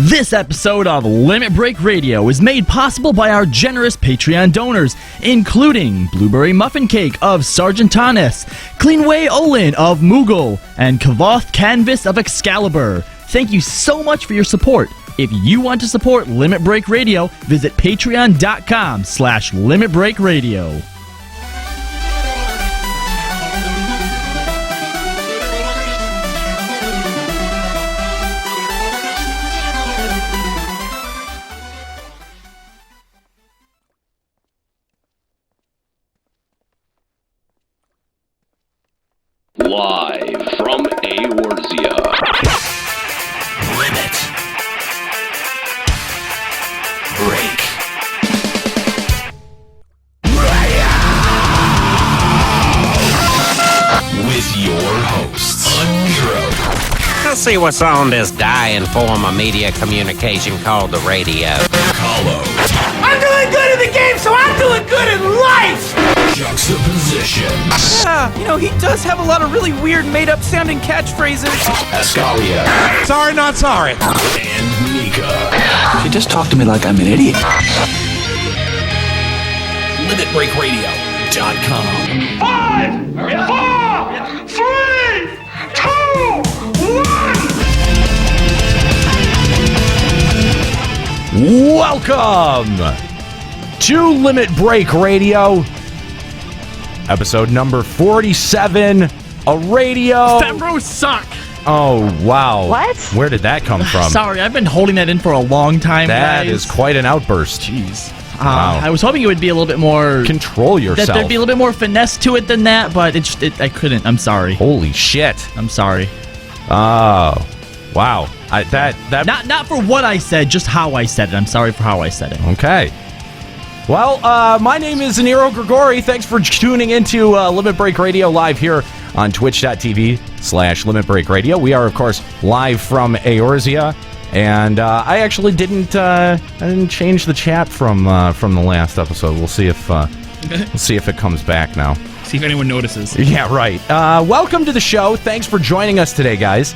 This episode of Limit Break Radio is made possible by our generous Patreon donors, including Blueberry Muffin Cake of Sargentanis, Cleanway Olin of Moogle, and Kavoth Canvas of Excalibur. Thank you so much for your support. If you want to support Limit Break Radio, visit patreon.com/Limit Break Radio. Live from Eorzea. Limit Break Radio. With your hosts, Unhero. Let's see what's on this dying form of media communication called the radio. Hollow. I'm doing good in the game, so I'm doing good in life! Juxtaposition. Yeah, he does have a lot of really weird made-up sounding catchphrases. Ascalia. Sorry, not sorry. And Mika. She just talked to me like I'm an idiot. LimitBreakRadio.com. 5, 4, 3, 2, 1! Welcome to Limit Break Radio, episode number 47, a radio... Fembros suck! Oh, wow. What? Where did that come from? Sorry, I've been holding that in for a long time, That guys. is quite an outburst. Jeez. Wow. I was hoping it would be a little bit more... Control yourself. That there'd be a little bit more finesse to it than that, but I couldn't. I'm sorry. Holy shit. I'm sorry. Oh, wow. Not for what I said, just how I said it. I'm sorry for how I said it. Okay. Well, my name is Nero Grigori. Thanks for tuning into Limit Break Radio live here on twitch.tv/Limit Break Radio. We are, of course, live from Eorzea. And I actually didn't change the chat from the last episode. We'll see if it comes back now. See if anyone notices. Yeah, right. Welcome to the show. Thanks for joining us today, guys.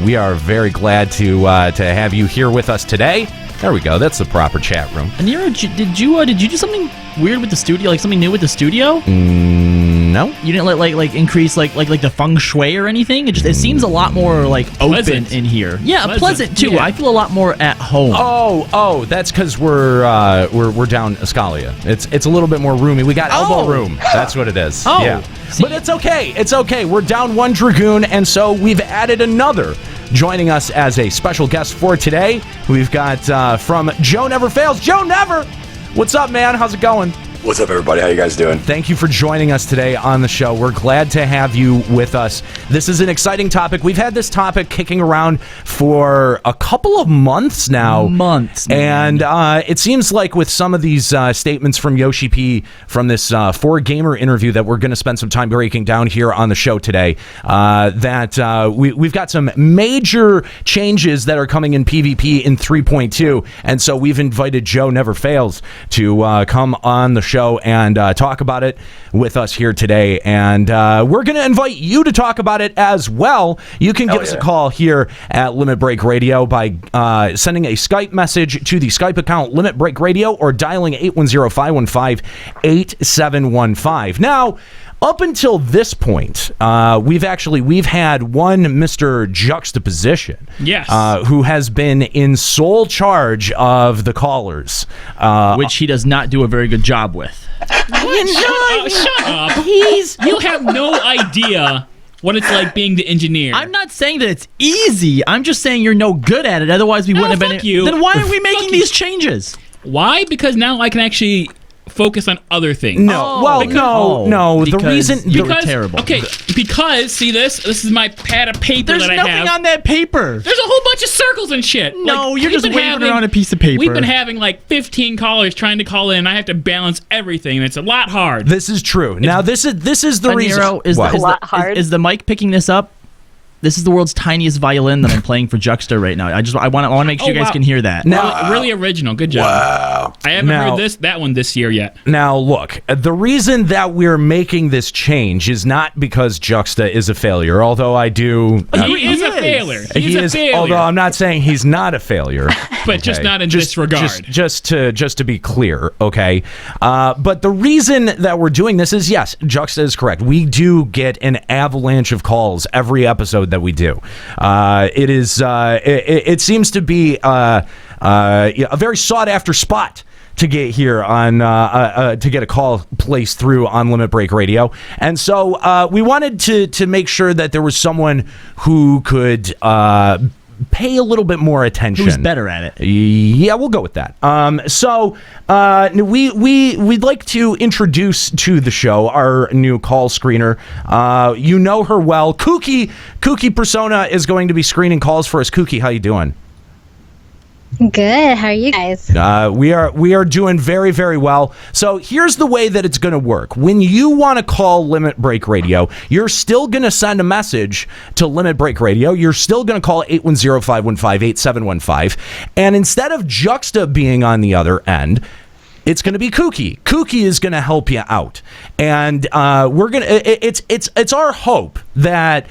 We are very glad to have you here with us today. There we go. That's the proper chat room. And Nero, did you do something weird with the studio? Like something new with the studio? No. You didn't like increase like the feng shui or anything? It seems a lot more like open in here. Yeah, pleasant too. Yeah. I feel a lot more at home. Oh, that's because we're down Ascalia. It's a little bit more roomy. We got elbow room. That's what it is. Oh, yeah. see? But it's okay. It's okay. We're down one Dragoon, and so we've added another. Joining us as a special guest for today, we've got from Joe Never Fails. Joe Never! What's up, man? How's it going? What's up, everybody? How you guys doing? Thank you for joining us today on the show. We're glad to have you with us. This is an exciting topic. We've had this topic kicking around for a couple of months now. Man. And it seems like with some of these statements from Yoshi P from this 4Gamer interview that we're going to spend some time breaking down here on the show today, that we've got some major changes that are coming in PvP in 3.2. And so we've invited Joe Never Fails to come on the show and talk about it with us here today. And we're going to invite you to talk about it as well. You can give us a call here at Limit Break Radio by sending a Skype message to the Skype account Limit Break Radio or dialing 810-515-8715. Now, up until this point, we've had one Mr. Juxtaposition, yes, who has been in sole charge of the callers, which he does not do a very good job with. Shut up! You have no idea what it's like being the engineer. I'm not saying that it's easy. I'm just saying you're no good at it. Otherwise, we wouldn't have been. You. Then why are we making these changes? Why? Because now I can actually focus on other things. No, no. The reason you're terrible. Okay, because see this is my pad of paper There's that I have. There's nothing on that paper. There's a whole bunch of circles and shit. No, you're just waving around a piece of paper. We've been having like 15 callers trying to call in, and I have to balance everything, and it's a lot hard. This is true. Now this is the reason. Is the mic picking this up? This is the world's tiniest violin that I'm playing for Juxta right now. I want to make sure you guys can hear that. Now, really original. Good job. Wow. I haven't heard that one this year yet. Now, look, the reason that we're making this change is not because Juxta is a failure, although I do... He is a failure. He's a failure. Although I'm not saying he's not a failure. But just not in this regard. Just to be clear, okay? But the reason that we're doing this is, yes, Juxta is correct. We do get an avalanche of calls every episode that we do. It seems to be a very sought after spot to get here on to get a call placed through on Limit Break Radio, and so we wanted to make sure that there was someone who could pay a little bit more attention. Who's better at it? Yeah, we'll go with that. We'd like to introduce to the show our new call screener. You know her well. Kookie Persona is going to be screening calls for us. Kookie, how you doing? Good. How are you guys? We are doing very, very well. So here's the way that it's going to work. When you want to call Limit Break Radio, you're still going to send a message to Limit Break Radio. You're still going to call 810-515-8715. And instead of Juxta being on the other end, it's going to be Kookie. Kookie is going to help you out, and we're gonna. It's our hope that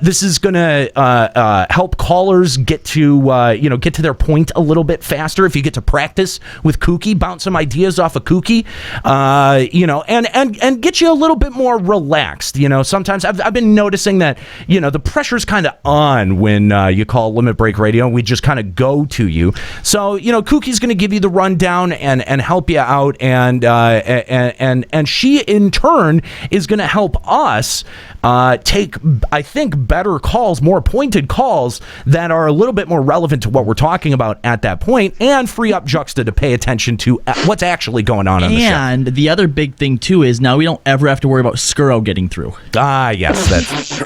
this is going to help callers get to their point a little bit faster. If you get to practice with Kookie, bounce some ideas off of Kookie, and get you a little bit more relaxed. Sometimes I've been noticing that the pressure's kind of on when you call Limit Break Radio, and we just kind of go to you. So Kookie's going to give you the rundown and help you out, and she in turn is going to help us take, I think, better calls, more pointed calls that are a little bit more relevant to what we're talking about at that point, and free up Juxta to pay attention to what's actually going on the show. And the other big thing too is now we don't ever have to worry about Skuro getting through. Yes,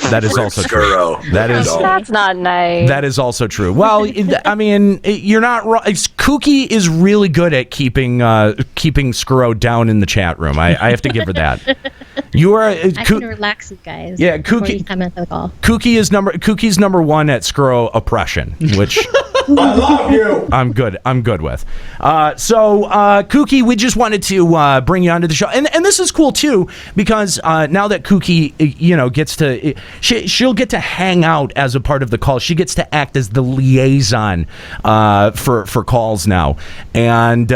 that is also true. That's not nice. That is also true. Well, I mean, you're not wrong. Kookie is really good at keeping Skuro down in the chat room. I have to give her that. You are. I can relax you guys. Yeah, Kookie's number one at Skuro oppression, which I love you. I'm good with. So Kookie, we just wanted to bring you onto the show, and this is cool too because now that Kookie, gets to, she'll get to hang out as a part of the call. She gets to act as the liaison for calls now, and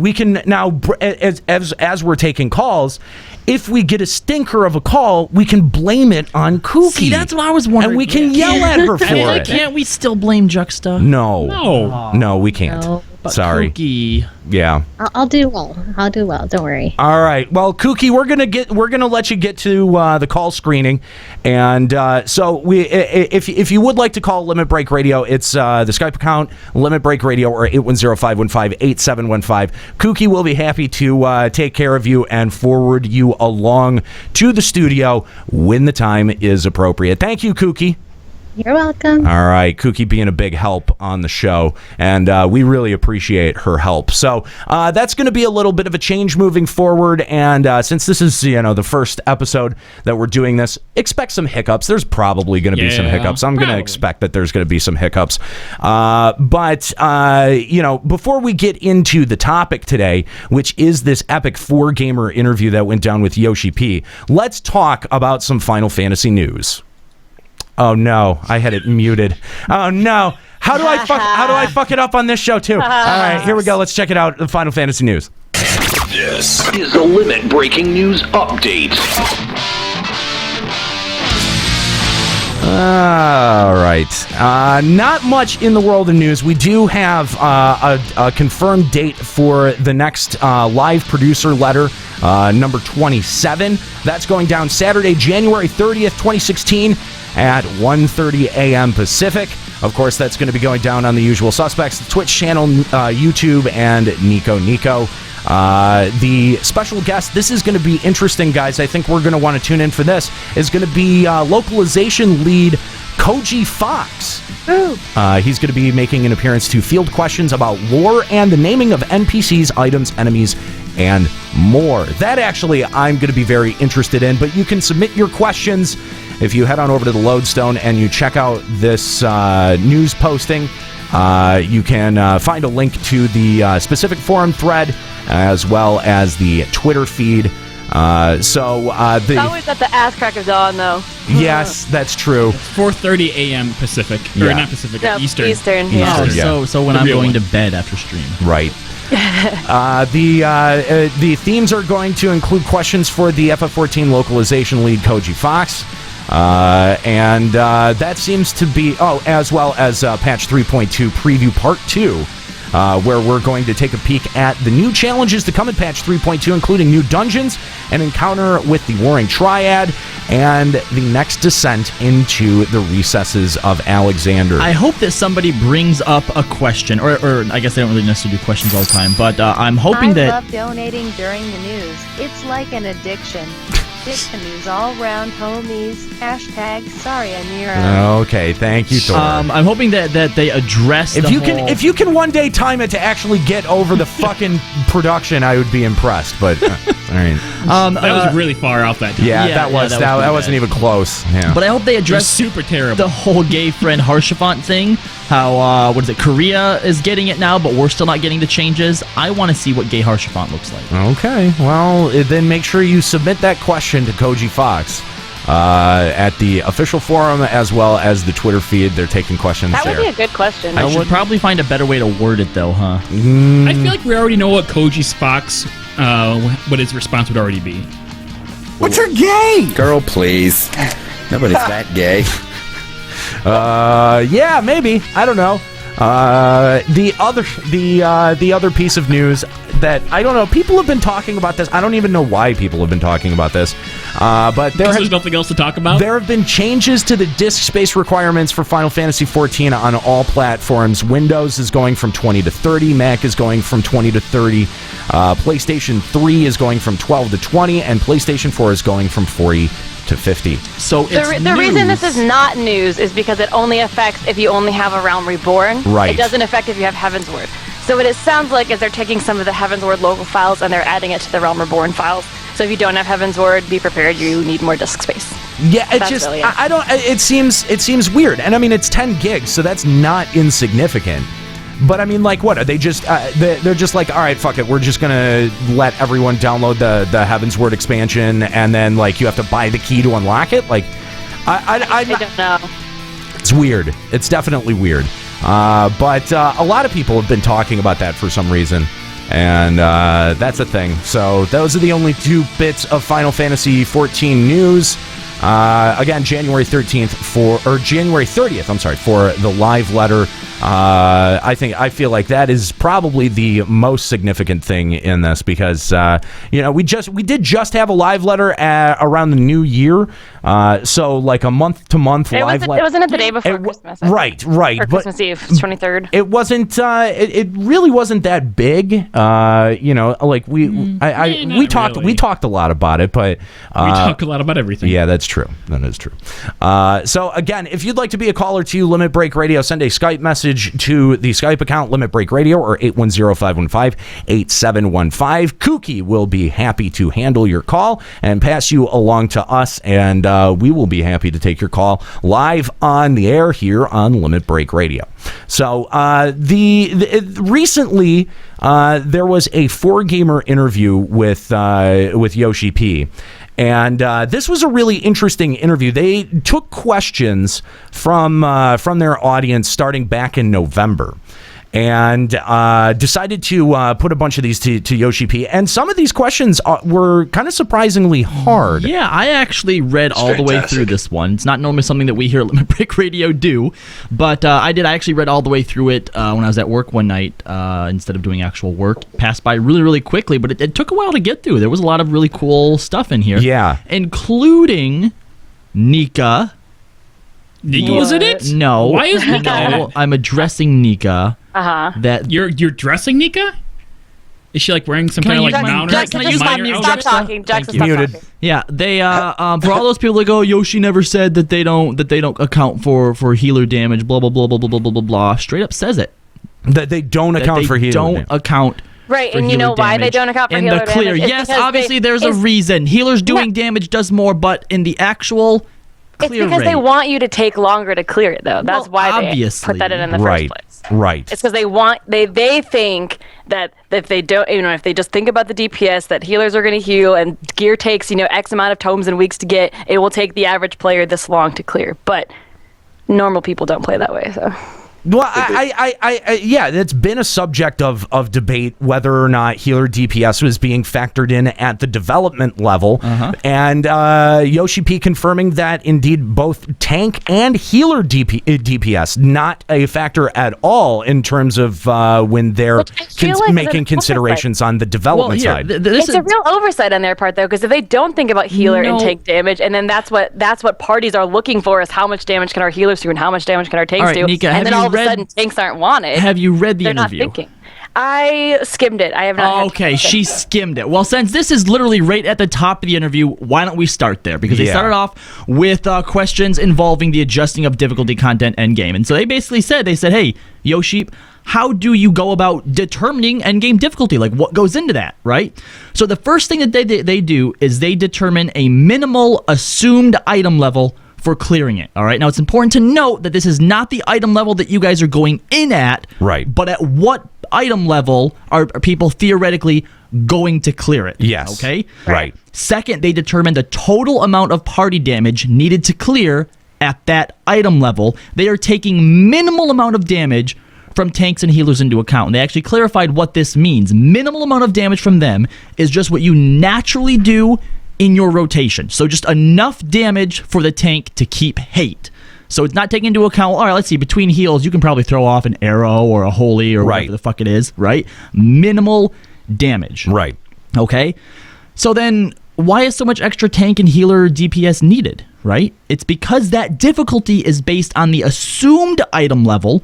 we can now, as we're taking calls, if we get a stinker of a call, we can blame it on Kookie. See, that's what I was wondering. And we can yell at her for it. Can't we still blame Juxta? No, we can't. No. But Sorry. Kookie. Yeah. I'll do well. Don't worry. All right. Well, Kookie, we're gonna let you get to the call screening, and so if you would like to call Limit Break Radio, it's the Skype account Limit Break Radio or 810-515-8715. Kookie will be happy to take care of you and forward you along to the studio when the time is appropriate. Thank you, Kookie. You're welcome. All right, Kookie being a big help on the show, and we really appreciate her help. So that's going to be a little bit of a change moving forward, and since this is the first episode that we're doing this, expect some hiccups. There's probably going to be some hiccups. I'm going to expect that there's going to be some hiccups. But before we get into the topic today, which is this epic 4-gamer interview that went down with Yoshi P, let's talk about some Final Fantasy news. Oh no, I had it muted. Oh no. How do I fuck it up on this show too? All right, here we go. Let's check it out. The Final Fantasy news. This is the Limit Breaking News Update. All right. Not much in the world of news. We do have a confirmed date for the next live producer letter, number 27. That's going down Saturday, January 30th, 2016 at 1:30 a.m. Pacific. Of course, that's going to be going down on the usual suspects, the Twitch channel, YouTube, and Nico. The special guest, this is going to be interesting, guys. I think we're going to want to tune in for this, is going to be localization lead Koji Fox. He's going to be making an appearance to field questions about lore and the naming of NPCs, items, enemies, and more. That actually I'm going to be very interested in, but you can submit your questions if you head on over to the Lodestone and you check out this news posting. You can find a link to the specific forum thread as well as the Twitter feed. It's always at the ass crack of dawn, though. Yes, that's true. 4:30 a.m. Pacific. Or not Pacific, No, Eastern. Eastern. So when I'm going to bed after stream. Right. The themes are going to include questions for the FF14 localization lead Koji Fox. And that seems to be, as well as patch 3.2 preview part 2. Where we're going to take a peek at the new challenges to come in patch 3.2, including new dungeons, an encounter with the Warring Triad, and the next descent into the recesses of Alexander. I hope that somebody brings up a question, or I guess they don't really necessarily do questions all the time, but I'm hoping I love donating during the news. It's like an addiction. Dick the news all round, homies. # sorry, Amira. Okay, thank you, Thor. I'm hoping that they address if you can one day time it to actually get over the fucking production, I would be impressed. But all right, that was really far out that time. That wasn't even close. Yeah. But I hope they address super terrible the whole gay friend Harshafant thing. How Korea is getting it now, but we're still not getting the changes. I want to see what gay Harshafant looks like. Okay, well then make sure you submit that question to Koji Fox at the official forum as well as the Twitter feed. They're taking questions there. That would be a good question. I should probably find a better way to word it, though, huh? I feel like we already know what Koji Fox, what his response would already be. But you're gay! Girl, please. Nobody's that gay. Yeah, maybe. I don't know. The other piece of news that I don't know, people have been talking about this. I don't even know why people have been talking about this. But there's nothing else to talk about. There have been changes to the disk space requirements for Final Fantasy XIV on all platforms. Windows is going from 20 to 30, Mac is going from 20 to 30, PlayStation 3 is going from 12 to 20, and PlayStation 4 is going from 40 to 50. So the reason this is not news is because it only affects if you only have a Realm Reborn. Right. It doesn't affect if you have Heavensward. So what it sounds like is they're taking some of the Heavensward local files and they're adding it to the Realm Reborn files. So if you don't have Heavensward, be prepared. You need more disk space. Yeah, it's just really I don't. It seems weird, and I mean it's 10 gigs, so that's not insignificant. But I mean, like, what are they just? They're just like, all right, fuck it. We're just gonna let everyone download the Heavensward expansion, and then like you have to buy the key to unlock it. Like, I don't know. It's weird. It's definitely weird. But a lot of people have been talking about that for some reason, and that's a thing. So those are the only 2 bits of Final Fantasy XIV news. Again, January 30th, I'm sorry, for the live letter. I feel like that is probably the most significant thing in this because we did just have a live letter around the new year, so like a month to month live letter. It wasn't the day before Christmas. Right. Or Christmas Eve, 23rd. It wasn't. It really wasn't that big. Like we talked a lot about it, but we talk a lot about everything. Yeah, that's true. That is true. So again, if you'd like to be a caller to Limit Break Radio, send a Skype message to the Skype account Limit Break Radio or 810-515-8715. Kookie will be happy to handle your call and pass you along to us, and we will be happy to take your call live on the air here on Limit Break Radio. So recently there was a 4Gamer interview with Yoshi P. And this was a really interesting interview. They took questions from their audience starting back in November and decided to put a bunch of these to Yoshi P. And some of these questions were kind of surprisingly hard. Yeah, I actually read all the way through this one. It's not normally something that we here at Limit Break Radio do, but I actually read all the way through it when I was at work one night instead of doing actual work. Passed by really, really quickly, but it took a while to get through. There was a lot of really cool stuff in here. Yeah. Including Nika. Nika was in it? No. Why is Nika in it? I'm addressing Nika. That you're dressing Nika? Is she like wearing some kind of like mount? Can I use my mute? Stop talking. Jackson, stop Muted. talking. Yeah, they for all those people that go, Yoshi never said that they don't account for healer damage. Blah blah blah blah blah blah blah blah. Straight up says it. That they don't account for healer damage. Don't account Right, for and you healer know why they damage don't account for in healer the clear. damage? It's Yes, because obviously there's a reason. Healers doing damage does more, but in the actual clear It's because they rate- want you to take longer to clear it, though. That's why obviously. they put that in the Right. first place. Right. It's because they think that if they don't, if they just think about the DPS, that healers are going to heal, and gear takes X amount of tomes and weeks to get, it will take the average player this long to clear. But normal people don't play that way, so. Well, yeah, it's been a subject of debate whether or not healer DPS was being factored in at the development level, and Yoshi P confirming that indeed both tank and healer DPS not a factor at all in terms of when they're making considerations on the development side. It's a real oversight on their part, though, because if they don't think about healer and tank damage, and then that's what parties are looking for is how much damage can our healers do and how much damage can our tanks All right, do, Nika, and then all of a read- sudden tanks aren't wanted. Have you read the They're interview? Not thinking. I skimmed it. I have not. had Okay, time. she skimmed it. Well, since this is literally right at the top of the interview, why don't we start there? Because they started off with questions involving the adjusting of difficulty content endgame. And so they basically said, hey, Yoshi, how do you go about determining endgame difficulty? Like, what goes into that, right? So the first thing that they do is they determine a minimal assumed item level for clearing it. All right. Now, it's important to note that this is not the item level that you guys are going in at. Right. But at what item level are people theoretically going to clear it? Yes. Okay. Right. Second, they determine the total amount of party damage needed to clear at that item level. They are taking minimal amount of damage from tanks and healers into account. And they actually clarified what this means. Minimal amount of damage from them is just what you naturally do in your rotation. So just enough damage for the tank to keep hate. So it's not taking into account, all right, let's see, between heals, you can probably throw off an arrow or a holy or whatever the fuck it is, right? Minimal damage. Right. Okay? So then why is so much extra tank and healer DPS needed, right? It's because that difficulty is based on the assumed item level.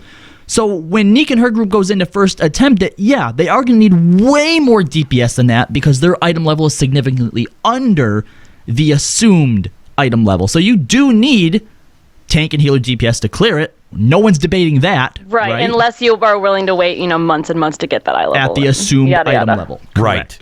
So when Neek and her group goes in to first attempt it, yeah, they are going to need way more DPS than that because their item level is significantly under the assumed item level. So you do need tank and healer DPS to clear it. No one's debating that. Right, unless you are willing to wait, months and months to get that eye level. At the assumed item level. Right.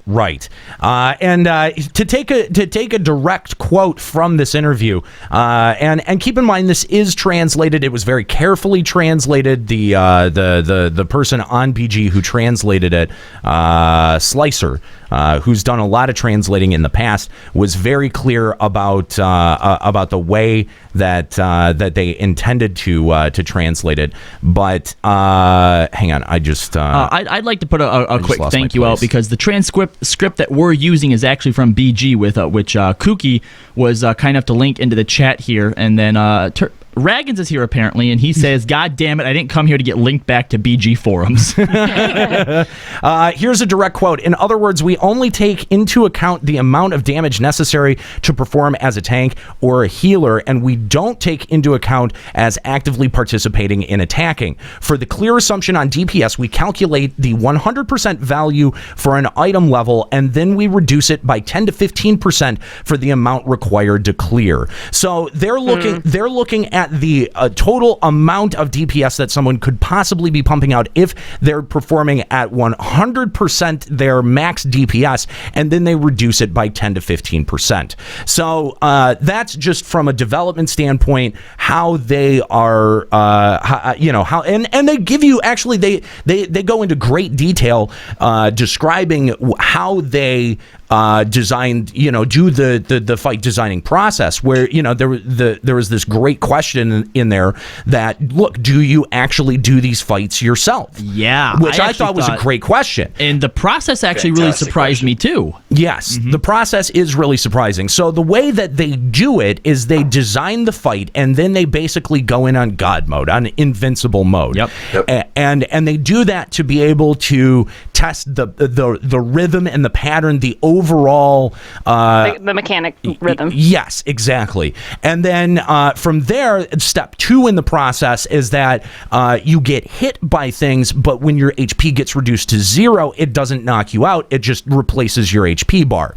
And to take a direct quote from this interview, and keep in mind this is translated. It was very carefully translated. The person on BG who translated it, Slicer, who's done a lot of translating in the past, was very clear about the way that they intended to translate it. But hang on, I'd like to put a quick thank you out because the script that we're using is actually from BG, with which Kooky was kind enough to link into the chat here, and then Raggins is here apparently, and he says, "God damn it, I didn't come here to get linked back to BG forums." Here's a direct quote. In other words, we only take into account the amount of damage necessary to perform as a tank or a healer, and we don't take into account as actively participating in attacking. For the clear assumption on DPS, we calculate the 100% value for an item level, and then we reduce it by 10 to 15% for the amount required to clear. So they're looking at the total amount of DPS that someone could possibly be pumping out if they're performing at 100% their max DPS, and then they reduce it by 10 to 15%. So that's just from a development standpoint how they are, and they give you actually they go into great detail describing how they designed, do the fight designing process, where there was this great question in there that, look, do you actually do these fights yourself? Yeah, which I thought was a great question, and the process actually really surprised me too. Yes, the process is really surprising. So the way that they do it is they design the fight, and then they basically go in on God mode, on invincible mode. Yep. And they do that to be able to test the rhythm and the pattern, the overall the mechanic rhythm. Yes, exactly. And then from there, step 2 in the process is that you get hit by things, but when your HP gets reduced to 0, it doesn't knock you out. It just replaces your HP HP bar.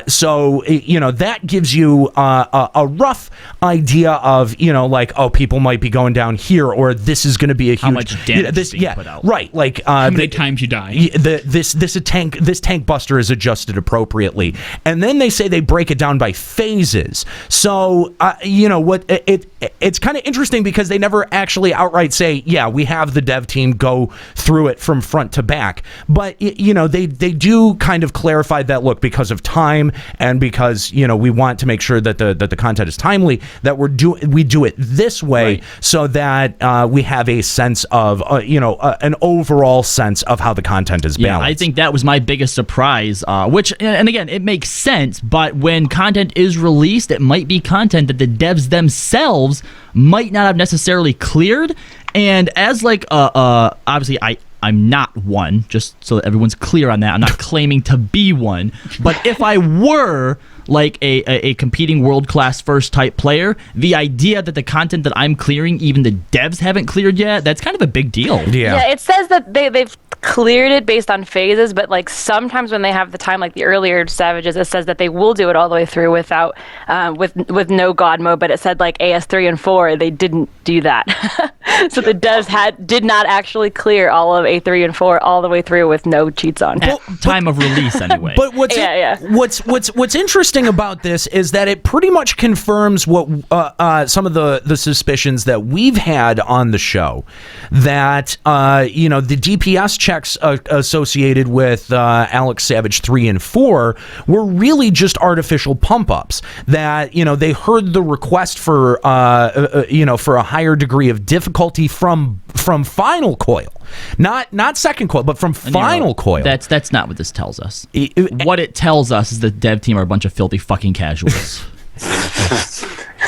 So that gives you a rough idea of like, oh, people might be going down here, or this is going to be a huge, how much damage is being put out. Right, like how many times you die. This tank buster is adjusted appropriately, and then they say they break it down by phases. So it's kind of interesting because they never actually outright say, yeah, we have the dev team go through it from front to back, but they do kind of clarify that, look, because of time and because we want to make sure that the content is timely, that we do it this way, right, so that we have a sense of an overall sense of how the content is balanced. Yeah, I think that was my biggest surprise, which, and again, it makes sense, but when content is released, it might be content that the devs themselves might not have necessarily cleared. And as like obviously I'm not one, just so that everyone's clear on that. I'm not claiming to be one, but if I were like a competing world-class first type player, the idea that the content that I'm clearing, even the devs haven't cleared yet, that's kind of a big deal. Yeah, it says that they've cleared it based on phases, but like sometimes when they have the time, like the earlier Savages, it says that they will do it all the way through without with no god mode, but it said like AS3 and 4 they didn't do that. So the devs did not actually clear all of A3 and 4 all the way through with no cheats on. Time of release anyway. But what's interesting about this is that it pretty much confirms what some of the suspicions that we've had on the show, that the DPS checks associated with Alex Savage 3 and 4 were really just artificial pump-ups, that they heard the request for for a higher degree of difficulty from Final Coil, not Second Coil, but from Final Coil. That's not what this tells us. What it tells us is the dev team are a bunch of filthy fucking casuals.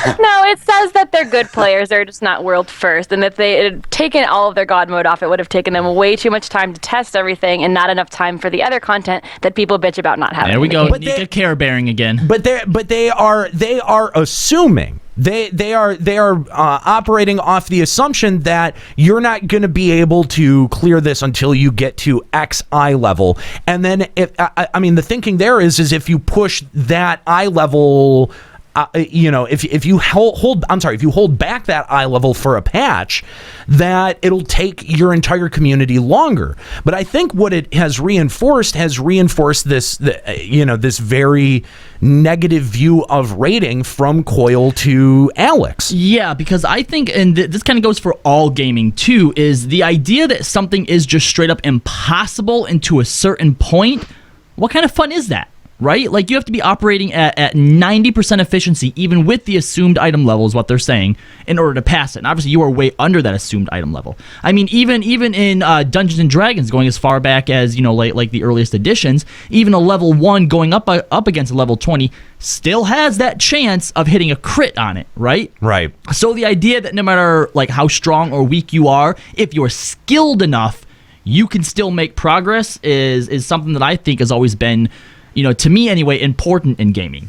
No, it says that they're good players. They're just not world first, and if they had taken all of their god mode off, it would have taken them way too much time to test everything, and not enough time for the other content that people bitch about not having. There we go. Nika care bearing again. But they are assuming. They are operating off the assumption that you're not going to be able to clear this until you get to X eye level, and then the thinking there is if you push that eye level. If you hold back that eye level for a patch, that it'll take your entire community longer. But I think what it has reinforced this this very negative view of rating from Coil to Alex. Yeah, because I think, and this kind of goes for all gaming too, is the idea that something is just straight up impossible and to a certain point. What kind of fun is that? Right? Like, you have to be operating at 90% efficiency, even with the assumed item level, is what they're saying, in order to pass it. And obviously, you are way under that assumed item level. I mean, even in Dungeons and Dragons, going as far back as, like the earliest editions, even a level 1 going up against a level 20 still has that chance of hitting a crit on it, right? Right. So the idea that no matter like how strong or weak you are, if you're skilled enough, you can still make progress is something that I think has always been, to me anyway, important in gaming,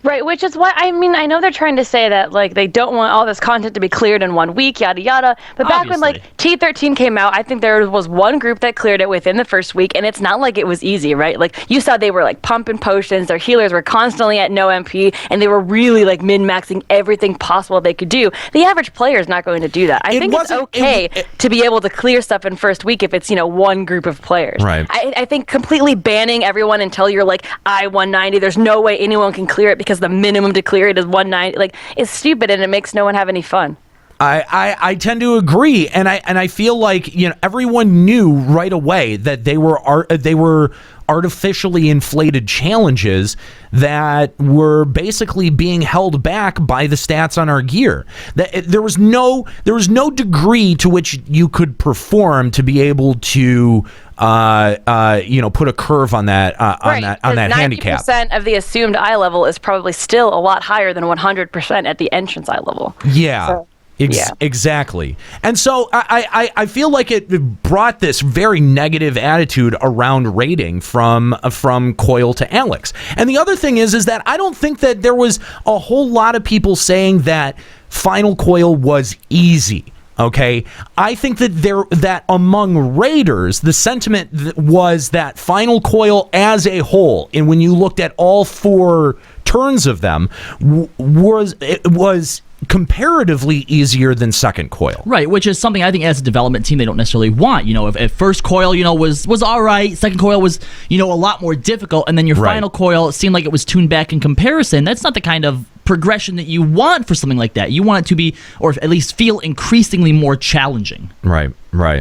Right, which is why, I know they're trying to say that, like, they don't want all this content to be cleared in 1 week, yada yada, but back when, like, T13 came out, I think there was one group that cleared it within the first week, and it's not like it was easy, right? Like, you saw they were, like, pumping potions, their healers were constantly at no MP, and they were really, like, min-maxing everything possible they could do. The average player is not going to do that. I think it's okay to be able to clear stuff in first week if it's, one group of players. Right. I think completely banning everyone until you're, like, I-190, there's no way anyone can clear it because the minimum to clear it is 190, like, it's stupid, and it makes no one have any fun. I tend to agree, and I feel like everyone knew right away that they were artificially inflated challenges that were basically being held back by the stats on our gear. That there was no degree to which you could perform to be able to put a curve on that handicap. 90% of the assumed eye level is probably still a lot higher than 100% at the entrance eye level. Yeah. So, Exactly. And so I feel like it brought this very negative attitude around rating from Coil to Alex. And the other thing is that I don't think that there was a whole lot of people saying that Final Coil was easy. Okay, I think that among raiders, the sentiment was that Final Coil as a whole, and when you looked at all 4 turns of them, was comparatively easier than Second Coil. Right, which is something I think as a development team they don't necessarily want. If First Coil, was all right, Second Coil was, a lot more difficult, and then your Final Coil, it seemed like it was tuned back in comparison. That's not the kind of progression that you want for something like that. You want it to be, or at least feel, increasingly more challenging. Right. Go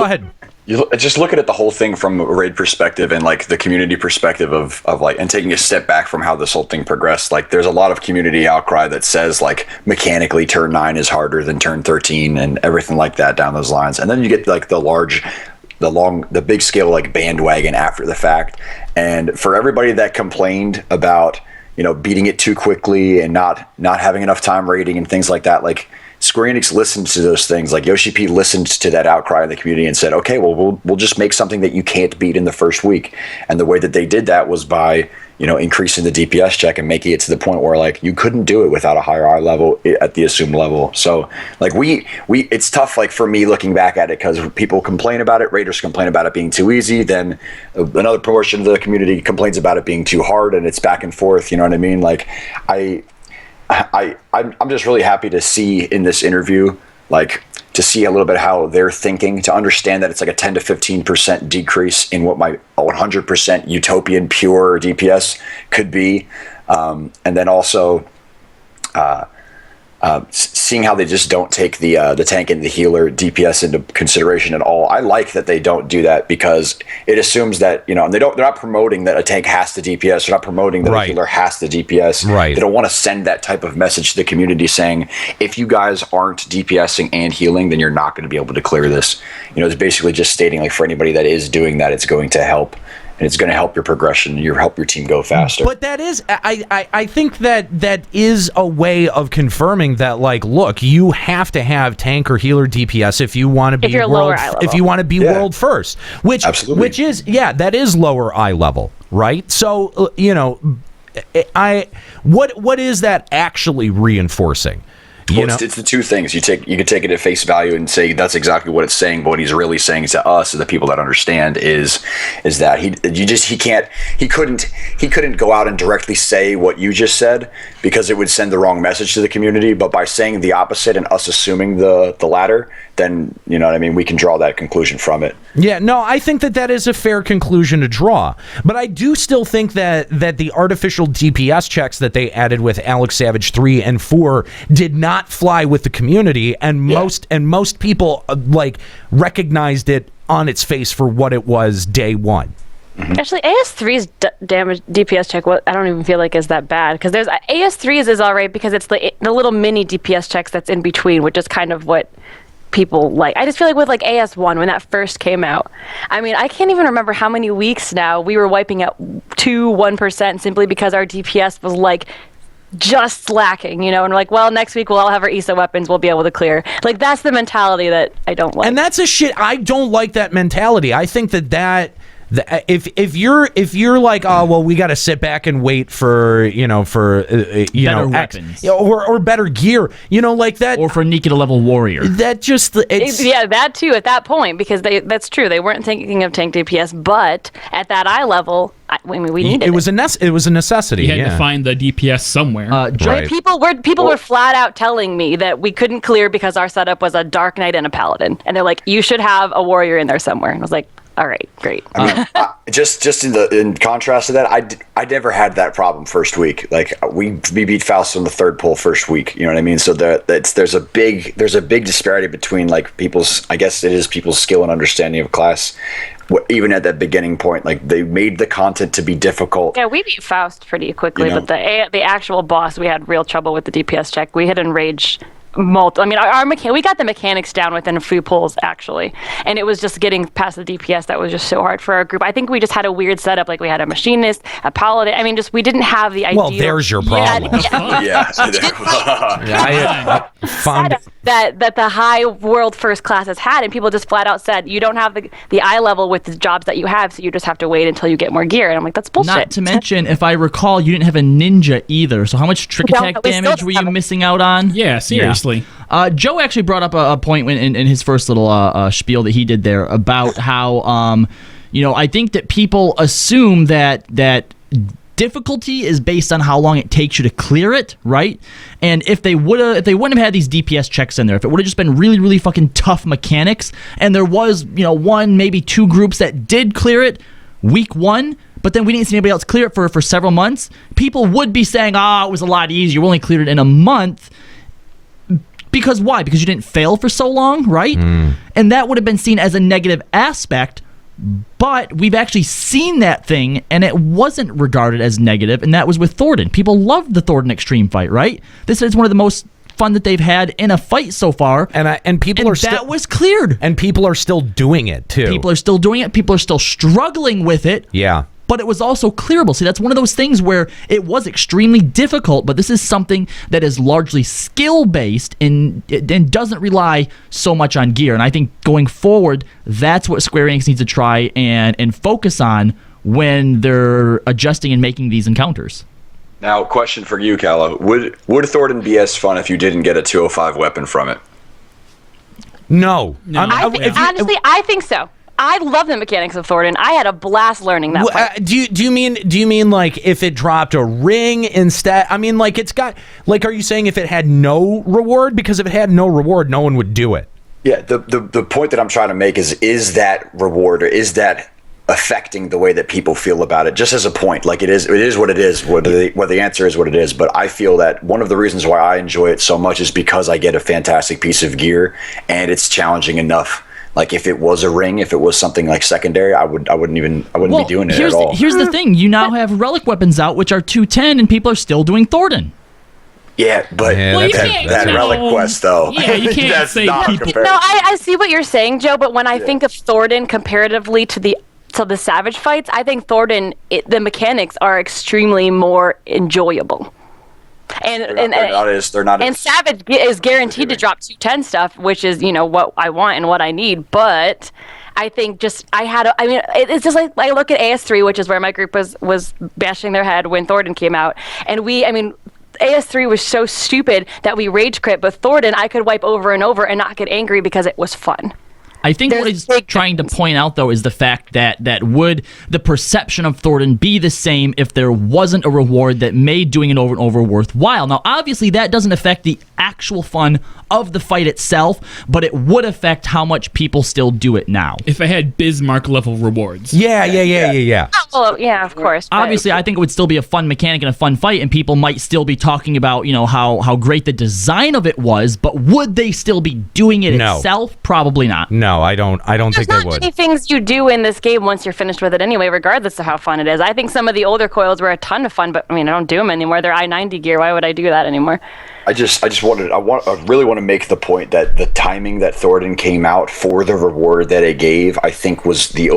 ahead. You just looking at the whole thing from a raid perspective and like the community perspective of like, and taking a step back from how this whole thing progressed. Like, there's a lot of community outcry that says like mechanically turn 9 is harder than turn 13 and everything like that down those lines. And then you get like the big scale like bandwagon after the fact. And for everybody that complained about, beating it too quickly and not having enough time raiding and things like that, like, Square-Enix listened to those things. Like, Yoshi P listened to that outcry in the community and said, okay, well, we'll just make something that you can't beat in the first week. And the way that they did that was by, increasing the DPS check and making it to the point where, like, you couldn't do it without a higher eye level at the assumed level. So, like, it's tough, like, for me looking back at it, because people complain about it, raiders complain about it being too easy, then another portion of the community complains about it being too hard, and it's back and forth, you know what I mean? Like, I'm just really happy to see in this interview, like, to see a little bit how they're thinking, to understand that it's like a 10 to 15% decrease in what my 100% utopian pure DPS could be. And then also seeing how they just don't take the tank and the healer DPS into consideration at all. I like that they don't do that, because it assumes that, and they're not promoting that a tank has to DPS. They're not promoting that a healer has to DPS. Right. They don't want to send that type of message to the community saying, if you guys aren't DPSing and healing, then you're not going to be able to clear this. It's basically just stating, like, for anybody that is doing that, it's going to help. And it's going to help your progression, help your team go faster. But that is, I think that is a way of confirming that, like, look, you have to have tank or healer DPS if you want to be world first, which is that is lower eye level, right? So what is that actually reinforcing? It's the two things. You can take it at face value and say that's exactly what it's saying, but what he's really saying to us, and the people that understand, is that he couldn't go out and directly say what you just said, because it would send the wrong message to the community. But by saying the opposite and us assuming the latter, then we can draw that conclusion from it. Yeah, no, I think that is a fair conclusion to draw. But I do still think that the artificial DPS checks that they added with Alex Savage 3 and 4 did not fly with the community, and most people recognized it on its face for what it was day one. Actually, AS3's damage DPS check, I don't even feel like is that bad, because there's AS3's is all right because it's the little mini DPS checks that's in between, which is kind of what people like. I just feel like with like AS1 when that first came out, I mean, I can't even remember how many weeks now we were wiping out 1% simply because our DPS was like just slacking, and we're like, well, next week we'll all have our ESA weapons, we'll be able to clear. Like, that's the mentality that I don't like. And that's I don't like that mentality. I think that if you're like, oh well, we got to sit back and wait for better weapons or better gear, like that, or for Nikita level warrior. That just that too at that point, because that's true. They weren't thinking of tank DPS, but at that eye level, we needed it. It was a necessity. You had to find the DPS somewhere. Right. People were flat out telling me that we couldn't clear because our setup was a Dark Knight and a Paladin, and they're like, you should have a warrior in there somewhere. And I was like, all right, great. I mean, just in contrast to that, I never had that problem first week. Like, we beat Faust on the third pull first week. You know what I mean? So there's a big disparity between like people's skill and understanding of class. Even at that beginning point, like, they made the content to be difficult. Yeah, we beat Faust pretty quickly, but the actual boss, we had real trouble with the DPS check. We had enraged we got the mechanics down within a few pulls, actually, and it was just getting past the DPS that was just so hard for our group. I think we just had a weird setup. Like, we had a machinist, a paladin. I mean, we didn't have the idea. Well, there's your problem. Yeah. that the high world first classes had, and people just flat out said you don't have the eye level with the jobs that you have, so you just have to wait until you get more gear. And I'm like, that's bullshit. Not to mention, if I recall, you didn't have a ninja either. So how much trick attack damage were you missing out on? Yeah, seriously. Yeah. Joe actually brought up a point in his first little spiel that he did there about how I think that people assume that difficulty is based on how long it takes you to clear it, right? And if they wouldn't have had these DPS checks in there, if it would have just been really, really fucking tough mechanics, and there was, one, maybe two groups that did clear it week 1, but then we didn't see anybody else clear it for several months, people would be saying, it was a lot easier. We only cleared it in a month. Because why? Because you didn't fail for so long, right? And that would have been seen as a negative aspect. But we've actually seen that thing, and it wasn't regarded as negative, and that was with Thornton. People loved the Thornton Extreme fight, right? This is one of the most fun that they've had in a fight so far. And people are still... that was cleared. And people are still doing it, too. People are still doing it. People are still struggling with it. Yeah. But it was also clearable. See, that's one of those things where it was extremely difficult, but this is something that is largely skill-based and doesn't rely so much on gear. And I think going forward, that's what Square Enix needs to try and focus on when they're adjusting and making these encounters. Now, question for you, Calla. Would Thornton be as fun if you didn't get a 205 weepon from it? No. Honestly, I think so. I love the mechanics of Thornton. I had a blast learning that fight. Do you mean like if it dropped a ring instead? I mean, like it's got like, are you saying if it had no reward? Because if it had no reward, no one would do it. Yeah. The point that I'm trying to make is that reward, or is that affecting the way that people feel about it? Just as a point, like it is what it is. Whether the answer is what it is, but I feel that one of the reasons why I enjoy it so much is because I get a fantastic piece of gear and it's challenging enough. Like if it was a ring, if it was something like secondary, I wouldn't be doing it at all. Here's the thing: you now have relic weapons out, which are 210, and people are still doing Thornton. Yeah, but that relic quest though. Yeah, you can't that's say not people. compared. No, I see what you're saying, Joe. But when I think of Thornton comparatively to the Savage fights, I think Thornton the mechanics are extremely more enjoyable. They're not. And Savage is guaranteed to drop 210 stuff, which is what I want and what I need. But I think it's just like I look at AS3, which is where my group was bashing their head when Thornton came out, and AS3 was so stupid that we rage crit, but Thornton I could wipe over and over and not get angry because it was fun. I think what he's trying to point out, though, is the fact that would the perception of Thornton be the same if there wasn't a reward that made doing it over and over worthwhile? Now, obviously, that doesn't affect the actual fun of the fight itself, but it would affect how much people still do it now. If I had Bismarck-level rewards. Yeah. Oh, yeah, of course. Obviously, I think it would still be a fun mechanic and a fun fight, and people might still be talking about, how great the design of it was, but would they still be doing it itself? Probably not. No, I don't think they would. There's not many things you do in this game once you're finished with it anyway, regardless of how fun it is. I think some of the older coils were a ton of fun, but I don't do them anymore. They're I-90 gear. Why would I do that anymore? I really want to make the point that the timing that Thornton came out for the reward that it gave, I think was the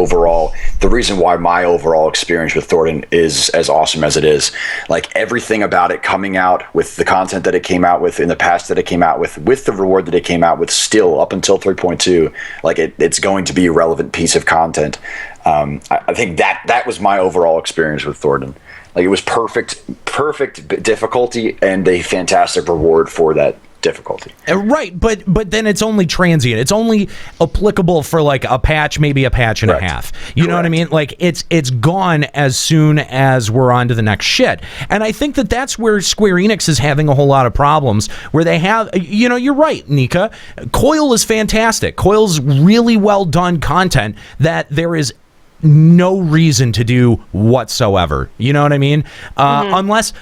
reason why my overall experience with Thornton is as awesome as it is. Like everything about it coming out with the content that it came out with in the past that it came out with the reward that it came out with still up until 3.2, like it's going to be a relevant piece of content. I think that was my overall experience with Thornton. Like it was perfect difficulty and a fantastic reward for that difficulty. Right, but then it's only transient. It's only applicable for like a patch, maybe a patch and a half. You know what I mean? Like it's gone as soon as we're on to the next shit. And I think that's where Square Enix is having a whole lot of problems, where they have, you're right, Nika. Coil is fantastic. Coil's really well done content that there is no reason to do whatsoever. You know what I mean? Unless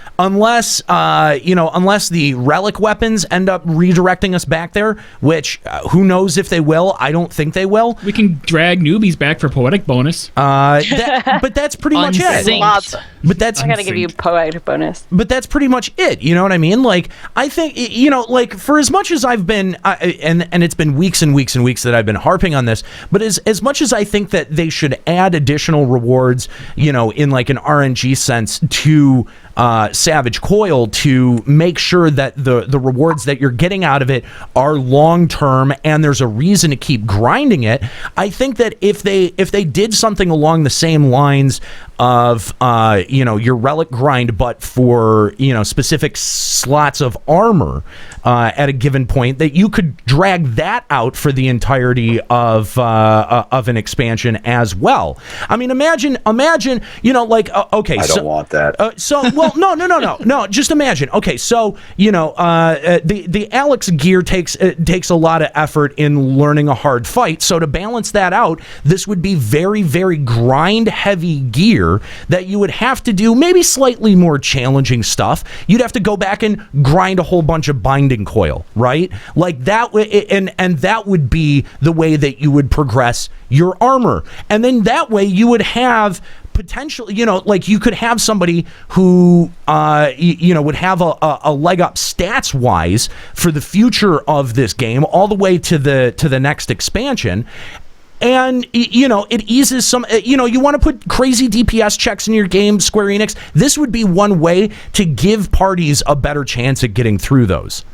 the relic weapons end up redirecting us back there, which who knows if they will. I don't think they will. We can drag newbies back for poetic bonus. But that's pretty much it. But that's I gotta give you poetic bonus. But that's pretty much it. You know what I mean? Like I think like for as much as I've been and it's been weeks and weeks and weeks that I've been harping on this, but as much as I think that they should add additional rewards, in like an RNG sense to Savage Coil to make sure that the rewards that you're getting out of it are long term and there's a reason to keep grinding it. I think that if they did something along the same lines of your relic grind, but for specific slots of armor at a given point, that you could drag that out for the entirety of an expansion as well. I mean, imagine okay, I don't want that. No. Just imagine. Okay, so the Alex gear takes a lot of effort in learning a hard fight. So to balance that out, this would be very, very grind heavy gear that you would have to do maybe slightly more challenging stuff. You'd have to go back and grind a whole bunch of binding coil, right? Like that, and that would be the way that you would progress your armor, and then that way you would have potentially, you could have somebody who, would have a leg up stats wise for the future of this game, all the way to the next expansion. And, it eases some, you want to put crazy DPS checks in your game, Square Enix. This would be one way to give parties a better chance at getting through those.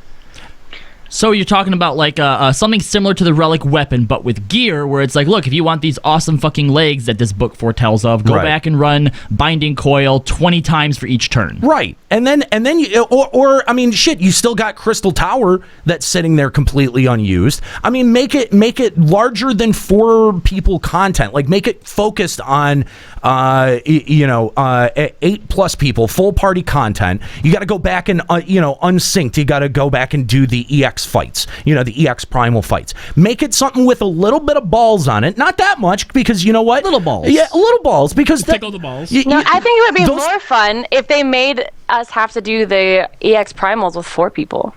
So you're talking about like something similar to the relic weapon, but with gear, where it's like, look, if you want these awesome fucking legs that this book foretells of, go back and run binding coil 20 times for each turn. Right, and then you, I mean, shit, you still got Crystal Tower that's sitting there completely unused. I mean, make it larger than 4 people content. Like, make it focused on 8+ people, full party content. You got to go back and unsynced. You got to go back and do the EX fights, the EX primal fights. Make it something with a little bit of balls on it. Not that much, because you know what? Little balls. Yeah, little balls, because tickle the balls. I think it would be more fun if they made us have to do the EX primals with 4 people.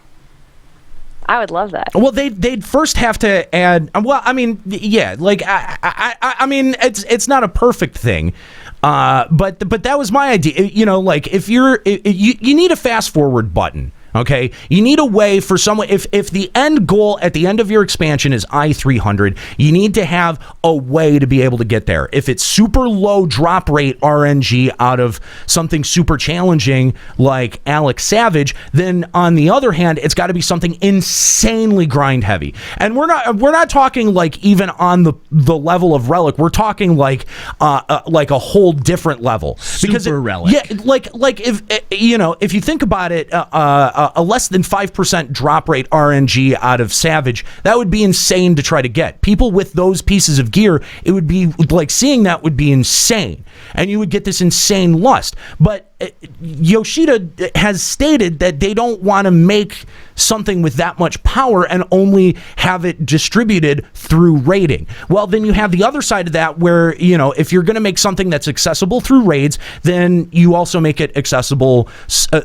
I would love that. Well, they'd first have to add. Well, I mean, yeah, like I mean, it's not a perfect thing, but that was my idea. Like if you need a fast forward button. Okay, you need a way for someone. If the end goal at the end of your expansion is I-300, you need to have a way to be able to get there. If it's super low drop rate RNG out of something super challenging like Alex Savage, then on the other hand, it's got to be something insanely grind heavy. And we're not talking like even on the level of Relic. We're talking like a whole different level. Super Relic. Yeah, like if if you think about it. A less than 5% drop rate RNG out of Savage, that would be insane to try to get. People with those pieces of gear, it would be like seeing that would be insane. And you would get this insane lust. But Yoshida has stated that they don't want to make something with that much power and only have it distributed through raiding. Well, then you have the other side of that where, if you're going to make something that's accessible through raids, then you also make it accessible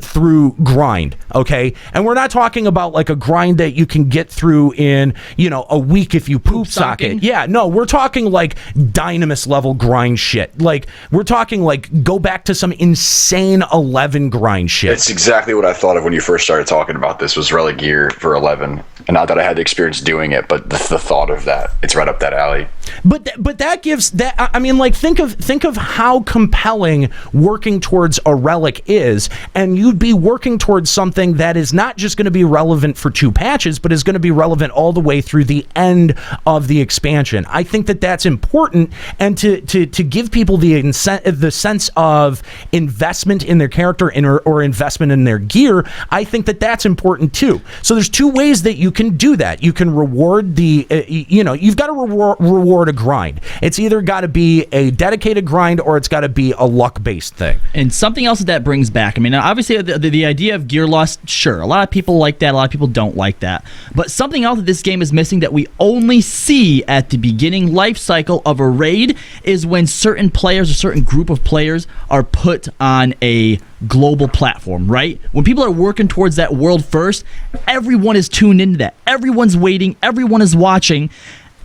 through grind, okay? And we're not talking about like a grind that you can get through in, a week if you poop socket. Yeah, no, we're talking like Dynamis level grind shit. Like, we're talking like go back to some insane 11 grind shit. It's exactly what I thought of when you first started talking about this, was relic gear for 11. And not that I had the experience doing it, but the thought of that, it's right up that alley. But that gives that, I mean, like, think of how compelling working towards a relic is, and you'd be working towards something that is not just going to be relevant for 2 patches, but is going to be relevant all the way through the end of the expansion. I think that that's important, and to give people the sense of investment in their character or investment in their gear, I think that that's important too. So there's 2 ways that you can do that. You can reward you've got to reward a grind. It's either got to be a dedicated grind or it's got to be a luck-based thing. And something else that brings back, I mean, obviously the idea of gear loss, sure, a lot of people like that, a lot of people don't like that. But something else that this game is missing that we only see at the beginning life cycle of a raid is when certain players or certain group of players are put on a global platform, right? When people are working towards that world first, everyone is tuned into that. Everyone's waiting, everyone is watching,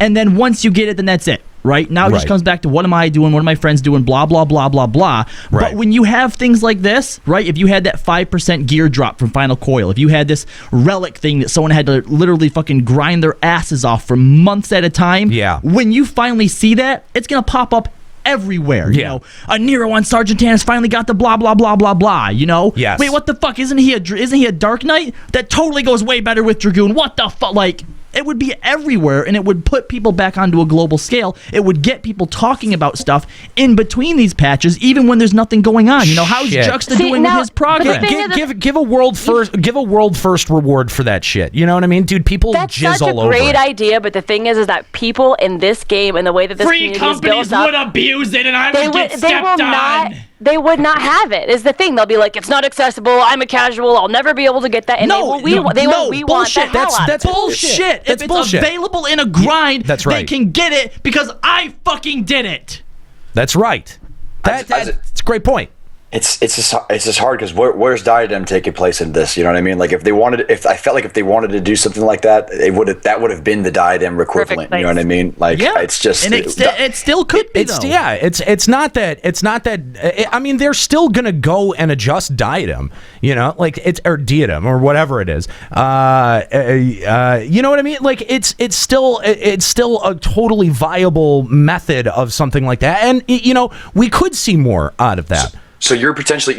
and then once you get it, then that's it. Right? Now it just comes back to what am I doing, what are my friends doing, blah, blah, blah, blah, blah. Right. But when you have things like this, right, if you had that 5% gear drop from Final Coil, if you had this relic thing that someone had to literally fucking grind their asses off for months at a time, when you finally see that, it's going to pop up everywhere. You know, Nero on Sergeant Tannis finally got the blah blah blah blah blah. You know, Yes. Wait, what the fuck? Isn't he a Dark Knight? That totally goes way better with Dragoon. What the fuck? Like, it would be everywhere, and it would put people back onto a global scale. It would get people talking about stuff in between these patches, even when there's nothing going on. You know, how's Juxta doing with his progress? Give a world first reward for that shit. You know what I mean, dude? People jizz all over. That's such a great idea, but the thing is that people in this game and the way that this free community companies is built would up, abuse it, and I would get stepped on. They would not have it. Is the thing? They'll be like, it's not accessible. I'm a casual. I'll never be able to get that. And we want the bullshit. hell out of it. That's bullshit. If it's available in a grind, that's right. They can get it because I fucking did it. That's right. That's a great point. It's just hard because where's Diadem taking place in this? You know what I mean? Like, if I felt like if they wanted to do something like that, that would have been the Diadem equivalent. You know what I mean? Like, it's just, and it still could be. It's not that. I mean, they're still gonna go and adjust Diadem. You know, like or Diadem or whatever it is. You know what I mean? Like, it's still a totally viable method of something like that, and you know, we could see more out of that. So you're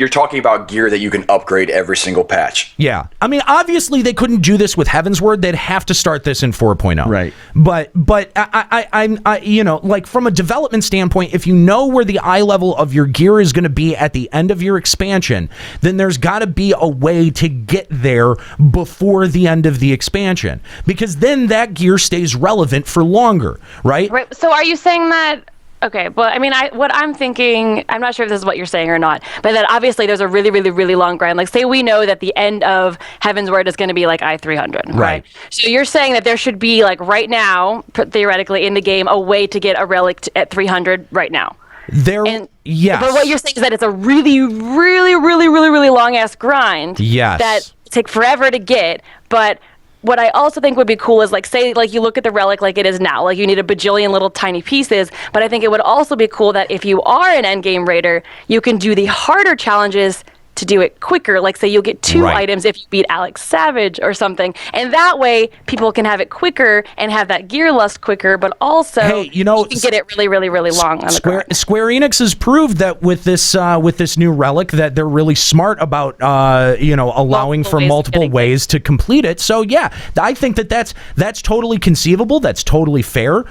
talking about gear that you can upgrade every single patch. Yeah. I mean, obviously they couldn't do this with Heaven's Word. They'd have to start this in 4.0. Right. But I you know, like from a development standpoint, if you know where the eye level of your gear is going to be at the end of your expansion, then there's got to be a way to get there before the end of the expansion, because then that gear stays relevant for longer, right? Right. So are you saying that? Okay, but I mean, what I'm thinking, I'm not sure if this is what you're saying or not, but that obviously there's a really, really, really long grind. Like, say we know that the end of Heaven's Word is going to be like I-300, right? So you're saying that there should be, like, right now, theoretically, in the game, a way to get a relic at 300 right now. Yes. But what you're saying is that it's a really, really, really, really, really long-ass grind. Yes. That take forever to get, but what I also think would be cool is, like, say, like, you look at the relic like it is now, like, you need a bajillion little tiny pieces, but I think it would also be cool that if you are an endgame raider, you can do the harder challenges to do it quicker. Like, say you'll get 2 items if you beat Alex Savage or something, and that way people can have it quicker and have that gear lust quicker, but also you can get it really, really, really long on the grind. Square Enix has proved that with this new relic that they're really smart about allowing for multiple ways to complete it. So yeah, I think that's totally conceivable. That's totally fair.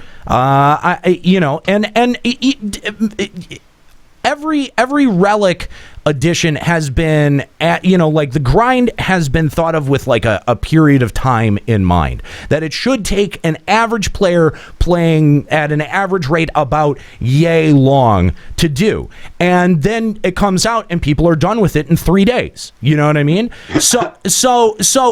Every relic edition has been the grind has been thought of with like a period of time in mind, that it should take an average player playing at an average rate about yay long to do, and then it comes out and people are done with it in 3 days. You know what I mean? So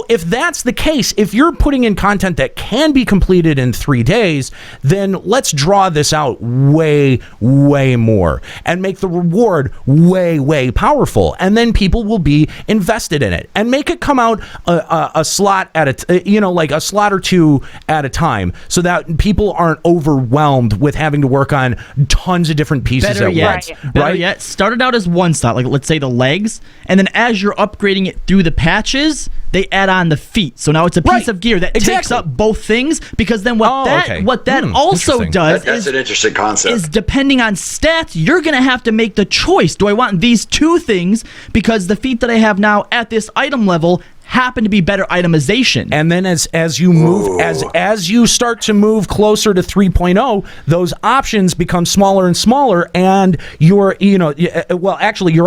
if that's the case, if you're putting in content that can be completed in 3 days, then let's draw this out way more and make the reward way powerful, and then people will be invested in it, and make it come out a slot at a slot or 2 at a time, so that people aren't overwhelmed with having to work on tons of different pieces at once. Better yet, start it out as 1 slot, like let's say the legs, and then as you're upgrading it through the patches, they add on the feet. So now it's a piece of gear that takes up both things, because then what that also does that's an interesting concept. Is depending on stats, you're going to have to make the choice. Do I want these 2 things because the feat that I have now at this item level happen to be better itemization? And then as you move as you start to move closer to 3.0, those options become smaller and smaller, and your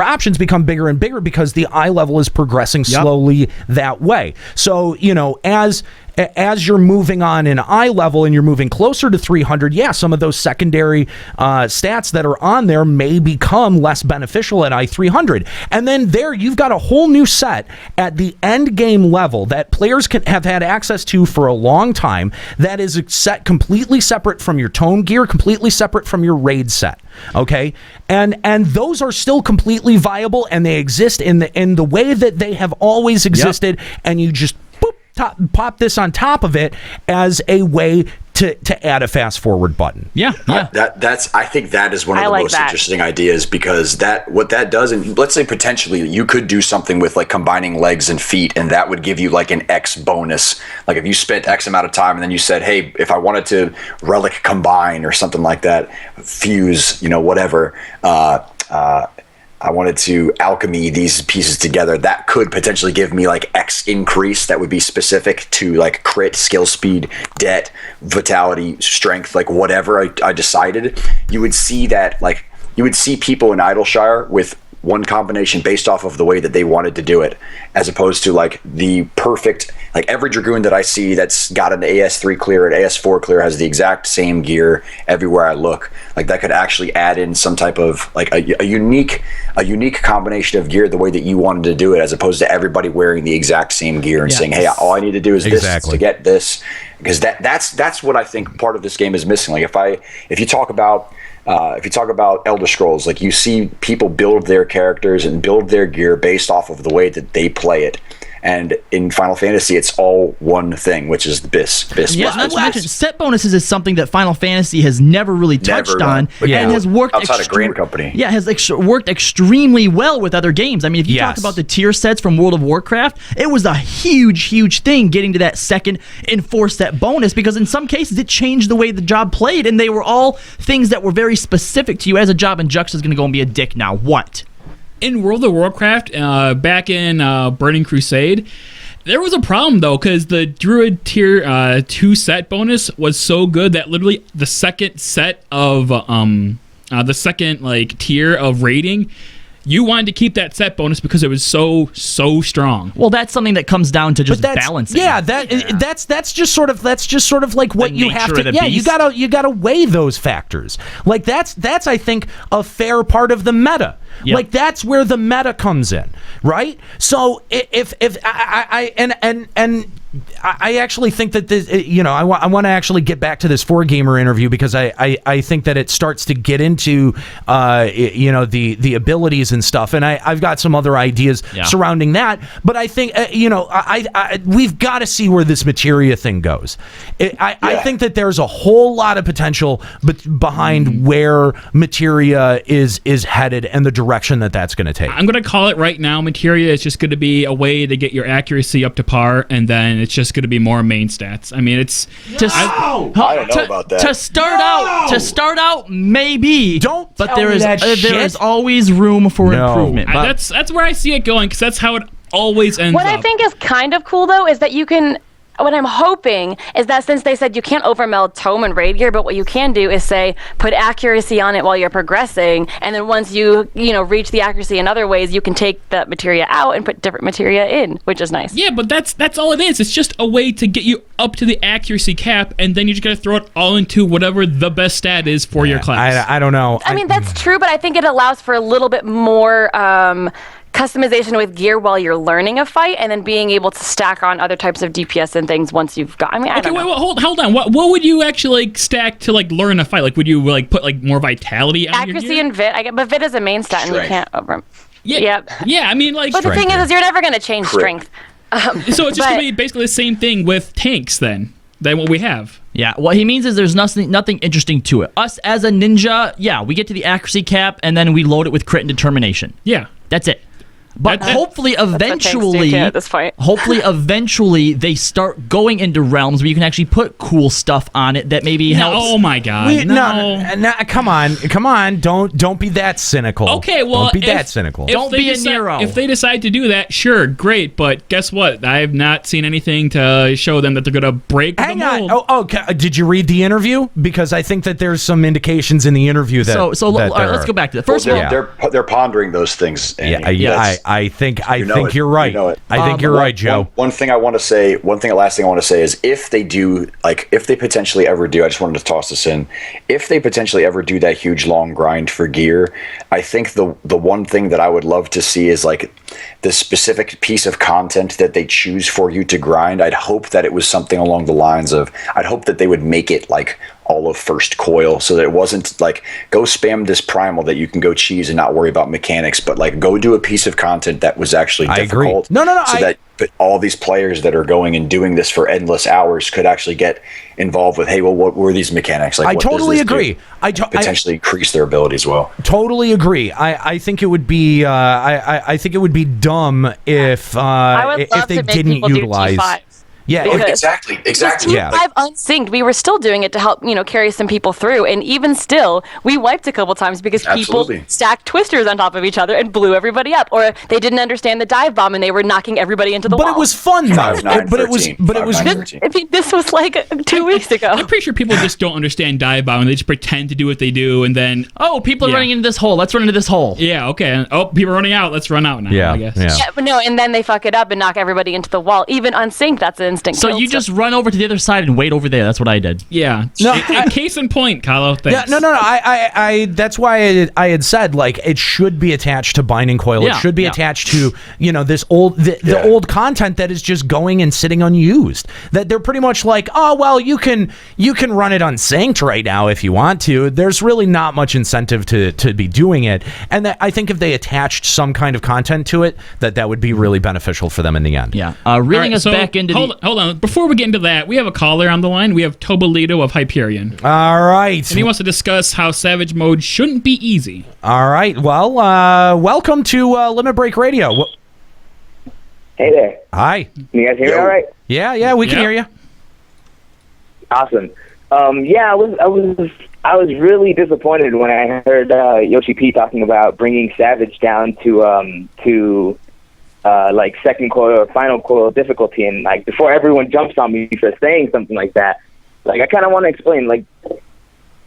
options become bigger and bigger because the eye level is progressing slowly that way. So as you're moving on in eye level and you're moving closer to 300, some of those secondary stats that are on there may become less beneficial at I-300. And then there you've got a whole new set at the end game level that players have had access to for a long time, that is a set completely separate from your tome gear, completely separate from your raid set. Okay? And those are still completely viable, and they exist in the way that they have always existed, and you just pop this on top of it as a way to add a fast forward button. Yeah. I think that is one of the most interesting ideas, because what that does, and let's say potentially you could do something with like combining legs and feet, and that would give you like an X bonus. Like if you spent X amount of time and then you said, hey, if I wanted to relic combine or something like that, fuse, whatever, I wanted to alchemy these pieces together, that could potentially give me like X increase that would be specific to like crit, skill, speed, det, vitality, strength, like whatever I decided. You would see that, like, you would see people in Idleshire with one combination based off of the way that they wanted to do it, as opposed to like the perfect, like every Dragoon that I see that's got an AS3 clear and AS4 clear has the exact same gear everywhere I look. Like that could actually add in some type of like a unique combination of gear the way that you wanted to do it, as opposed to everybody wearing the exact same gear and saying, hey, all I need to do is this to get this. Because that's what I think part of this game is missing. Like if you talk about Elder Scrolls, like you see people build their characters and build their gear based off of the way that they play it. And in Final Fantasy, it's all one thing, which is the BIS. Yeah, not to mention, set bonuses is something that Final Fantasy has never really touched on, and has worked outside of Grand Company. Yeah, has worked extremely well with other games. I mean, if you talk about the tier sets from World of Warcraft, it was a huge thing getting to that second enforced set bonus, because in some cases it changed the way the job played, and they were all things that were very specific to you as a job. And Jux is going to go and be a dick now. What? In World of Warcraft, back in Burning Crusade, there was a problem though, because the Druid tier 2 set bonus was so good that literally the second set of the second like tier of rating, you wanted to keep that set bonus because it was so strong. Well, that's something that comes down to just balancing. Yeah, that's just sort of like what you have to. Yeah, you gotta weigh those factors. Like that's I think a fair part of the meta. Yep. Like that's where the meta comes in, right? So if I actually think that this, I want to actually get back to this 4Gamer interview, because I think that it starts to get into the abilities and stuff, and I've got some other ideas surrounding that. But I think we've got to see where this materia thing goes. I think that there's a whole lot of potential behind where materia is headed and the direction that's going to take. I'm going to call it right now. Materia is just going to be a way to get your accuracy up to par, and then it's just going to be more main stats. I mean, it's just I don't know about that. To start out, maybe. Don't. But there is always room for improvement. That's where I see it going, because that's how it always ends What up. I think is kind of cool though is that you can. What I'm hoping is that, since they said you can't overmeld tome and raid gear, but what you can do is say put accuracy on it while you're progressing, and then once you reach the accuracy in other ways, you can take that materia out and put different materia in, which is nice. Yeah, but that's all it is. It's just a way to get you up to the accuracy cap, and then you just gotta throw it all into whatever the best stat is for your class. I don't know. I mean, that's true, but I think it allows for a little bit more customization with gear while you're learning a fight, and then being able to stack on other types of DPS and things once you've got. I mean, I don't know. Wait, hold on. What would you actually like stack to like learn a fight? Like, would you like put like more vitality on your accuracy gear? and vit? But vit is a main stat, and you can't over. Yeah. I mean, like. But the thing is you're never going to change strength. So it's just going to be basically the same thing with tanks then than what we have. Yeah, what he means is there's nothing interesting to it. Us as a ninja, we get to the accuracy cap, and then we load it with crit and determination. Yeah. That's it. But hopefully, eventually, they start going into realms where you can actually put cool stuff on it that maybe helps. Oh my God! No, come on! Don't be that cynical. Okay, well, don't be that cynical. Don't be a Nero. If they decide to do that, sure, great. But guess what? I have not seen anything to show them that they're going to break the mold. Hang on. Did you read the interview? Because I think that there's some indications in the interview that. So all right, let's go back to the first of all. They're pondering those things. I think you're right. I think you're right, Joe. Last thing I want to say is if they potentially ever do, I just wanted to toss this in. If they potentially ever do that huge long grind for gear, I think the one thing that I would love to see is like the specific piece of content that they choose for you to grind. I'd hope that it was something along the lines of, I'd hope that they would make it like all of first coil, so that it wasn't like go spam this primal that you can go cheese and not worry about mechanics, but like go do a piece of content that was actually difficult. No, that all these players that are going and doing this for endless hours could actually get involved with, hey, well, what were these mechanics? Like, I totally agree. Potentially increase their ability as well. Totally agree. I think it would be I think it would be dumb if they didn't utilize. Yeah, exactly. Yeah. 5 unsynced, we were still doing it to help, carry some people through. And even still, we wiped a couple times because people stacked twisters on top of each other and blew everybody up. Or they didn't understand the dive bomb and they were knocking everybody into the wall. But it was fun, though. This was like 2 weeks ago. I'm pretty sure people just don't understand dive bomb and they just pretend to do what they do and then... Oh, people are running into this hole. Let's run into this hole. Yeah, okay. Oh, people are running out. Let's run out now, I guess. Yeah, but no, and then they fuck it up and knock everybody into the wall. Even unsynced, that's an instant kill. So you just run over to the other side and wait over there. That's what I did. Yeah. Case in point, Kahlo. Thanks. Yeah, no. I that's why I had said, like, it should be attached to binding coil. It should be attached to, this old old content that is just going and sitting unused. That they're pretty much like, oh well, you can run it unsynced right now if you want to. There's really not much incentive to be doing it. And that, I think if they attached some kind of content to it, that would be really beneficial for them in the end. Yeah. Reeling us back into hold on. Before we get into that, we have a caller on the line. We have Tobolito of Hyperion. All right. And he wants to discuss how Savage mode shouldn't be easy. All right. Well, welcome to Limit Break Radio. Hey there. Hi. Can you guys hear me all right? Yeah, we can hear you. Awesome. I was really disappointed when I heard Yoshi P talking about bringing Savage down to like second coil or final coil difficulty, and like before everyone jumps on me for saying something like that, like I kind of want to explain. Like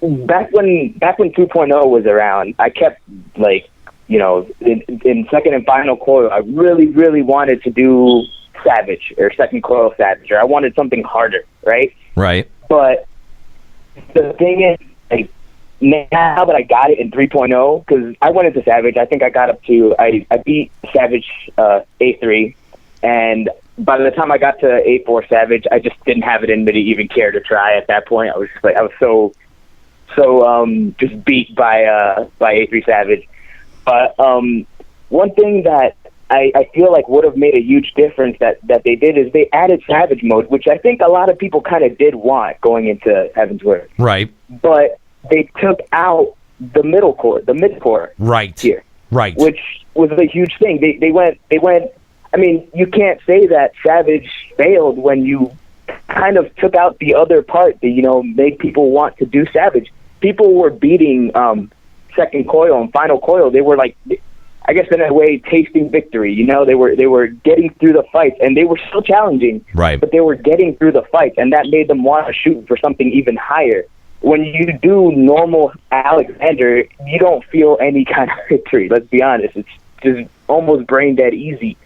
back when 2.0 was around, I kept like in second and final coil, I really wanted to do Savage or second coil Savage, or I wanted something harder, right? Right. But the thing is, like, now that I got it in 3.0, because I went into Savage, I think I got up to, I beat Savage A3, and by the time I got to A4 Savage, I just didn't have it in me to even care to try at that point. I was just like, I was so just beat by A3 Savage. But one thing that I feel like would have made a huge difference that they did is they added Savage mode, which I think a lot of people kind of did want going into Heaven's Word. Right. But they took out the mid core. Right. Here. Right. Which was a huge thing. They went. I mean, you can't say that Savage failed when you kind of took out the other part that made people want to do Savage. People were beating second coil and final coil. They were like, I guess in a way, tasting victory. They were getting through the fights, and they were still challenging. Right. But they were getting through the fights, and that made them want to shoot for something even higher. When you do normal Alexander, you don't feel any kind of victory. Let's be honest; it's just almost brain dead easy.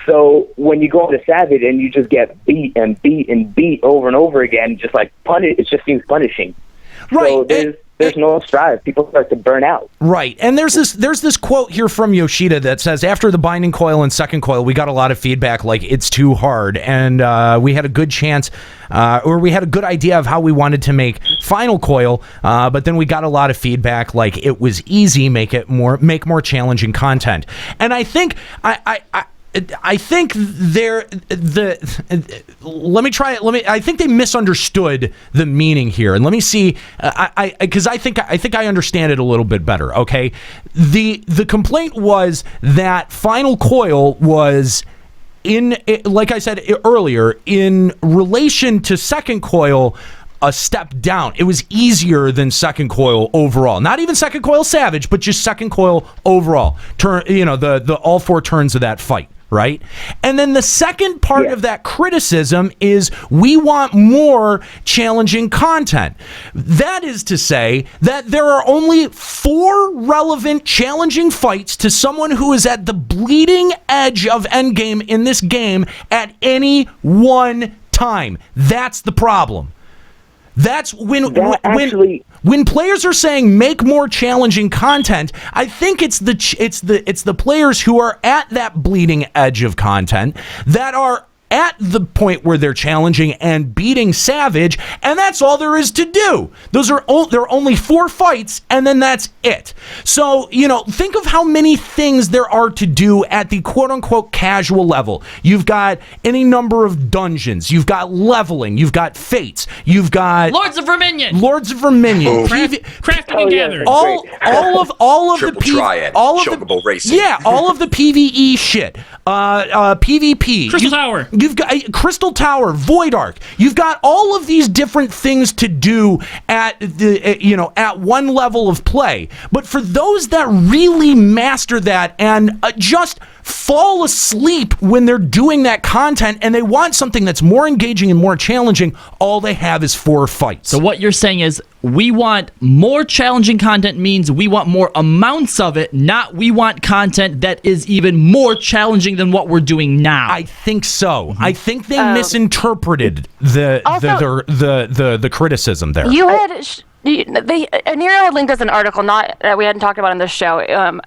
So when you go into Savage and you just get beat and beat and beat over and over again, just like it just seems punishing. Right. So there's no strive. People start to burn out. Right. And there's this quote here from Yoshida that says, after the binding coil and second coil, we got a lot of feedback like it's too hard. And we had a good chance, or we had a good idea of how we wanted to make final coil. But then we got a lot of feedback like it was easy, make more challenging content. And I think I think I think they misunderstood the meaning here, and let me see. Because I think I understand it a little bit better. Okay, the complaint was that final coil was like I said earlier, in relation to second coil, a step down. It was easier than second coil overall. Not even second coil Savage, but just second coil overall. The all four turns of that fight. Right? And then the second part of that criticism is we want more challenging content. That is to say that there are only 4 relevant challenging fights to someone who is at the bleeding edge of endgame in this game at any one time. That's the problem. That's when players are saying make more challenging content. I think it's the players who are at that bleeding edge of content that are at the point where they're challenging and beating Savage, and that's all there is to do. There are only 4 fights, and then that's it. So, think of how many things there are to do at the quote-unquote casual level. You've got any number of dungeons. You've got leveling. You've got fates. You've got Lords of Verminion. Crafting and gathering. All of the triad. All of Chocobo racing. Yeah, all of the PvE shit. PvP. Crystal Tower. You've got Crystal Tower, Void Arc. You've got all of these different things to do at at one level of play. But for those that really master that and just fall asleep when they're doing that content and they want something that's more engaging and more challenging, all they have is 4 fights. So what you're saying is we want more challenging content means we want more amounts of it, not we want content that is even more challenging than what we're doing now. I think so. I think they misinterpreted the criticism there. You had Nero had linked us an article, not we hadn't talked about on this show.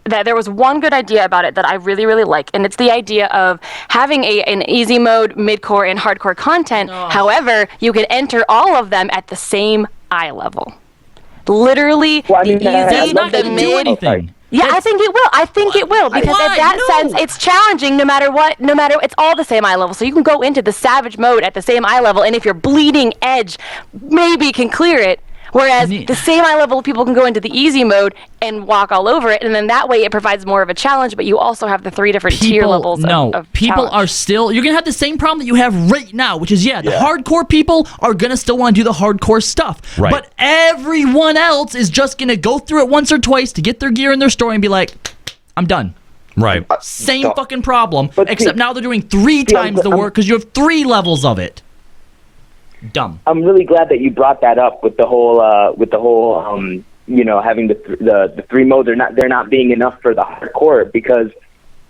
That there was one good idea about it that I really, really like, and it's the idea of having an easy mode, mid-core, and hardcore content. However, you can enter all of them at the same eye level. Literally, the easy, the mid. Anything. Yeah, I think it will. I think it will because in that sense, it's challenging no matter what. No matter, it's all the same eye level. So you can go into the savage mode at the same eye level, and if you're bleeding edge, maybe can clear it. Whereas the same eye level people can go into the easy mode and walk all over it, and then that way it provides more of a challenge, but you also have the 3 different tier levels of people challenge. are still, you're going to have the same problem that you have right now, which is, the hardcore people are going to still want to do the hardcore stuff. Right. But everyone else is just going to go through it once or twice to get their gear in their store and be like, I'm done. Right. Same fucking problem, except now they're doing 3 times the work because you have 3 levels of it. Dumb. I'm really glad that you brought that up with the whole having the 3 modes. They're not being enough for the hardcore, because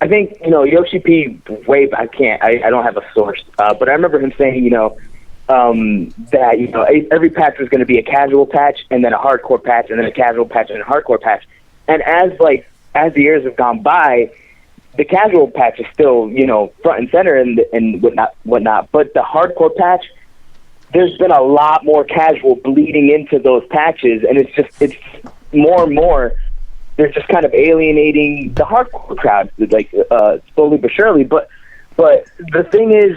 I think Yoshi P I don't have a source, but I remember him saying that every patch was going to be a casual patch and then a hardcore patch and then a casual patch and a hardcore patch, and as the years have gone by, the casual patch is still front and center and whatnot, but the hardcore patch, there's been a lot more casual bleeding into those patches, and it's more and more, they're just kind of alienating the hardcore crowd, slowly but surely. But the thing is,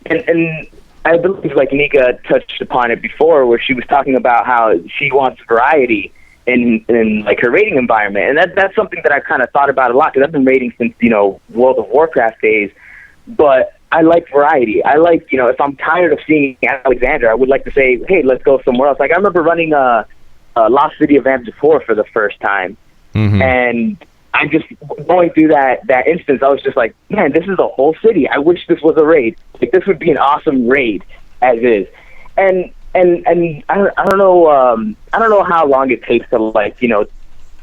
and I believe Nika touched upon it before, where she was talking about how she wants variety in her raiding environment, and that's something that I've kind of thought about a lot, because I've been raiding since World of Warcraft days, but I like variety. I like, if I'm tired of seeing Alexander, I would like to say, hey, let's go somewhere else. I remember running Lost City of Vantage 4 for the first time, and I just, going through that instance, I was just like, man, this is a whole city. I wish this was a raid. This would be an awesome raid as is. And I don't know how long it takes to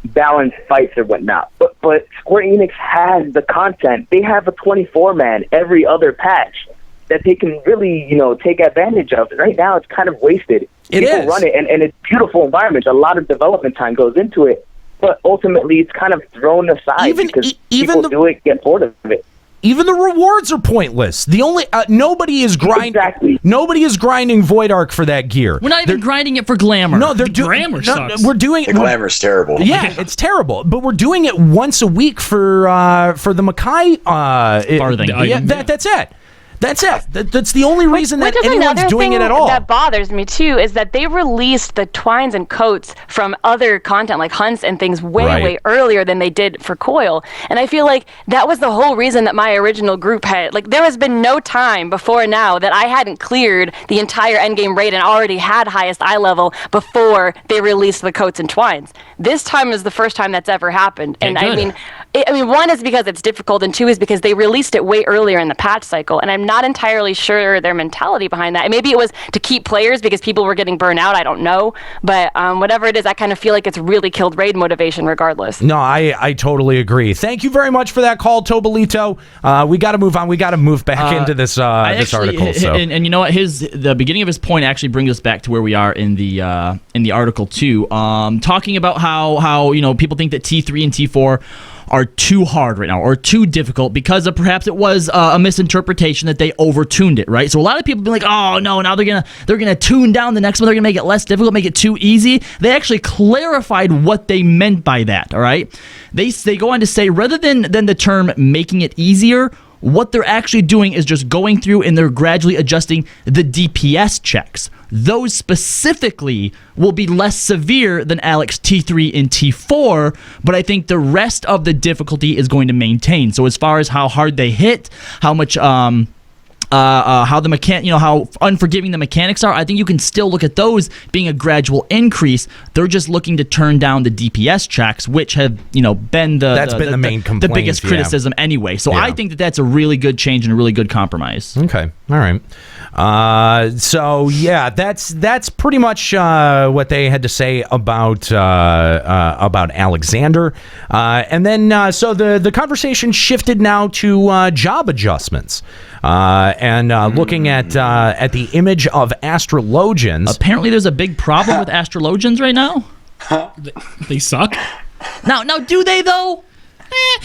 balance fights or whatnot, but Square Enix has the content. They have a 24-man every other patch that they can really take advantage of. Right now it's kind of wasted. People run it, and it's beautiful environments. A lot of development time goes into it, but ultimately it's kind of thrown aside because people get bored of it. Even the rewards are pointless. The only nobody is grinding. Exactly. Nobody is grinding Void Arc for that gear. We're not even grinding it for glamour. No, they're doing glamour sucks. We're doing the glamour's terrible. Yeah, it's terrible. But we're doing it once a week for the Makai farthing. That's it. That's it. That's the only reason that Which is anyone's doing it at all. That bothers me too, is that they released the twines and coats from other content like hunts and things way earlier than they did for Coil. And I feel like that was the whole reason that my original group had, there has been no time before now that I hadn't cleared the entire endgame raid and already had highest eye level before they released the coats and twines. This time is the first time that's ever happened. And I mean, one is because it's difficult, and 2 is because they released it way earlier in the patch cycle, and I'm not entirely sure their mentality behind that. Maybe it was to keep players because people were getting burnt out, I don't know, but whatever it is, I kind of feel like it's really killed raid motivation regardless. No, I totally agree. Thank you very much for that call, Tobolito. We got to move on. We got to move back into this article. So. And you know what? The beginning of his point actually brings us back to where we are in the article too. Talking about how people think that T3 and T4 are too hard right now or too difficult because of perhaps it was a misinterpretation that they overtuned it, right? So a lot of people be like, oh no, now they're gonna tune down the next one, they're gonna make it less difficult, make it too easy. They actually clarified what they meant by that, all right? They go on to say rather than the term making it easier, what they're actually doing is just going through and they're gradually adjusting the DPS checks. Those specifically will be less severe than Alex T3 and T4, but I think the rest of the difficulty is going to maintain. So as far as how hard they hit, how much how the how unforgiving the mechanics are, I think you can still look at those being a gradual increase. They're just looking to turn down the DPS checks, which have been the main complaint, the biggest criticism anyway. So I think that's a really good change and a really good compromise. Okay, all right. So yeah, that's pretty much what they had to say about Alexander, and then so the conversation shifted now to job adjustments. And looking at the image of astrologians. Apparently, there's a big problem with astrologians right now. They suck. Now, do they though?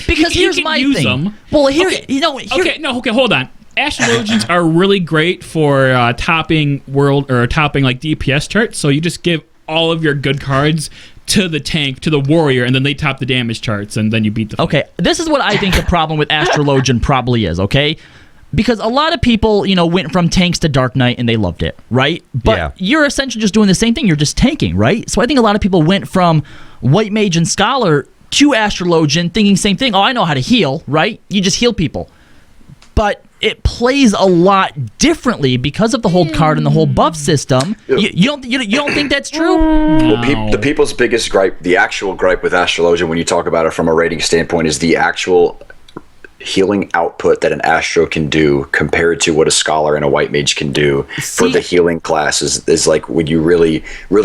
Because here's my thing. Them. Well, okay, hold on. Astrologians are really great for topping like DPS charts. So you just give all of your good cards to the tank, to the warrior, and then they top the damage charts, and then you beat the fight. Okay, this is what I think the problem with astrologian probably is. Okay. Because a lot of people, went from tanks to Dark Knight and they loved it, right? But you're essentially just doing the same thing. You're just tanking, right? So I think a lot of people went from White Mage and Scholar to Astrologian thinking same thing. Oh, I know how to heal, right? You just heal people. But it plays a lot differently because of the whole card and the whole buff system. You don't think that's true? No. Well, the people's biggest gripe, the actual gripe with Astrologian when you talk about it from a rating standpoint, is the actual healing output that an Astro can do compared to what a Scholar and a White Mage can do for the healing class is like when you really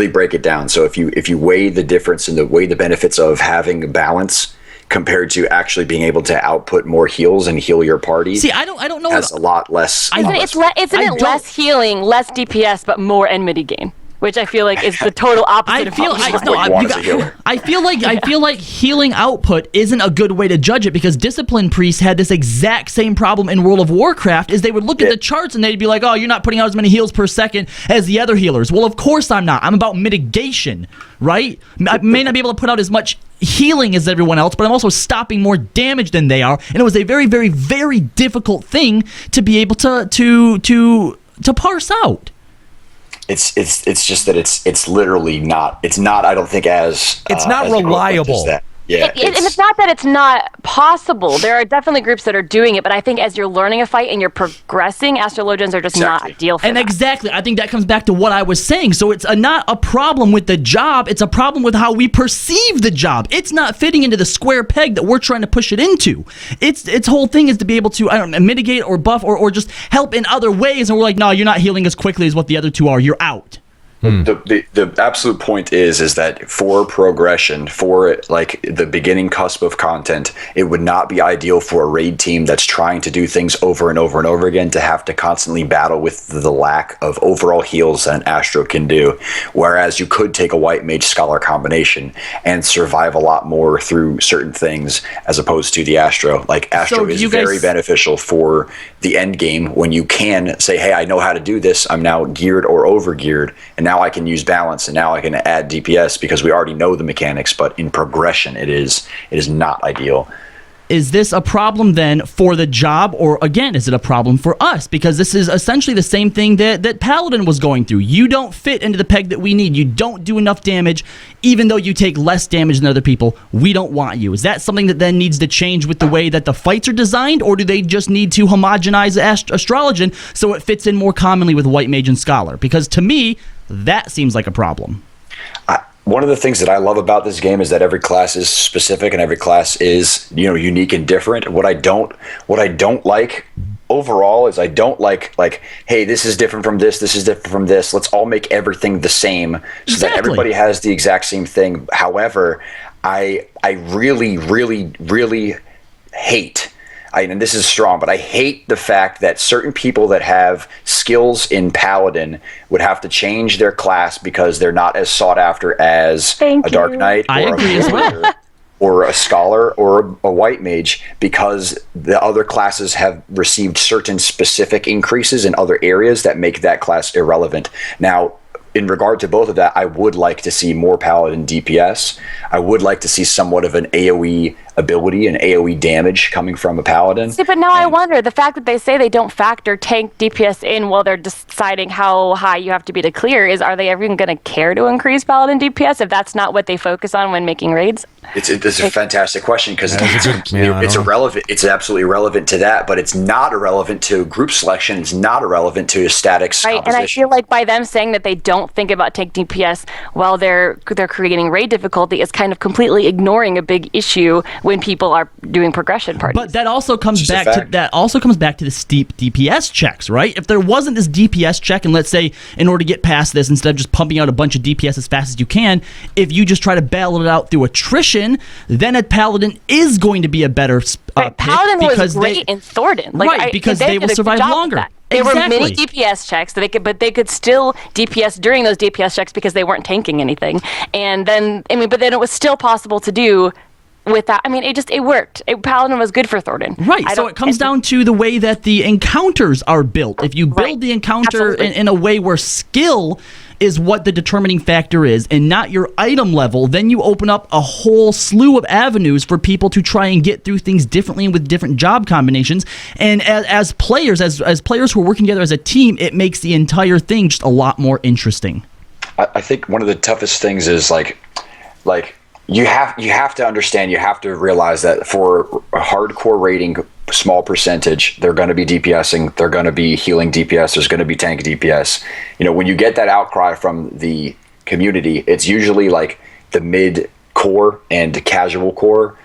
break it down. So if you weigh the difference and weigh the benefits of having balance compared to actually being able to output more heals and heal your party. See, I don't know. Has a lot less. Isn't it less healing, less DPS, but more enmity gain? Which I feel like is the total opposite of I feel like healing output isn't a good way to judge it because Discipline Priest had this exact same problem in World of Warcraft is they would look at the charts and they'd be like, oh, you're not putting out as many heals per second as the other healers. Well, of course I'm not. I'm about mitigation, right? I may not be able to put out as much healing as everyone else, but I'm also stopping more damage than they are. And it was a very, very, very difficult thing to be able to parse out. It's just that it's literally not. It's not. I don't think it's not as reliable. Yeah, and it's not that it's not possible. There are definitely groups that are doing it, but I think as you're learning a fight and you're progressing, astrologians are just not ideal for that. Exactly. I think that comes back to what I was saying. So it's not a problem with the job. It's a problem with how we perceive the job. It's not fitting into the square peg that we're trying to push it into. Its whole thing is to be able to, mitigate or buff or just help in other ways. And we're like, no, you're not healing as quickly as what the other two are. You're out. The absolute point is that for progression, for like the beginning cusp of content, it would not be ideal for a raid team that's trying to do things over and over and over again to have to constantly battle with the lack of overall heals that an Astro can do. Whereas you could take a White Mage Scholar combination and survive a lot more through certain things as opposed to the Astro. Like Astro is very beneficial for the end game when you can say, hey, I know how to do this. I'm now geared or over geared, and now I can use balance, and now I can add DPS because we already know the mechanics. But in progression, it is not ideal. Is this a problem then for the job, or again, is it a problem for us? Because this is essentially the same thing that Paladin was going through. You don't fit into the peg that we need. You don't do enough damage, even though you take less damage than other people. We don't want you. Is that something that then needs to change with the way that the fights are designed, or do they just need to homogenize Astrologian so it fits in more commonly with White Mage and Scholar? Because to me, that seems like a problem. One of the things that I love about this game is that every class is specific and every class is, unique and different. What I don't like overall is I don't like, hey, this is different from this is different from this. Let's all make everything the same so that everybody has the exact same thing. However, I really, really, really hate, and this is strong, but I hate the fact that certain people that have skills in Paladin would have to change their class because they're not as sought after as a Dark Knight or a Warrior or a scholar or a white mage because the other classes have received certain specific increases in other areas that make that class irrelevant. Now, in regard to both of that, I would like to see more paladin DPS. I would like to see somewhat of an AoE ability and AoE damage coming from a paladin. See, but now I wonder, the fact that they say they don't factor tank DPS in while they're deciding how high you have to be to clear are they ever even going to care to increase paladin DPS if that's not what they focus on when making raids? It's a fantastic question because it's irrelevant. It's absolutely irrelevant to that, but it's not irrelevant to group selection. It's not irrelevant to statics composition. And I feel like by them saying that they don't think about tank DPS while they're creating raid difficulty is kind of completely ignoring a big issue when people are doing progression parties. But that also comes back to the steep DPS checks, right? If there wasn't this DPS check, and let's say in order to get past this, instead of just pumping out a bunch of DPS as fast as you can, if you just try to battle it out through attrition, then a paladin is going to be a better Paladin was great in Thornton, because they will survive longer. There were many DPS checks, but they could still DPS during those DPS checks because they weren't tanking anything. And then, but then it was still possible to do without. It worked. Paladin was good for Thornton. Right. So it comes down to the way that the encounters are built. If you build the encounter in a way where skill is what the determining factor is and not your item level, then you open up a whole slew of avenues for people to try and get through things differently and with different job combinations. And as players who are working together as a team, it makes the entire thing just a lot more interesting. I think one of the toughest things is like you have to understand, you have to realize that for a hardcore rating, small percentage, they're going to be DPSing, they're going to be healing DPS, there's going to be tank DPS. When you get that outcry from the community, it's usually like the mid core and casual core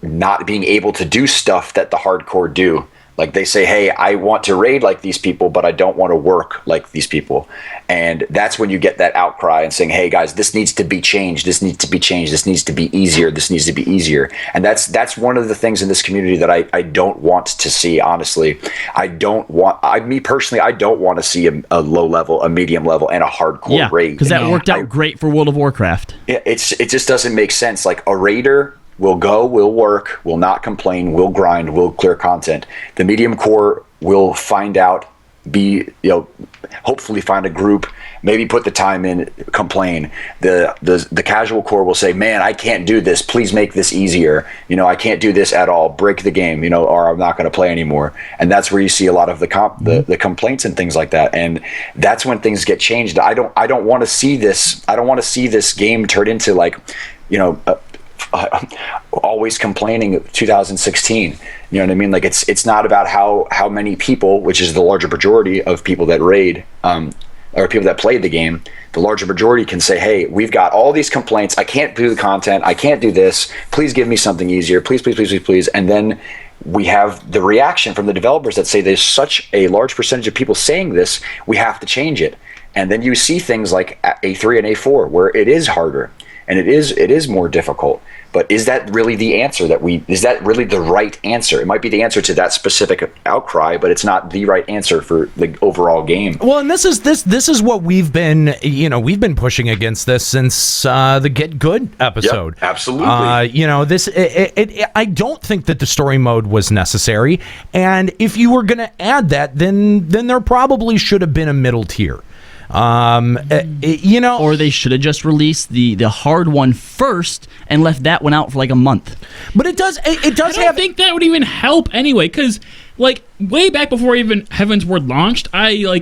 not being able to do stuff that the hardcore do. Like they say, hey, I want to raid like these people, but I don't want to work like these people. And that's when you get that outcry and saying, hey guys, this needs to be changed. This needs to be changed. This needs to be easier. This needs to be easier. And that's one of the things in this community that I don't want to see, honestly. Me personally, I don't want to see a low level, a medium level, and a hardcore raid. Because that worked out great for World of Warcraft. It just doesn't make sense. Like a raider will go, will work, will not complain, will grind, will clear content. The medium core will find out, hopefully find a group, maybe put the time in, complain. The casual core will say, man, I can't do this. Please make this easier. I can't do this at all. Break the game, or I'm not going to play anymore. And that's where you see a lot of the complaints and things like that. And that's when things get changed. I don't want to see this. I don't want to see this game turn into always complaining 2016. You know what I mean? Like it's not about how many people, which is the larger majority of people that raid, or people that played the game, the larger majority can say, hey, we've got all these complaints. I can't do the content. I can't do this. Please give me something easier. Please, please, please, please, please. And then we have the reaction from the developers that say there's such a large percentage of people saying this, we have to change it. And then you see things like A3 and A4 where it is harder and it is more difficult. But is that really the answer is that really the right answer? It might be the answer to that specific outcry, but it's not the right answer for the overall game. Well, and this is what we've been pushing against this since the Get Good episode. Yep, absolutely. I don't think that the story mode was necessary, and if you were going to add that, then there probably should have been a middle tier. Or they should have just released the hard one first and left that one out for like a month. But it does I don't think that would even help anyway, because way back before even Heaven's Word launched, I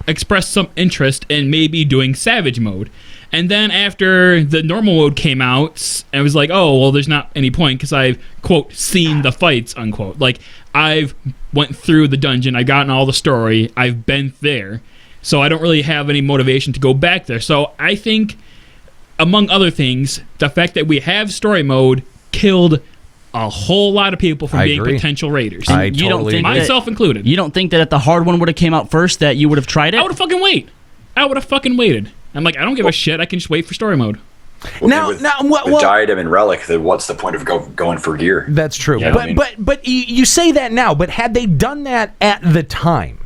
expressed some interest in maybe doing Savage mode. And then after the normal mode came out, I was like, oh, well, there's not any point because I've, quote, seen the fights, unquote. I've went through the dungeon, I've gotten all the story, I've been there. So I don't really have any motivation to go back there. So I think, among other things, the fact that we have story mode killed a whole lot of people from being potential raiders. Myself included. You don't think that if the hard one would have came out first that you would have tried it? I would have fucking waited. I'm like, I don't give a shit. I can just wait for story mode. With Diadem and Relic, what's the point of going for gear? That's true. Yeah, but you say that now, but had they done that at the time,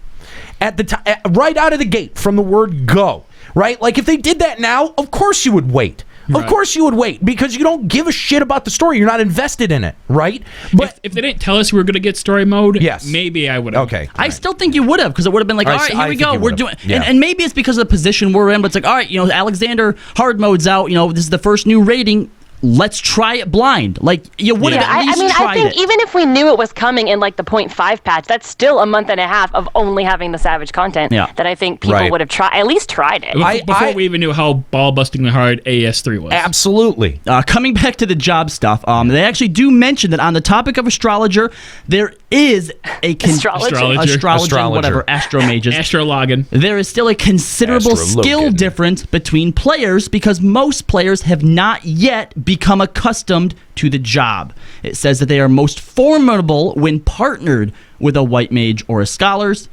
right out of the gate from the word go, right? Like if they did that now, of course you would wait. Of course you would wait, because you don't give a shit about the story. You're not invested in it, right? But if they didn't tell us we were going to get story mode, yes, maybe I would have. Okay. I still think you would have, because it would have been like, all right, here we go. We're doing, and maybe it's because of the position we're in, but it's like, all right, Alexander hard mode's out. This is the first new rating. Let's try it blind. Like, you would have at least tried I think it. even if we knew it was coming in like the 0.5 patch, that's still a month and a half of only having the Savage content that I think people would have at least tried it. Before we even knew how ball-bustingly hard AES3 was. Absolutely. Coming back to the job stuff, they actually do mention that on the topic of astrologer, there is a astrologer, whatever, astromages. Astrologan. There is still a considerable skill difference between players, because most players have not yet become accustomed to the job. It says that they are most formidable when partnered with a white mage or a scholars.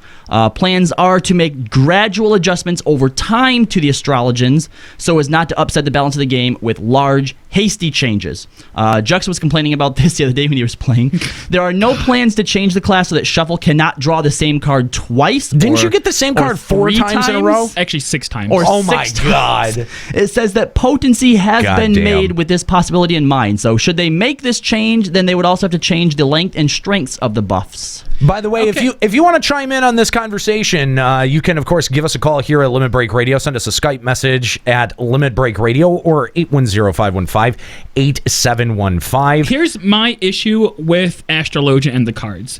Plans are to make gradual adjustments over time to the astrologians so as not to upset the balance of the game with large, hasty changes. Jux was complaining about this the other day when he was playing. There are no plans to change the class so that Shuffle cannot draw the same card twice. Didn't you get the same card 4 times in a row? Actually, 6 times. Or oh 6 my times. God. It says that potency has been made with this possibility in mind. So should they make this change, then they would also have to change the length and strengths of the buffs. By the way, if you want to chime in on this conversation, you can, of course, give us a call here at Limit Break Radio. Send us a Skype message at Limit Break Radio or 810-515-8715. Here's my issue with Astrologia and the cards.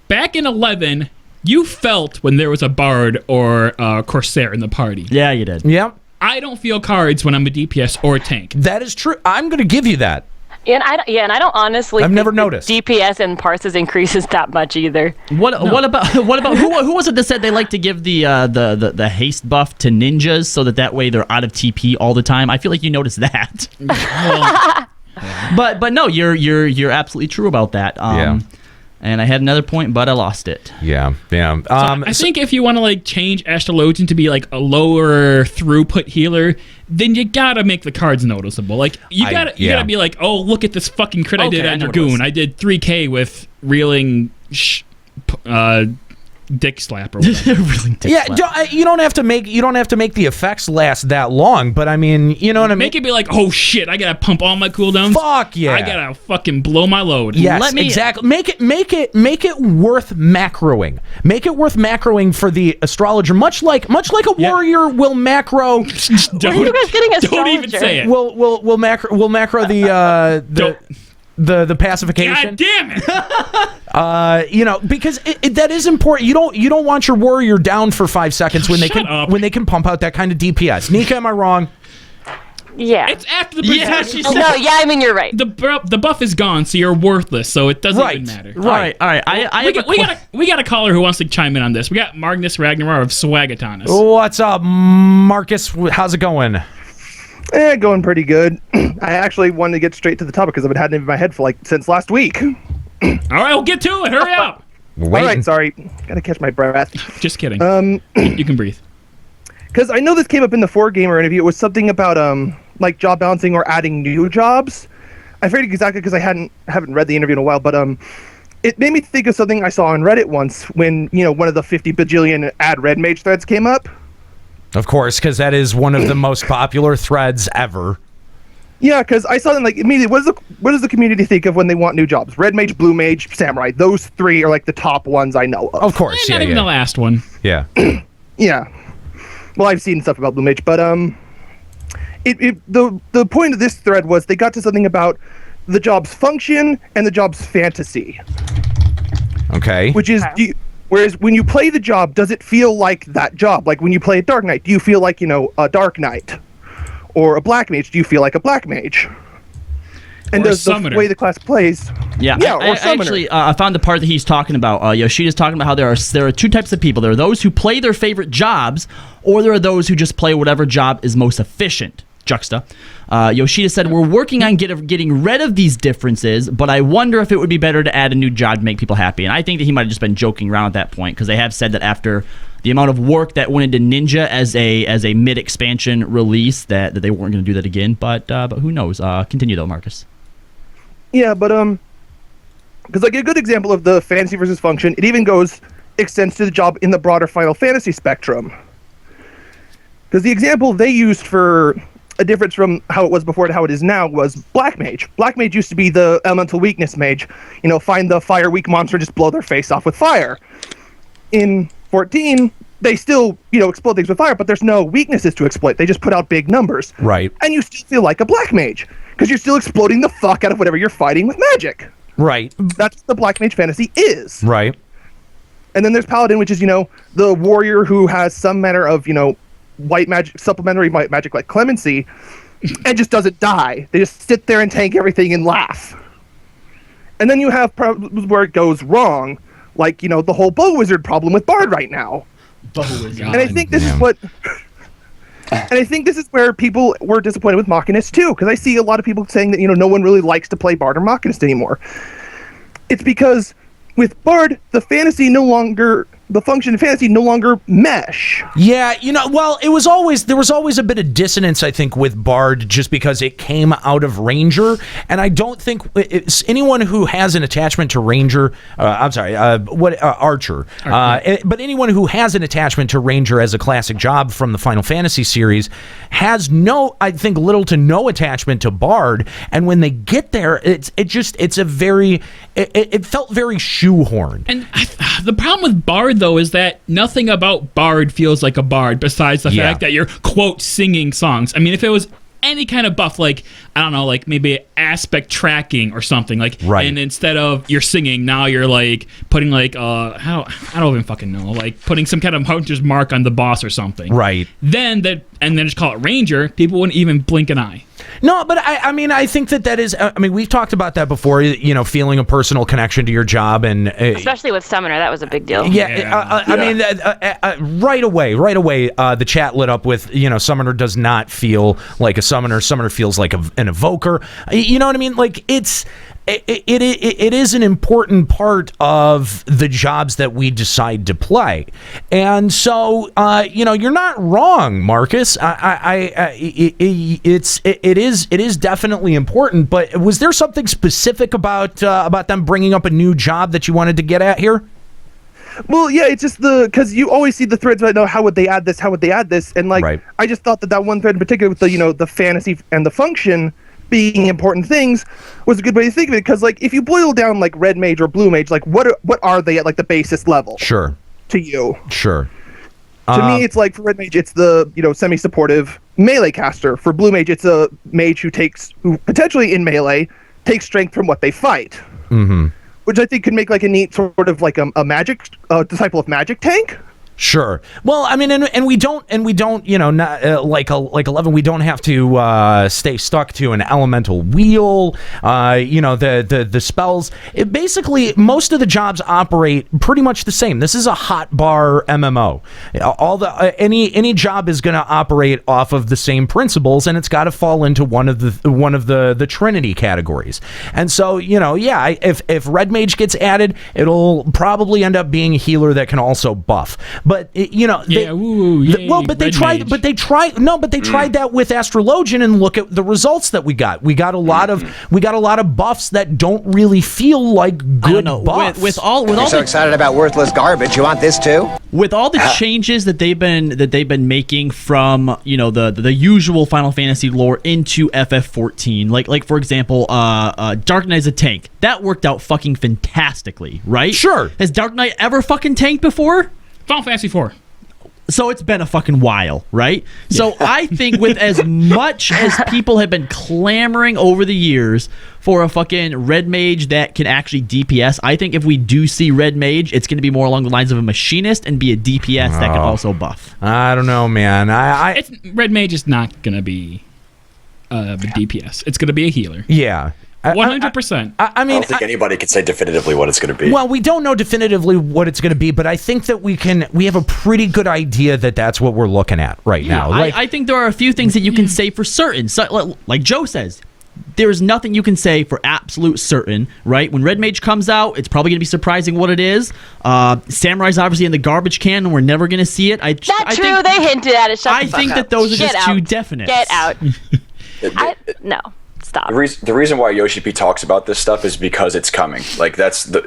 Back in 11, you felt when there was a Bard or a Corsair in the party. Yeah, you did. Yep. I don't feel cards when I'm a DPS or a tank. That is true. I'm going to give you that. And I don't honestly. I've think never noticed DPS and parses increases that much either. What about who was it that said they like to give the haste buff to ninjas so that way they're out of TP all the time? I feel like you noticed that. But no, you're absolutely true about that. And I had another point, but I lost it. Yeah. I think if you want to change Astrologian to be a lower throughput healer, then you gotta make the cards noticeable. You gotta be like, oh, look at this fucking crit I did on Dragoon. I did 3K with reeling dick slap or whatever. You don't have to make the effects last that long, but I mean, you know what I mean? Make it be like, oh shit, I gotta pump all my cooldowns. Fuck yeah. I gotta fucking blow my load. Yes, exactly. Make it worth macroing. Make it worth macroing for the astrologer, much like a warrior will macro. Are you guys getting astrologer? Don't even say it. We'll macro the pacification. God damn it! Because that is important. You don't want your warrior down for 5 seconds when they can pump out that kind of DPS. Nika, am I wrong? Yeah. It's after the she said. No, I mean you're right. The buff is gone, so you're worthless. So it doesn't even matter. Right. All right. We got a caller who wants to chime in on this. We got Magnus Ragnar of Swagatonis. What's up, Marcus? How's it going? Going pretty good. I actually wanted to get straight to the topic because I've been had it in my head for since last week. All right, we'll get to it. Hurry up. All right, sorry. Gotta catch my breath. Just kidding. You can breathe. Because I know this came up in the 4Gamer interview. It was something about job balancing or adding new jobs. I forget exactly because I haven't read the interview in a while, but it made me think of something I saw on Reddit once when one of the 50 bajillion add red mage threads came up. Of course, because that is one of the most popular threads ever. Yeah, because I saw them immediately. What does the community think of when they want new jobs? Red mage, blue mage, samurai. Those 3 are the top ones I know of. Of course, not even the last one. Yeah. Yeah. Well, I've seen stuff about blue mage, but the point of this thread was they got to something about the job's function and the job's fantasy. Okay. Which is. Whereas when you play the job, does it feel like that job? Like when you play a Dark Knight, do you feel like, a Dark Knight? Or a Black Mage, do you feel like a Black Mage? And does the way the class plays... Yeah, I actually found the part that he's talking about. Yoshida's talking about how there are 2 types of people. There are those who play their favorite jobs, or there are those who just play whatever job is most efficient. Juxta. Yoshida said, we're working on getting rid of these differences, but I wonder if it would be better to add a new job to make people happy. And I think that he might have just been joking around at that point, because they have said that after the amount of work that went into Ninja as a mid-expansion release, that they weren't going to do that again. But who knows? Continue, though, Marcus. Yeah, but, because a good example of the fantasy versus function, it even extends to the job in the broader Final Fantasy spectrum. Because the example they used for a difference from how it was before to how it is now was Black Mage. Black Mage used to be the elemental weakness mage. Find the fire weak monster, just blow their face off with fire. In 14, they still, explode things with fire, but there's no weaknesses to exploit. They just put out big numbers. Right. And you still feel like a Black Mage, because you're still exploding the fuck out of whatever you're fighting with magic. Right. That's what the Black Mage fantasy is. Right. And then there's Paladin, which is, the warrior who has some manner of, white magic, supplementary white magic like clemency, and just doesn't die. They just sit there and tank everything and laugh. And then you have problems where it goes wrong, like, the whole bow wizard problem with Bard right now. Bow wizard. And I think this is what... And I think this is where people were disappointed with Machinist too, because I see a lot of people saying that, no one really likes to play Bard or Machinist anymore. It's because with Bard, the function and fantasy no longer mesh. Yeah, well, there was always a bit of dissonance, I think, with Bard, just because it came out of Ranger, and I don't think it's anyone who has an attachment to Ranger, Archer, but anyone who has an attachment to Ranger as a classic job from the Final Fantasy series has little to no attachment to Bard, and when they get there, it felt very shoehorned. And the problem with Bard, though, is that nothing about Bard feels like a Bard besides the fact that you're, quote, singing songs. I mean, if it was any kind of buff, like, I don't know, like maybe aspect tracking or something, like, right. And instead of you're singing, now you're like putting like, I don't even fucking know, like putting some kind of hunter's mark on the boss or something. Right. Then just call it Ranger, people wouldn't even blink an eye. No, but I think that is, we've talked about that before, feeling a personal connection to your job, and especially with Summoner, that was a big deal. Right away, the chat lit up with, Summoner does not feel like a summoner. Summoner feels like an evoker. You know what I mean? Like, it is an important part of the jobs that we decide to play, and so you're not wrong, Marcus. It is definitely important. But was there something specific about them bringing up a new job that you wanted to get at here? Well, yeah, it's just because you always see the threads about, how would they add this, and like, right. I just thought that one thread in particular with the the fantasy and the function being important things was a good way to think of it, because like if you boil down like Red Mage or Blue Mage, like what are they at like the basis level? Sure. To you. Sure. To me, it's like for Red Mage, it's the semi-supportive melee caster. For Blue Mage, it's a mage who potentially in melee takes strength from what they fight. Mm-hmm. Which I think could make like a neat sort of like a magic disciple of magic tank. Sure. Well, and we don't, not like 11. We don't have to stay stuck to an elemental wheel. The spells. Basically, most of the jobs operate pretty much the same. This is a hot bar MMO. Any job is going to operate off of the same principles, and it's got to fall into one of the Trinity categories. And so, if Red Mage gets added, it'll probably end up being a healer that can also buff. But they tried that with Astrologian, and look at the results that we got. We got a lot of buffs that don't really feel like good buffs. You're so excited about worthless garbage. You want this too? With all the changes that they've been making from the usual Final Fantasy lore into FF14, like for example, Dark Knight as a tank, that worked out fucking fantastically, right? Sure. Has Dark Knight ever fucking tanked before? Final Fantasy IV. So it's been a fucking while, right? Yeah. So I think with as much as people have been clamoring over the years for a fucking Red Mage that can actually DPS, I think if we do see Red Mage, it's going to be more along the lines of a machinist and be a DPS that can also buff. I don't know, man. Red Mage is not going to be a DPS. It's going to be a healer. Yeah. 100%. I don't think anybody can say definitively what it's going to be. Well, we don't know definitively what it's going to be, but I think that we have a pretty good idea that that's what we're looking at right now. I think there are a few things that you can say for certain. So, like Joe says, there's nothing you can say for absolute certain, right? When Red Mage comes out, it's probably going to be surprising what it is. Samurai's obviously in the garbage can, and we're never going to see it. That's true. They hinted at it. I think that those are just too definite. Get out. No. stop. The reason why Yoshi P talks about this stuff is because it's coming. Like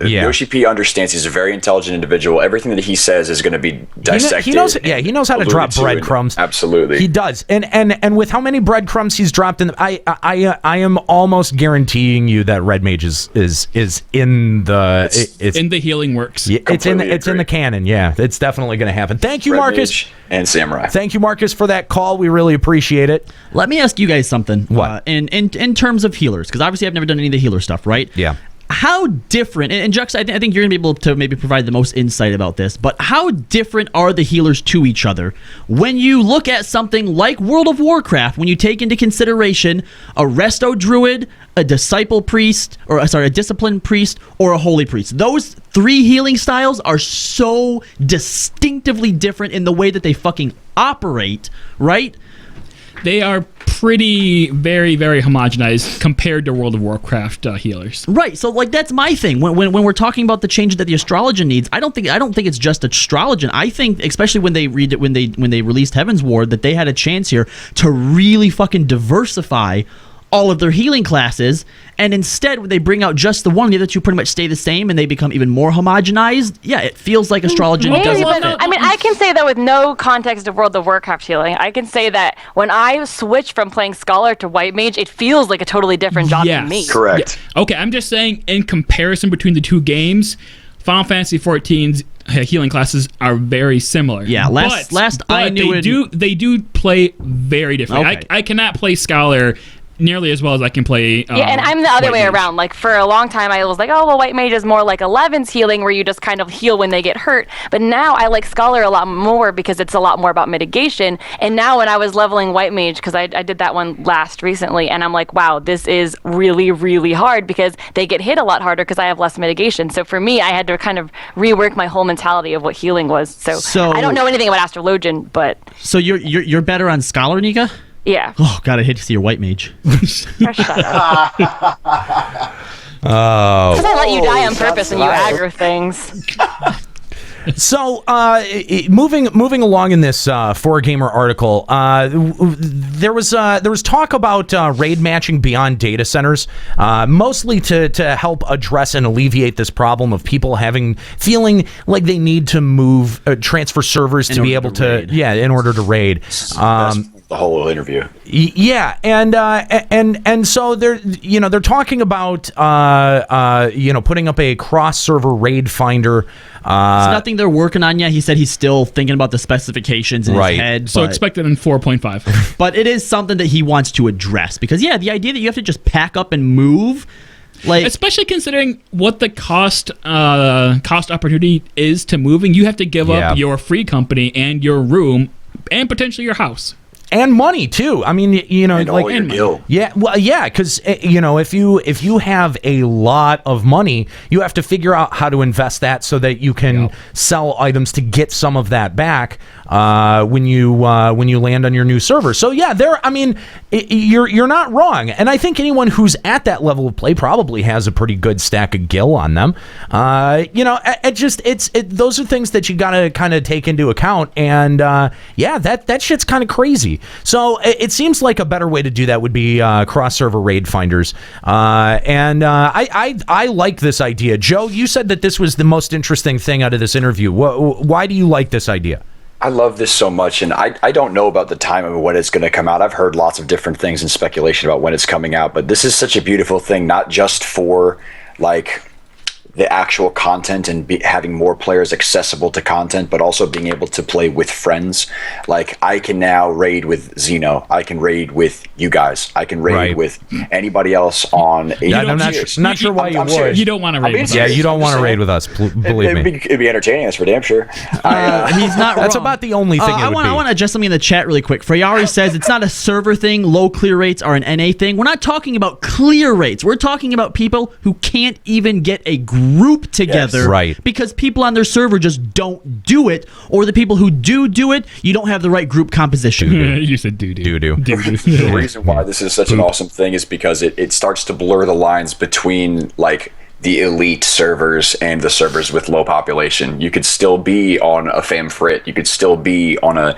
Yoshi P understands he's a very intelligent individual. Everything that he says is going to be dissected. He knows how to drop breadcrumbs. Absolutely, he does. And with how many breadcrumbs he's dropped in, I am almost guaranteeing you that Red Mage is in the it's in the healing works. Yeah, it's in the canon. Yeah, it's definitely going to happen. Thank you, Red Marcus. Mage and Samurai. Thank you, Marcus, for that call. We really appreciate it. Let me ask you guys something. What? In terms of healers, because obviously I've never done any of the healer stuff, right? Yeah. How different, and Jux, I think you're going to be able to maybe provide the most insight about this, but how different are the healers to each other when you look at something like World of Warcraft, when you take into consideration a resto druid, a disciple priest, a disciplined priest, or a holy priest? Those three healing styles are so distinctively different in the way that they fucking operate, right? They are pretty, very, very homogenized compared to World of Warcraft healers. Right. So, like, that's my thing. When we're talking about the changes that the Astrologian needs, I don't think it's just Astrologian. I think, especially when they released Heaven's Ward, that they had a chance here to really fucking diversify all of their healing classes, and instead when they bring out just the one, the other two pretty much stay the same and they become even more homogenized. Yeah, it feels like Astrologian doesn't fit. I mean, I can say that with no context of World of Warcraft healing. I can say that when I switch from playing Scholar to White Mage, it feels like a totally different job to me. Correct. Yeah. Okay, I'm just saying in comparison between the two games, Final Fantasy XIV's healing classes are very similar. Yeah, last I knew they do play very differently. Okay. I cannot play Scholar nearly as well as I can play. Yeah, and I'm the other White way Mage. around. Like, for a long time, I was like, oh, well, White Mage is more like 11's healing, where you just kind of heal when they get hurt. But now I like Scholar a lot more because it's a lot more about mitigation. And now when I was leveling White Mage, because I did that one recently, and I'm like, wow, this is really, really hard because they get hit a lot harder because I have less mitigation. So for me, I had to kind of rework my whole mentality of what healing was. So I don't know anything about Astrologian, but... So you're better on Scholar, Nika? Yeah. Oh, God, I hate to see your White Mage. Shut up. Oh. Because I let you die on purpose and you aggro things. So, moving along in this 4Gamer article, there was talk about raid matching beyond data centers, mostly to help address and alleviate this problem of people feeling like they need to move transfer servers to be able to in order to raid. The whole interview. Yeah, and so they're talking about putting up a cross server raid finder. It's nothing they're working on yet. He said he's still thinking about the specifications in his head. So expect it in 4.5. But it is something that he wants to address because the idea that you have to just pack up and move, like, especially considering what the cost opportunity is to moving, you have to give up your free company and your room and potentially your house. And money too. I mean, and like all your gil. Yeah, well, yeah, because if you have a lot of money, you have to figure out how to invest that so that you can sell items to get some of that back when you land on your new server. So yeah, you're not wrong, and I think anyone who's at that level of play probably has a pretty good stack of gil on them. Those are things that you got to kind of take into account, and that shit's kind of crazy. So it seems like a better way to do that would be cross-server raid finders. I like this idea. Joe, you said that this was the most interesting thing out of this interview. Why do you like this idea? I love this so much, and I don't know about the time of when it's going to come out. I've heard lots of different things and speculation about when it's coming out, but this is such a beautiful thing, not just for, like, the actual content and having more players accessible to content, but also being able to play with friends. Like, I can now raid with Xeno. I can raid with you guys. I can raid with anybody else on a I'm not sure why you would. You don't want to raid with us. Yeah, you don't want to raid with us. Believe me. It'd be entertaining, that's for damn sure. He's not wrong. That's about the only thing I want to adjust something in the chat really quick. Freyari says it's not a server thing. Low clear rates are an NA thing. We're not talking about clear rates. We're talking about people who can't even get a group together, because people on their server just don't do it, or the people who do it, you don't have the right group composition. You said doo-doo. The reason why this is such an awesome thing is because it starts to blur the lines between, like, the elite servers and the servers with low population. You could still be on a Famfrit, you could still be on a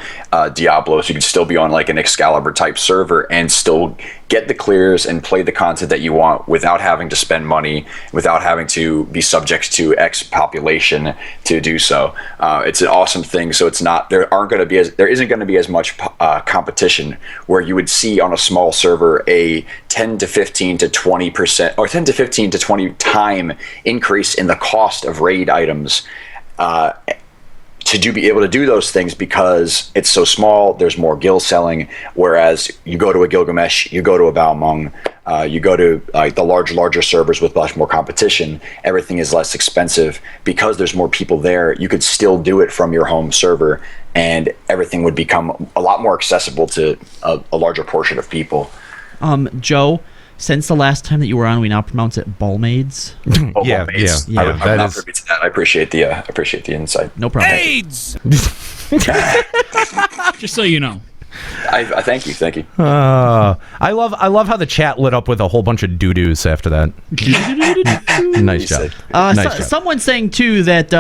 Diablos, you could still be on like an Excalibur type server and still get the clears and play the content that you want without having to spend money, without having to be subject to X population to do so. It's an awesome thing. So there isn't going to be as much competition where you would see on a small server a 10 to 15 to 20% or 10 to 15 to 20 time increase in the cost of raid items be able to do those things because it's so small. There's more gil selling, whereas you go to a Gilgamesh, you go to a Baomeng, you go to the larger servers with much more competition. Everything is less expensive because there's more people there. You could still do it from your home server, and everything would become a lot more accessible to a larger portion of people. Joe, since the last time that you were on, we now pronounce it Ballmaids. Yeah. I'm not privy to that. I appreciate the insight. No problem. AIDS. Just so you know. I thank you. I love how the chat lit up with a whole bunch of doo-doos after that. Nice job. Nice job. Someone's saying too that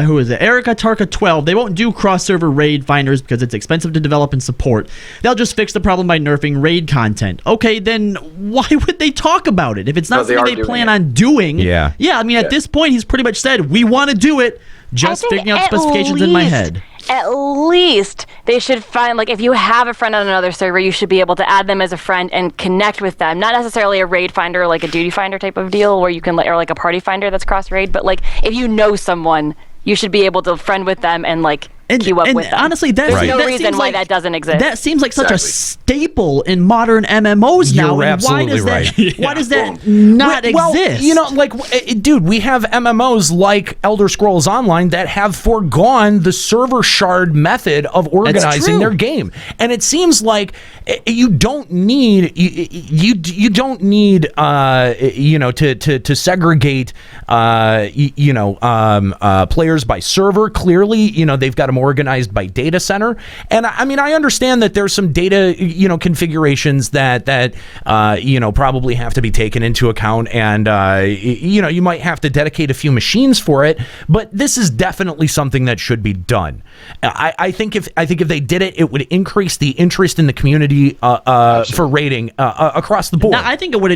who is it? Erica Tarka 12. They won't do cross-server raid finders because it's expensive to develop and support. They'll just fix the problem by nerfing raid content. Okay, then why would they talk about it if it's not something they plan on doing? Yeah. I mean, at this point, he's pretty much said we want to do it. Just figuring out specifications in my head. At least they should find, like, if you have a friend on another server, you should be able to add them as a friend and connect with them. Not necessarily a raid finder, like a duty finder type of deal, where you can, or like a party finder that's cross raid. But like, if you know someone, you should be able to friend with them and like queue up with them. Honestly, there's no reason why that doesn't exist. That seems like such a staple in modern MMOs now. You're absolutely right. Why does that not exist? You know, like, dude, we have MMOs like Elder Scrolls Online that have foregone the server shard method of organizing their game, and it seems like you don't need you don't need to segregate players by server. Clearly, they've got them organized by data center, and I mean, I understand that there's some data configurations that probably have to be taken into account, and you might have to dedicate a few machines for it, but this is definitely something that should be done. I think if they did it, it would increase the interest in the community for raiding across the board. Now, I think it would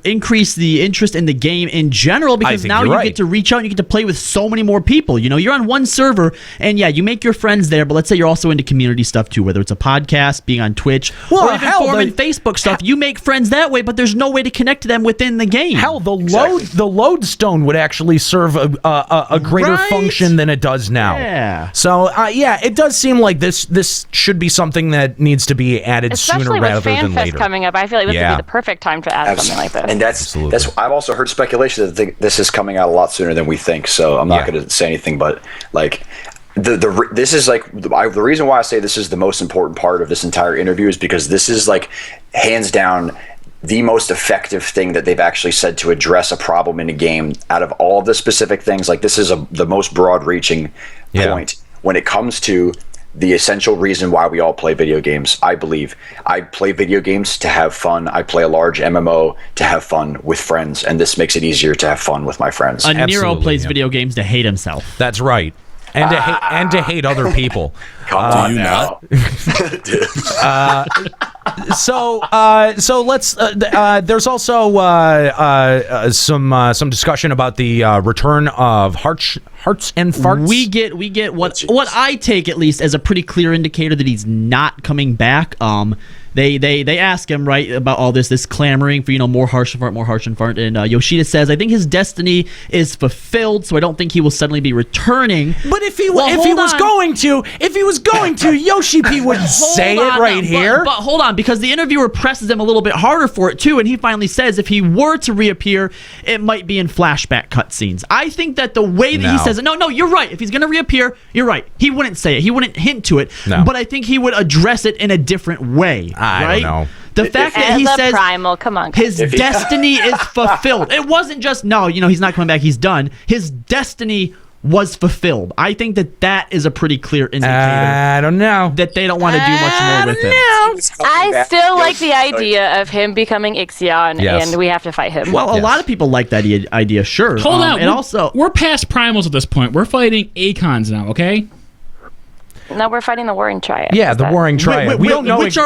increase the interest in the game in general, because now you get to reach out and you get to play with so many more people. You're on one server, and you make your friends there, but let's say you're also into community stuff too, whether it's a podcast, being on Twitch, or even forum and Facebook stuff. You make friends that way, but there's no way to connect to them within the game. Hell, the lodestone would actually serve a greater function than it does now. Yeah. So it does seem like this should be something that needs to be added sooner rather than later. Coming up, I feel like this would be the perfect time to add something like this. And that's I've also heard speculation that this is coming out a lot sooner than we think. So I'm not going to say anything, but like. This is like the reason why I say this is the most important part of this entire interview is because this is like hands down the most effective thing that they've actually said to address a problem in a game out of all of the specific things. Like, this is the most broad-reaching point when it comes to the essential reason why we all play video games. I believe I play video games to have fun. I play a large MMO to have fun with friends, and this makes it easier to have fun with my friends. Nero plays video games to hate himself. That's right. And to hate other people. Do you not? So let's. There's also some discussion about the return of Hearts and Farts. We get what I take at least as a pretty clear indicator that he's not coming back. They ask him, right, about all this clamoring for, more harsh and fart, and Yoshida says, I think his destiny is fulfilled, so I don't think he will suddenly be returning. But if he was going to, Yoshi P would say it right here. But hold on, because the interviewer presses him a little bit harder for it too, and he finally says if he were to reappear, it might be in flashback cutscenes. I think that the way that he says it, no, you're right. If he's going to reappear, you're right. He wouldn't say it. He wouldn't hint to it. No. But I think he would address it in a different way. I don't know. The fact that he says primal, come on, his destiny is fulfilled. It wasn't just, he's not coming back, he's done. His destiny was fulfilled. I think that is a pretty clear indicator. I don't know. That they don't want to do much more with him. I still like the idea of him becoming Ixion, and we have to fight him. Well, a lot of people like that idea, sure. Hold on. And also, we're past primals at this point. We're fighting Acons now, okay? No, we're fighting the Warring Triad. Yeah, the Warring Triad. We don't know which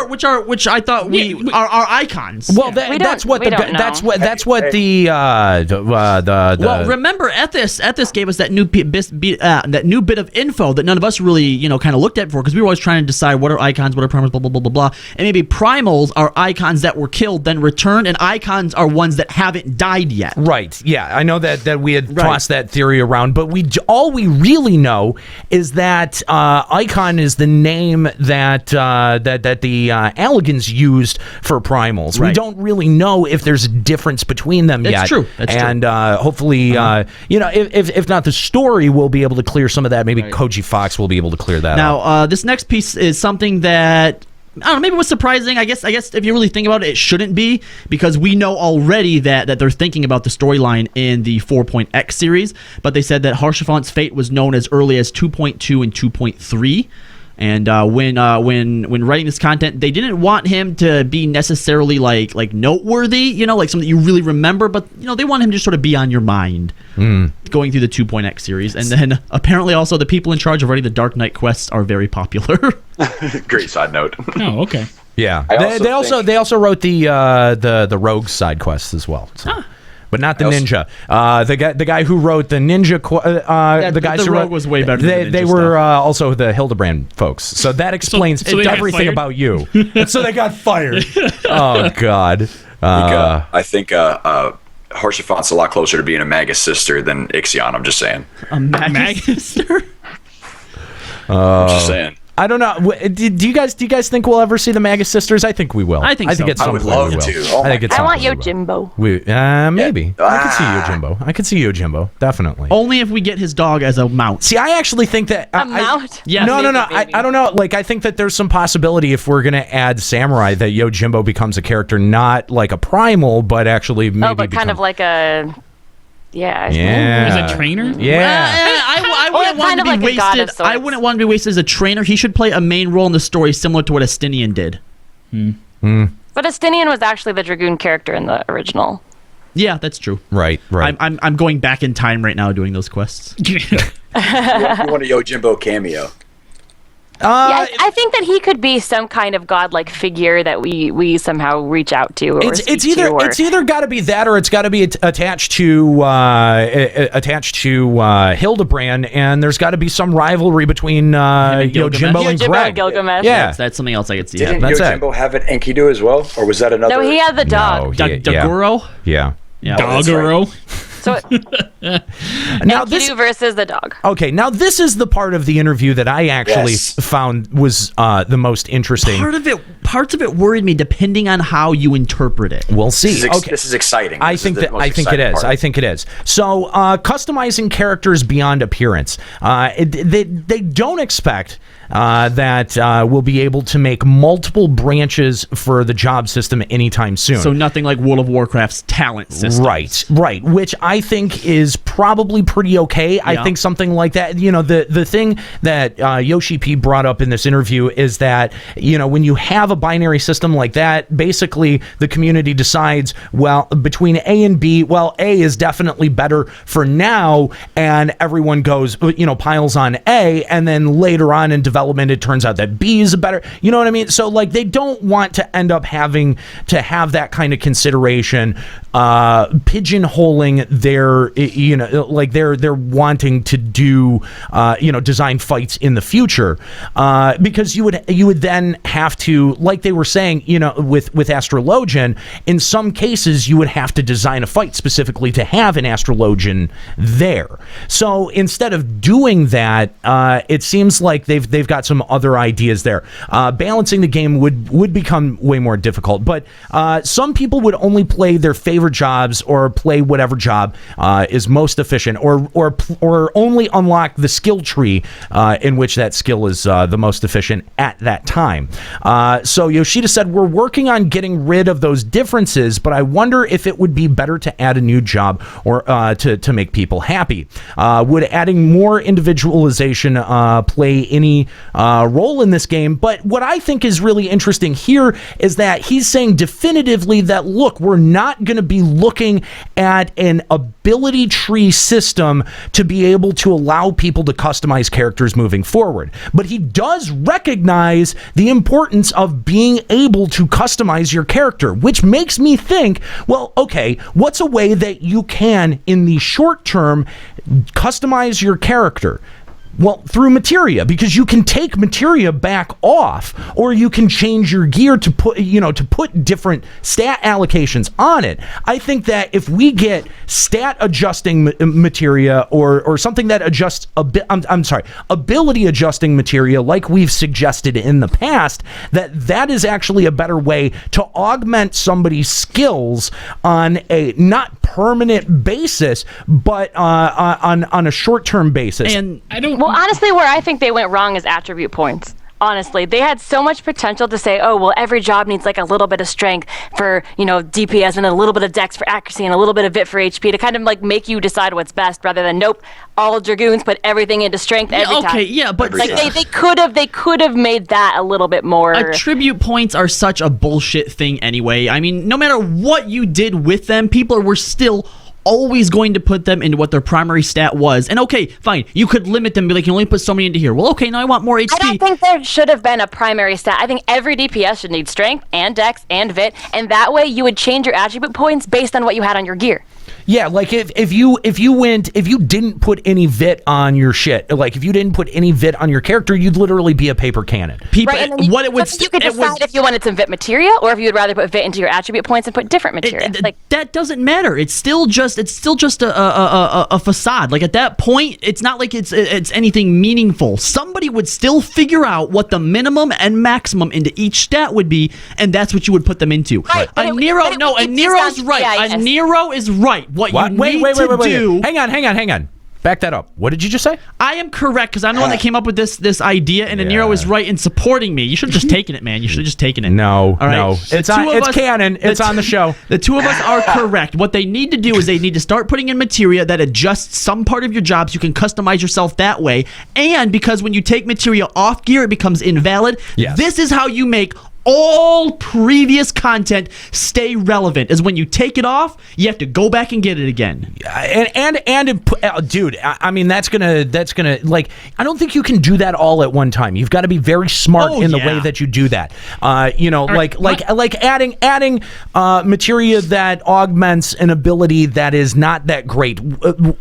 I thought are icons. Well, that's what the Well, remember Ethis gave us that new bit of info that none of us really kind of looked at before, because we were always trying to decide what are icons, what are primals, blah blah blah blah blah, and maybe primals are icons that were killed then returned, and icons are ones that haven't died yet. Right. Yeah, I know that we had tossed that theory around, but all we really know is that icon is the name that the Alligans used for primals. Right. We don't really know if there's a difference between them yet. That's true. And hopefully, if not the story, we'll be able to clear some of that. Maybe Koji Fox will be able to clear that up. Now, this next piece is something that, I don't know, maybe it was surprising. I guess if you really think about it, it shouldn't be, because we know already that they're thinking about the storyline in the 4.x series, but they said that Haurchefant's fate was known as early as 2.2 and 2.3. And when writing this content, they didn't want him to be necessarily like noteworthy, like something you really remember, but they want him to sort of be on your mind going through the 2.x series. And then apparently also the people in charge of writing the Dark Knight quests are very popular. Great side note. Oh, okay. Yeah, they also wrote the rogue side quests as well. So. But not the ninja. The guy who wrote the ninja. The guys who rogue wrote was way better. They were also the Hildebrand folks. So that explains everything about you. So they got fired. Oh God. I think Haurchefant's a lot closer to being a Magus sister than Ixion. I'm just saying. A Magus sister. I'm just saying. I don't know. Do you guys think we'll ever see the Magus sisters? I think we will. I think so. At some I would point love we will. to. Oh I want Yojimbo. Maybe. I could see Yojimbo. I could see Yojimbo. Definitely. Only if we get his dog as a mount. See, I actually think that A mount? Yeah. No. Maybe. I don't know. Like, I think that there's some possibility if we're gonna add Samurai that Yojimbo becomes a character, not like a primal, but actually maybe. Oh, but kind of like a. Yeah. As a trainer? Yeah. I wouldn't want to be wasted. I wouldn't want to be wasted as a trainer. He should play a main role in the story, similar to what Estinian did. But Estinian was actually the Dragoon character in the original. Yeah, that's true. Right. I'm going back in time right now doing those quests. You want a Yojimbo cameo? Yeah, I think that he could be some kind of godlike figure that we somehow reach out to. Or it's either got to be that, or it's got to be attached to Hildebrand, and there's got to be some rivalry between Yojimbo and Greg. Gilgamesh. Yeah, that's something else I could see. Didn't Yojimbo have an Enkidu as well, or was that another? No, he had the dog. Daguro? Yeah. Doguro. So now Enkidu versus the dog. Okay, now this is the part of the interview that I actually found was the most interesting. Parts of it worried me, depending on how you interpret it. We'll see. This is exciting. I think it is. So customizing characters beyond appearance. They don't expect that we'll be able to make multiple branches for the job system anytime soon. So nothing like World of Warcraft's talent system. Right. Which I think is probably pretty okay. Yeah. I think something like that. The thing that Yoshi P brought up in this interview is that when you have a binary system like that, basically the community decides, well, between A and B, well, A is definitely better for now, and everyone goes, piles on A, and then later on in development it turns out that B is better. You know what I mean? So like they don't want to end up having to have that kind of consideration, pigeonholing their, like they're wanting to do, design fights in the future, because you would then have to, like they were saying, with Astrologian, in some cases you would have to design a fight specifically to have an Astrologian there. So instead of doing that, it seems like they've got some other ideas there. Balancing the game would become way more difficult, but some people would only play their favorite jobs or play whatever job is most efficient, or only unlock the skill tree in which that skill is the most efficient at that time. So Yoshida said, we're working on getting rid of those differences, but I wonder if it would be better to add a new job or to make people happy. Would adding more individualization play any role in this game? But what I think is really interesting here is that he's saying definitively that, look, we're not going to be looking at an ability tree system to be able to allow people to customize characters moving forward. But he does recognize the importance of being able to customize your character, which makes me think, well, okay, what's a way that you can, in the short term, customize your character? Well, through materia, because you can take materia back off, or you can change your gear to put different stat allocations on it. I think that if we get stat adjusting materia or something that adjusts ability adjusting materia, like we've suggested in the past, that is actually a better way to augment somebody's skills on a not permanent basis, but on a short-term basis. And I don't. Well, honestly, where I think they went wrong is attribute points. Honestly, they had so much potential to say, oh, well, every job needs like a little bit of strength for, DPS and a little bit of dex for accuracy and a little bit of vit for HP to kind of like make you decide what's best rather than, nope, all Dragoons put everything into strength every time. Okay, yeah, but like they could have made that a little bit more. Attribute points are such a bullshit thing anyway. I mean, no matter what you did with them, people were still always going to put them into what their primary stat was. And okay, fine, you could limit them, be like, you can only put so many into here. Well, okay, now I want more HP. I don't think there should have been a primary stat. I think every DPS should need strength and dex and vit, and that way you would change your attribute points based on what you had on your gear. Yeah, like if you didn't put any vit on your shit, like if you didn't put any vit on your character, you'd literally be a paper cannon. People, right, and you could decide if you wanted some vit materia or if you would rather put vit into your attribute points and put different materia. That doesn't matter. It's still just a facade. Like at that point, it's not like it's anything meaningful. Somebody would still figure out what the minimum and maximum into each stat would be, and that's what you would put them into. Right, Nero's right. Nero is right. What you need to do... Hang on. Back that up. What did you just say? I am correct, because I'm the one that came up with this idea, and Nero is right in supporting me. You should have just taken it, man. You should have just taken it. No. It's canon. It's on the show. The two of us are correct. What they need to do is they need to start putting in materia that adjusts some part of your jobs. You can customize yourself that way. And because when you take materia off gear, it becomes invalid. Yes. This is how you make all previous content stay relevant, is when you take it off, you have to go back and get it again. Dude, I mean, that's gonna like, I don't think you can do that all at one time. You've got to be very smart in the way that you do that. Like adding materia that augments an ability that is not that great,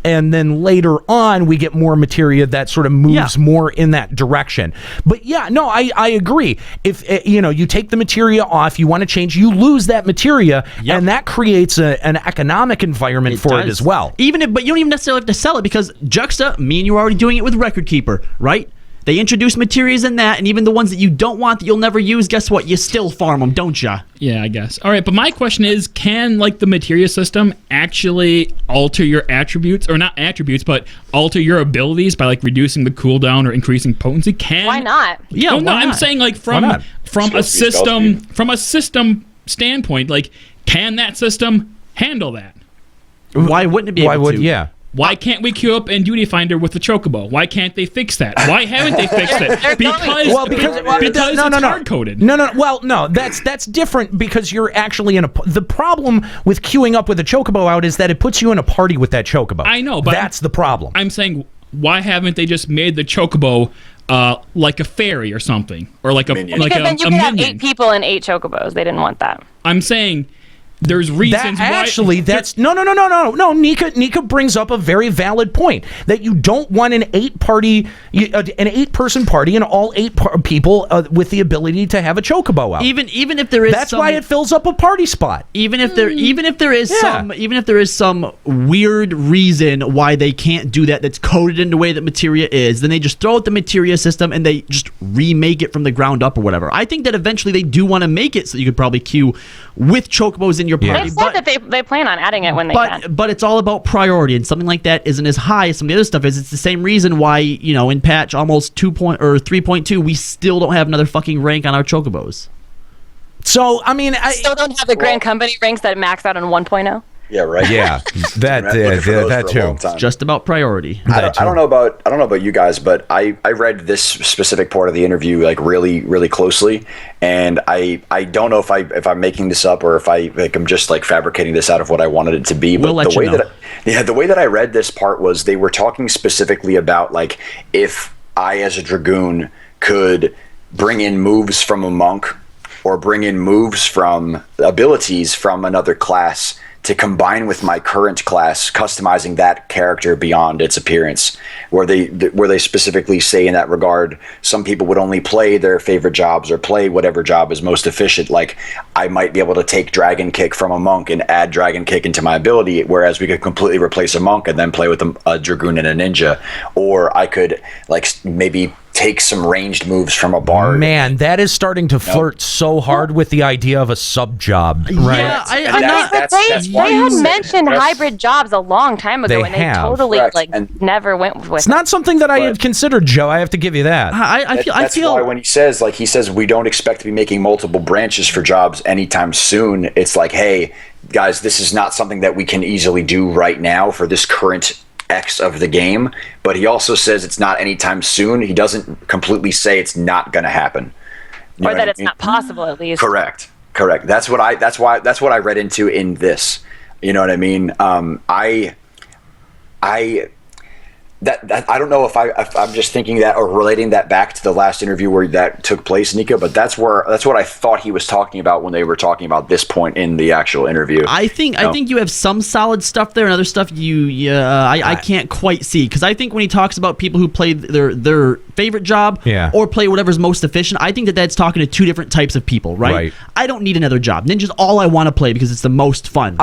and then later on we get more materia that sort of moves more in that direction. But I agree. If you take the materia off, you want to change, you lose that materia, and that creates an economic environment for it as well. But you don't even necessarily have to sell it, because Juxta, me and you are already doing it with Record Keeper, right? They introduce materials in that, and even the ones that you don't want that you'll never use, guess what? You still farm them, don't ya? Yeah, I guess. All right, but my question is, can the materia system actually alter your attributes, or not attributes, but alter your abilities by reducing the cooldown or increasing potency? Why not? Yeah, why not? I'm saying from a system standpoint, can that system handle that? Why wouldn't it be able to? Why can't we queue up in Duty Finder with the Chocobo? Why can't they fix that? Why haven't they fixed it? Because it's hard-coded. No, that's different, because you're actually the problem with queuing up with a Chocobo out is that it puts you in a party with that Chocobo. I know, but that's the problem. I'm saying, why haven't they just made the Chocobo like a fairy or something, or like a minion? Because then you could have 8 people and 8 Chocobos. They didn't want that. I'm saying, there's reasons why. That's no. Nika brings up a very valid point, that you don't want an 8-person party and all 8 people with the ability to have a Chocobo out. Even if there is, that's why it fills up a party spot. Even if there is some weird reason why they can't do that, that's coded in the way that materia is, then they just throw out the materia system and they just remake it from the ground up or whatever. I think that eventually they do want to make it so you could probably queue with Chocobos in your party. They said that they plan on adding it when they can. But it's all about priority, and something like that isn't as high as some of the other stuff is. It's the same reason why, in patch almost 3.2, we still don't have another fucking rank on our Chocobos. So, I mean, still don't have the Grand Company ranks that max out on 1.0. Yeah, right. Yeah, that too. It's just about priority. I don't know about you guys, but I read this specific part of the interview like really, really closely, and I don't know if I'm making this up or if I'm just like fabricating this out of what I wanted it to be. But the way that I read this part was they were talking specifically about like if I as a dragoon could bring in moves from a monk or bring in moves from abilities from another class to combine with my current class, customizing that character beyond its appearance, where they specifically say in that regard, some people would only play their favorite jobs or play whatever job is most efficient. Like I might be able to take Dragon Kick from a monk and add Dragon Kick into my ability, whereas we could completely replace a monk and then play with a dragoon and a ninja. Or I could like maybe take some ranged moves from a bard. Man, that is starting to flirt so hard with the idea of a sub job, right? Yeah, they had mentioned hybrid jobs a long time ago, and they totally never went with it's not something that I had considered, Joe. I have to give you that. I feel why when he says we don't expect to be making multiple branches for jobs anytime soon. It's like, hey, guys, this is not something that we can easily do right now for this current X of the game, but he also says it's not anytime soon. He doesn't completely say it's not going to happen, or that it's not possible at least. Correct. That's what I read into in this. You know what I mean? I don't know if I'm just thinking that or relating that back to the last interview where that took place, Nika, but that's what I thought he was talking about when they were talking about this point in the actual interview. I think you have some solid stuff there and other stuff I can't quite see, because I think when he talks about people who play their favorite job or play whatever's most efficient, I think that's talking to two different types of people, right? I don't need another job. Ninja's all I want to play because it's the most fun.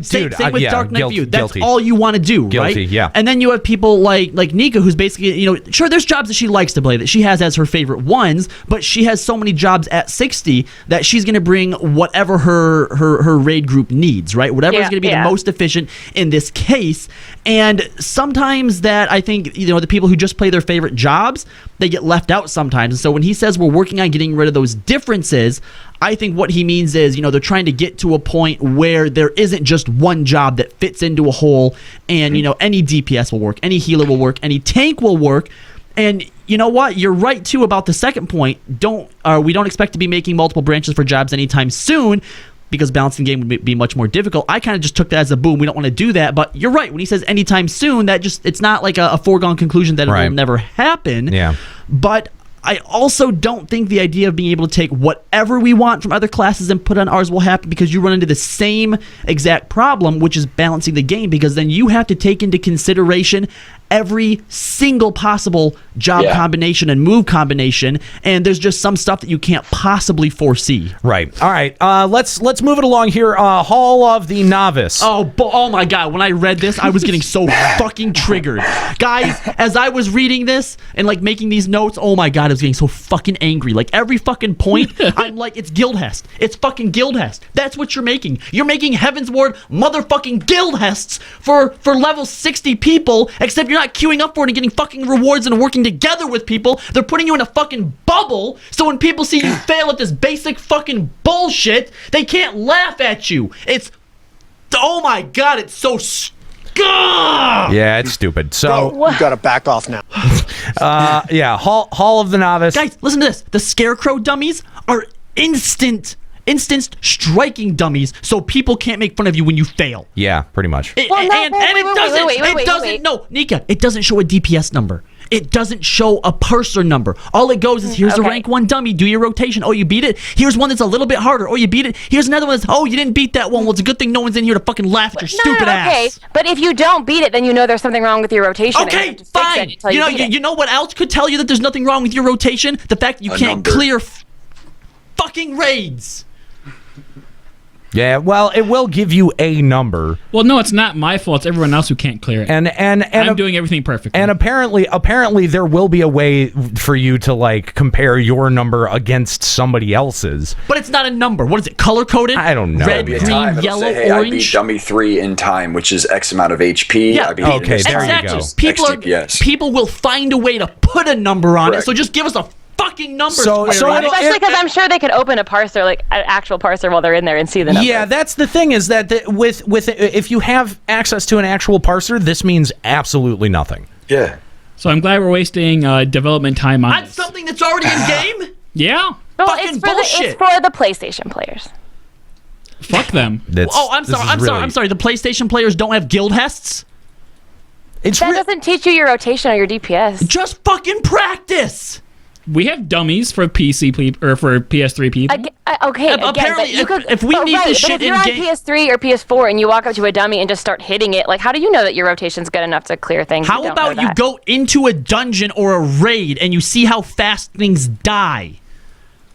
Same with Dark Knight View. That's all you want to do, right? Yeah. And then you have people like Nika, who's basically, sure, there's jobs that she likes to play that she has as her favorite ones, but she has so many jobs at 60 that she's going to bring whatever her raid group needs, right? Whatever is going to be the most efficient in this case. And sometimes that, I think, the people who just play their favorite jobs, they get left out sometimes. And so when he says we're working on getting rid of those differences, I think what he means is, they're trying to get to a point where there isn't just one job that fits into a hole, and, any DPS will work, any healer will work, any tank will work. And you know what? You're right, too, about the second point. We don't expect to be making multiple branches for jobs anytime soon, because balancing the game would be much more difficult. I kind of just took that as a boom. We don't want to do that. But you're right. When he says anytime soon, it's not like a foregone conclusion that it will never happen. Yeah. But I also don't think the idea of being able to take whatever we want from other classes and put on ours will happen, because you run into the same exact problem, which is balancing the game, because then you have to take into consideration every single possible job combination and move combination, and there's just some stuff that you can't possibly foresee. Right. All right. Let's move it along here. Hall of the Novice. Oh my God! When I read this, I was getting so fucking triggered, guys. As I was reading this and making these notes, oh my God, I was getting so fucking angry. Every fucking point, I'm like, it's Guildhest. It's fucking Guildhest. That's what you're making. You're making Heaven's Ward motherfucking Guildhests for level 60 people, except you're not queuing up for it and getting fucking rewards and working together with people. They're putting you in a fucking bubble, so when people see you fail at this basic fucking bullshit, they can't laugh at you. Oh my God, it's so yeah, it's stupid. So you gotta back off now. Hall of the Novice. Guys, listen to this. The Scarecrow dummies are instant striking dummies, so people can't make fun of you when you fail. Yeah, pretty much. No, Nika, it doesn't show a DPS number. It doesn't show a parser number. All it goes is, here's a rank 1 dummy, do your rotation. Oh, you beat it? Here's one that's a little bit harder. Oh, you beat it? Here's another one that's, oh, you didn't beat that one. Well, it's a good thing no one's in here to fucking laugh at your stupid ass. Okay, but if you don't beat it, then you know there's something wrong with your rotation. Okay, fine. You know what else could tell you that there's nothing wrong with your rotation? The fact that you can't clear fucking raids. Yeah, well, it will give you a number. Well, no, it's not my fault. It's everyone else who can't clear it. And I'm doing everything perfectly. And apparently there will be a way for you to compare your number against somebody else's. But it's not a number. What is it? Color coded? I don't know. Red, green, yellow, orange. I beat dummy 3 in time, which is X amount of HP. Yeah. Okay, there you go. People will find a way to put a number on it. So just give us a fucking numbers. Especially because I'm sure they could open a parser, like an actual parser, while they're in there and see the numbers. Yeah, that's the thing is that with if you have access to an actual parser, this means absolutely nothing. Yeah. So I'm glad we're wasting development time on That's something that's already in game. Yeah. Well, fucking bullshit. it's for the PlayStation players. Fuck them. I'm sorry. The PlayStation players don't have guild hests. That doesn't teach you your rotation or your DPS. Just fucking practice. We have dummies for PC or for PS3 people. Okay, apparently, if we need this shit in game, if you're on PS3 or PS4 and you walk up to a dummy and just start hitting it, like, how do you know that your rotation's good enough to clear things? How about you go into a dungeon or a raid and you see how fast things die?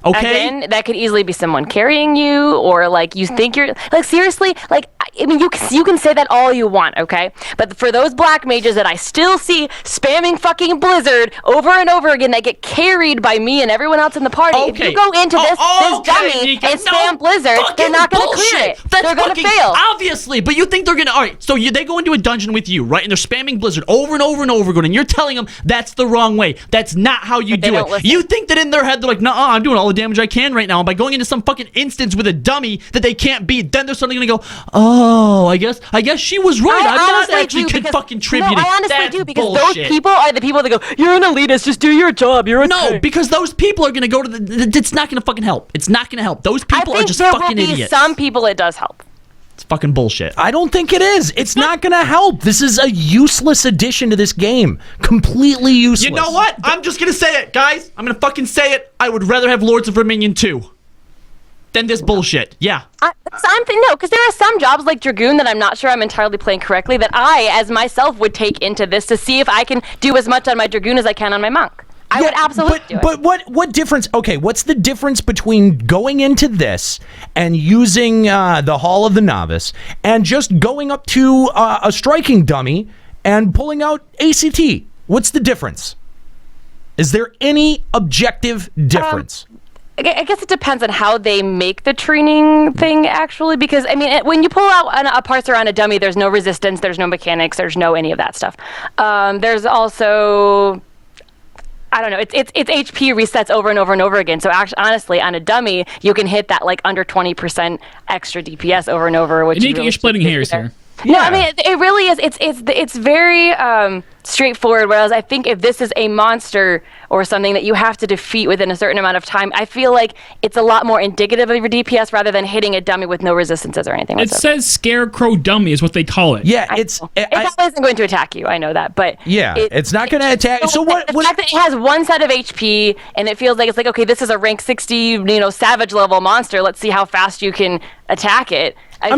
Okay. Again, that could easily be someone carrying you, or like you think you're like seriously. Like, I mean, you can say that all you want, okay? But for those black mages that I still see spamming fucking Blizzard over and over again, that get carried by me and everyone else in the party. If you go into this dummy and spam Blizzard, they're not going to clear it. They're going to fail. Obviously, but you think they're going to? All right, so they go into a dungeon with you, right? And they're spamming Blizzard over and over and over again, and you're telling them that's the wrong way. That's not how you do it. Listen. You think that in their head they're like, "Nuh-uh, I'm doing all the damage I can right now." And by going into some fucking instance with a dummy that they can't beat, then they're suddenly going to go, "Oh, I guess she was right. I'm not actually contributing." No, I honestly That's do, because bullshit. those people are the people that go, "You're an elitist, just do your job. You're a No, because those people are going to go to the. It's not going to fucking help. It's not going to help. Those people are just fucking idiots. Some people it does help. It's fucking bullshit. I don't think it is. It's not going to help. This is a useless addition to this game. Completely useless. You know what? I'm just going to say it, guys. I'm going to fucking say it. I would rather have Lords of Verminion 2 than this bullshit. Yeah. Because there are some jobs like Dragoon that I'm not sure I'm entirely playing correctly that I, as myself, would take into this to see if I can do as much on my Dragoon as I can on my Monk. I would absolutely do it. But what difference? Okay, what's the difference between going into this and using the Hall of the Novice and just going up to a striking dummy and pulling out ACT? What's the difference? Is there any objective difference? I guess it depends on how they make the training thing, actually, because, I mean, when you pull out a parser on a dummy, there's no resistance, there's no mechanics, there's no any of that stuff. There's also, I don't know, it's HP resets over and over and over again, so actually, honestly, on a dummy, you can hit that, like, under 20% extra DPS over and over, which you're splitting hairs here. No, I mean, it really is. It's very straightforward. Whereas I think if this is a monster or something that you have to defeat within a certain amount of time, I feel like it's a lot more indicative of your DPS rather than hitting a dummy with no resistances or anything. It says Scarecrow Dummy is what they call it. Yeah, it probably isn't going to attack you. I know that, but it's not going to attack. So what? The fact that it has one set of HP and it feels like it's like, okay, this is a rank 60, savage level monster. Let's see how fast you can attack it. I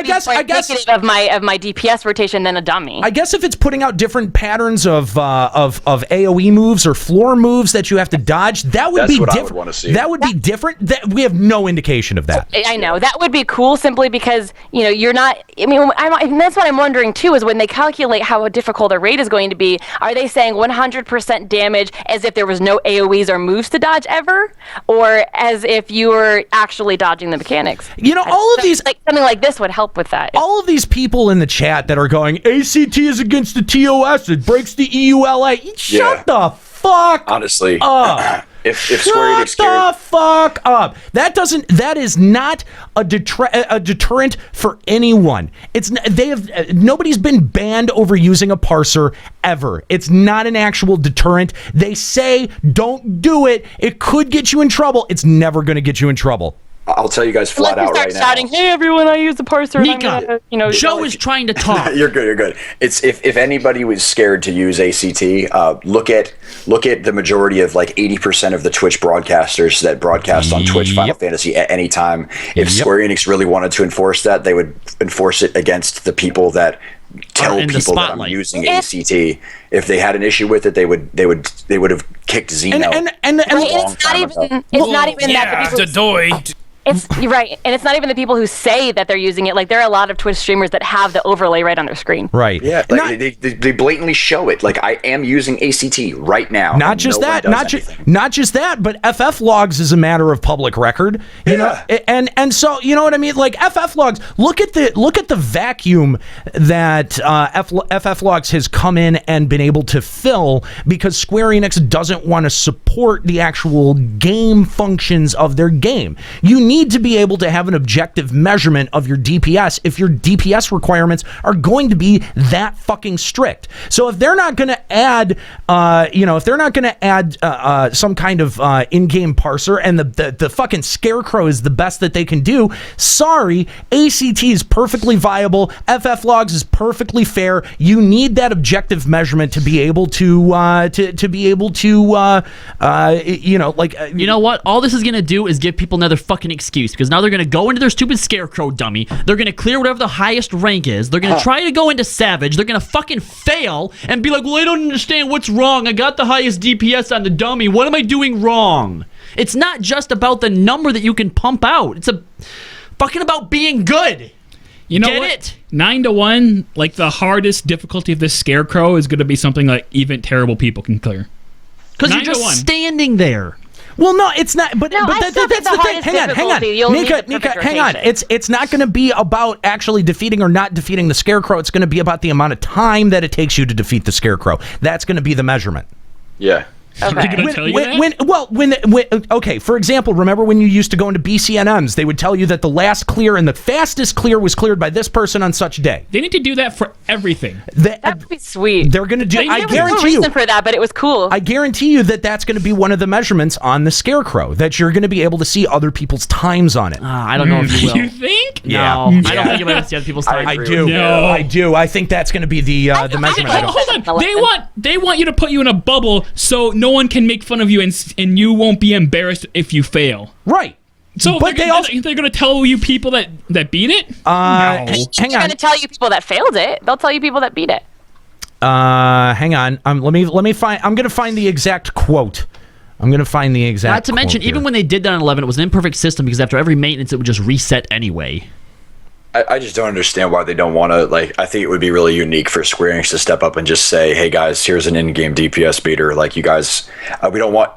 guess indicative of my DPS rotation than a dummy. I guess if it's putting out different patterns of AOE moves or floor moves that you have to dodge, that would be different. I would want to see. That would be different. That we have no indication of that. I know that would be cool, simply because you're not. I mean, and that's what I'm wondering too, is when they calculate how difficult a raid is going to be, are they saying 100% damage as if there was no AOEs or moves to dodge ever, or as if you were actually dodging the mechanics? All of these. Something like this would help with that. All of these people in the chat that are going, ACT is against the TOS, it breaks the EULA. Shut the fuck honestly up. If Square Enix Shut the fuck up. That is not a deterrent for anyone. Nobody's been banned over using a parser ever. It's not an actual deterrent. They say don't do it. It could get you in trouble. It's never going to get you in trouble. I'll tell you guys flat out right now. Shouting, "Hey everyone, I use the parser." Nika, Joe is trying to talk. You're good. It's if anybody was scared to use ACT, look at the majority of like 80% of the Twitch broadcasters that broadcast on Twitch Final Fantasy at any time. If Square Enix really wanted to enforce that, they would enforce it against the people that tell people that I'm using ACT. If they had an issue with it, they would have kicked Xeno. It's not even that. You're right, and it's not even the people who say that they're using it. Like, there are a lot of Twitch streamers that have the overlay right on their screen. Right. Yeah, like, they blatantly show it. Like, I am using ACT right now. Not just that, not just that, but FF logs is a matter of public record. You know, and so you know what I mean. Like FF logs, look at the vacuum that FF logs has come in and been able to fill because Square Enix doesn't want to support the actual game functions of their game. You need to be able to have an objective measurement of your DPS if your DPS requirements are going to be that fucking strict. So if they're not going to add, some kind of in-game parser and the fucking scarecrow is the best that they can do, sorry, ACT is perfectly viable. FF logs is perfectly fair. You need that objective measurement to be able to you know what? All this is gonna do is give people another fucking excuse because now they're gonna go into their stupid scarecrow dummy. They're gonna clear whatever the highest rank is. They're gonna try to go into Savage. They're gonna fucking fail and be like, well, I don't understand what's wrong. I got the highest DPS on the dummy. What am I doing wrong? It's not just about the number that you can pump out. It's fucking about being good. You know Get what? it? 9-1, like the hardest difficulty of this scarecrow is going to be something like even terrible people can clear. Because you're just standing there. Well, no, it's not. But No, I that's still think the the thing. hardest Hang on. difficulty, you'll need Nika, the perfect hang on. rotation. It's not going to be about actually defeating or not defeating the scarecrow. It's going to be about the amount of time that it takes you to defeat the scarecrow. That's going to be the measurement. Yeah. Okay. They're gonna tell you that? When okay, for example, remember when you used to go into BCNMs, they would tell you that the last clear and the fastest clear was cleared by this person on such day. They need to do that for everything. That would be sweet. They're going to do. I There was guarantee no you. reason for that, but it was cool. I guarantee you that that's going to be one of the measurements on the scarecrow. That you're going to be able to see other people's times on it. I don't know if you will. You think? Yeah. No, I don't think you'll be able to see other people's time. I do. No. I do. I think that's going to be the measurement. Hold on. They want you to put you in a bubble so no one can make fun of you and you won't be embarrassed if you fail. Right. So But they're going to tell you people that beat it? No. Hang They're going to tell you people that failed it. They'll tell you people that beat it. Hang on. Let me find. I'm going to find the exact quote. Not to mention, even when they did that on 11, it was an imperfect system because after every maintenance, it would just reset anyway. I just don't understand why they don't want to, like, I think it would be really unique for Square Enix to step up and just say, hey guys, here's an in-game DPS meter. Like, you guys, we don't want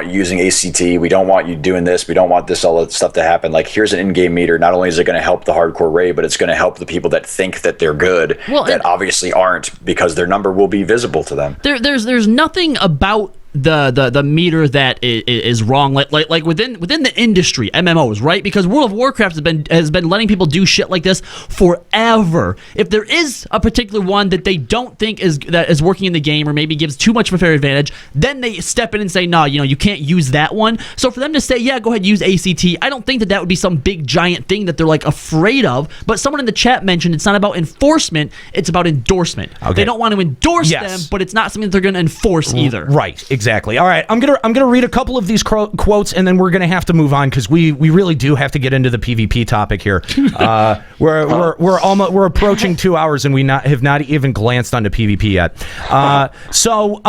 you using ACT. We don't want you doing this. We don't want all that stuff to happen. Like, here's an in-game meter. Not only is it going to help the hardcore raid, but it's going to help the people that think that they're good, that obviously aren't, because their number will be visible to them. There's nothing about the meter that is wrong, like within the industry, MMOs, right? Because World of Warcraft has been letting people do shit like this forever. If there is a particular one that they don't think is working in the game or maybe gives too much of a fair advantage, then they step in and say, no, you can't use that one. So for them to say, yeah, go ahead, use ACT, I don't think that would be some big giant thing that they're like afraid of. But someone in the chat mentioned it's not about enforcement, it's about endorsement. Okay. They don't want to endorse them, but it's not something that they're going to enforce either. Right. Exactly. All right. I'm gonna read a couple of these quotes, and then we're gonna have to move on because we really do have to get into the PvP topic here. We're approaching 2 hours, and we have not even glanced onto PvP yet. So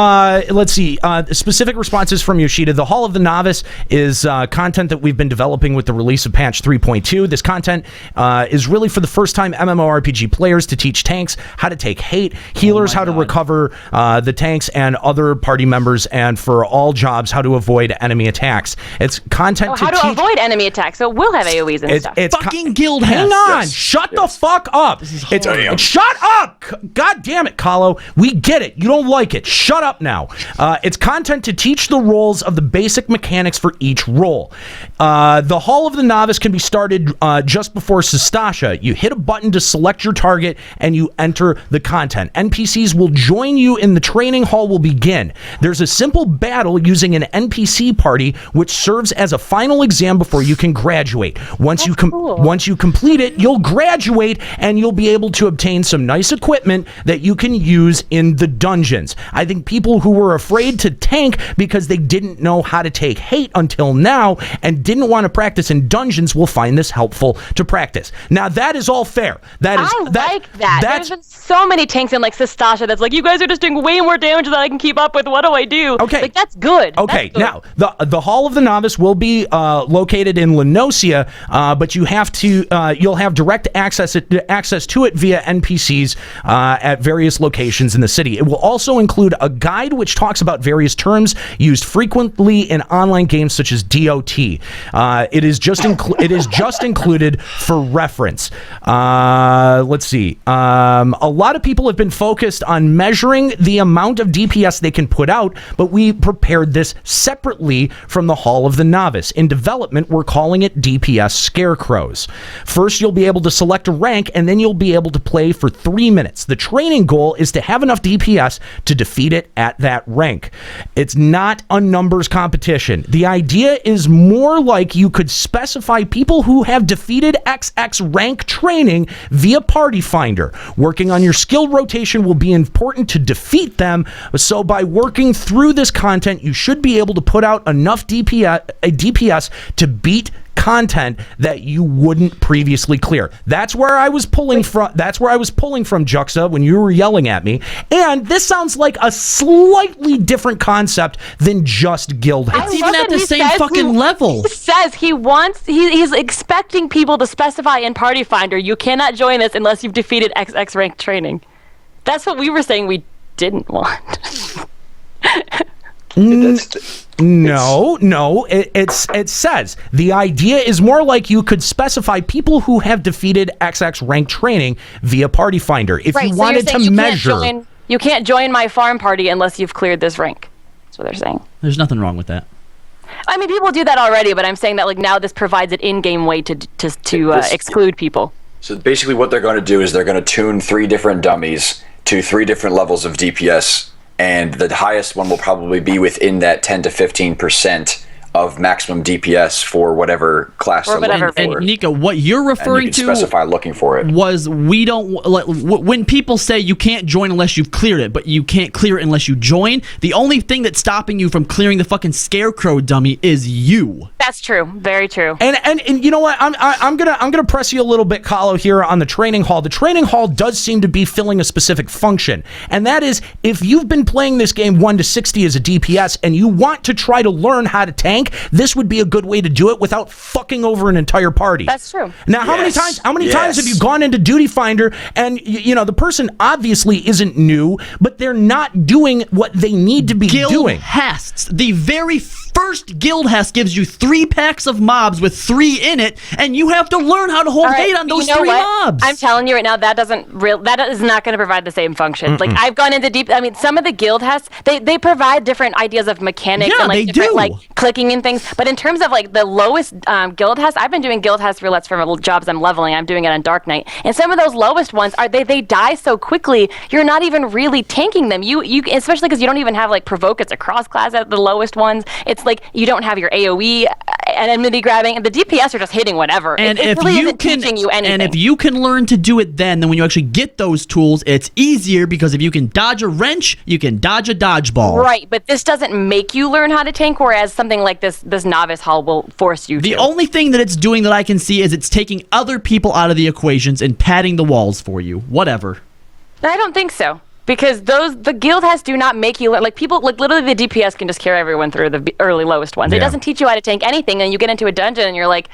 let's see. Specific responses from Yoshida. The Hall of the Novice is content that we've been developing with the release of patch 3.2. This content is really for the first time MMORPG players to teach tanks how to take hate, healers how to recover the tanks and other party members, and for all jobs how to avoid enemy attacks. It's content how to avoid enemy attacks. So we'll have AoEs and stuff. It's fucking guild. Hang on. Shut the fuck up. Shut up. God damn it, Kahlo. We get it. You don't like it. Shut up now. It's content to teach the roles of the basic mechanics for each role. The Hall of the Novice can be started just before Sastasha. You hit a button to select your target and you enter the content. NPCs will join you and the training hall will begin. There's a simple battle using an NPC party which serves as a final exam before you can graduate. Once you complete it, you'll graduate and you'll be able to obtain some nice equipment that you can use in the dungeons. I think people who were afraid to tank because they didn't know how to take hate until now and didn't want to practice in dungeons will find this helpful to practice. Now that is all fair. I like that. There's been so many tanks in like Sastasha that's like, you guys are just doing way more damage than I can keep up with. What do I do? Okay. Like, that's good. Okay, That's good. now the Hall of the Novice will be located in Lenosia, but you have to you'll have direct access to it via NPCs at various locations in the city. It will also include a guide which talks about various terms used frequently in online games such as DOT. It is just included for reference. Let's see. A lot of people have been focused on measuring the amount of DPS they can put out, but we prepared this separately from the Hall of the Novice. In development, we're calling it DPS Scarecrows. First, you'll be able to select a rank, and then you'll be able to play for 3 minutes. The training goal is to have enough DPS to defeat it at that rank. It's not a numbers competition. The idea is more like you could specify people who have defeated XX rank training via Party Finder. Working on your skill rotation will be important to defeat them, so by working through this content, you should be able to put out enough DPS to beat content that you wouldn't previously clear. That's where I was pulling from. That's where I was pulling from, Juxta, when you were yelling at me. And this sounds like a slightly different concept than just guild house. It's even at the same fucking level. He says he's expecting people to specify in Party Finder, you cannot join this unless you've defeated XX rank training. That's what we were saying we didn't want. No. It says the idea is more like you could specify people who have defeated XX rank training via Party Finder. If you wanted to measure, you can't join my farm party unless you've cleared this rank. That's what they're saying. There's nothing wrong with that. I mean, people do that already, but I'm saying that like now this provides an in-game way to exclude people. So basically, what they're going to do is they're going to tune 3 different dummies to 3 different levels of DPS. And the highest one will probably be within that 10 to 15% of maximum DPS for whatever class they're looking for. And Nika, what you're referring to specify looking for it was we don't like when people say you can't join unless you've cleared it, but you can't clear it unless you join. The only thing that's stopping you from clearing the fucking Scarecrow dummy is you. That's true. Very true. And you know what? I'm gonna press you a little bit, Kahlo, here on the training hall. The training hall does seem to be filling a specific function, and that is if you've been playing this game 1 to 60 as a DPS and you want to try to learn how to tank, this would be a good way to do it without fucking over an entire party. That's true. Now, how many times have you gone into Duty Finder and you know the person obviously isn't new, but they're not doing what they need to be doing? Guildhasts. The very first Guildhast gives you 3 packs of mobs with 3 in it, and you have to learn how to hold hate on those 3 mobs. I'm telling you right now, that is not going to provide the same function. Like I've gone into deep. I mean, some of the Guildhasts they provide different ideas of mechanics and like different like clicking and things. But in terms of like the lowest Guildhast, I've been doing Guildhast roulettes for jobs I'm leveling. I'm doing it on Dark Knight, and some of those lowest ones they die so quickly. You're not even really tanking them. You especially because you don't even have like provoke. It's a cross class at the lowest ones. It's like you don't have your AOE and enmity grabbing, and the DPS are just hitting whatever. And it really isn't teaching you anything. And if you can learn to do it then when you actually get those tools, it's easier because if you can dodge a wrench, you can dodge a dodgeball. Right, but this doesn't make you learn how to tank, whereas something like this novice hall will force you to. The only thing that it's doing that I can see is it's taking other people out of the equations and padding the walls for you. Whatever. I don't think so. Because the Guildhasts do not make you learn. Like people, like literally the DPS can just carry everyone through the early lowest ones. Yeah. It doesn't teach you how to tank anything, and you get into a dungeon and you're like,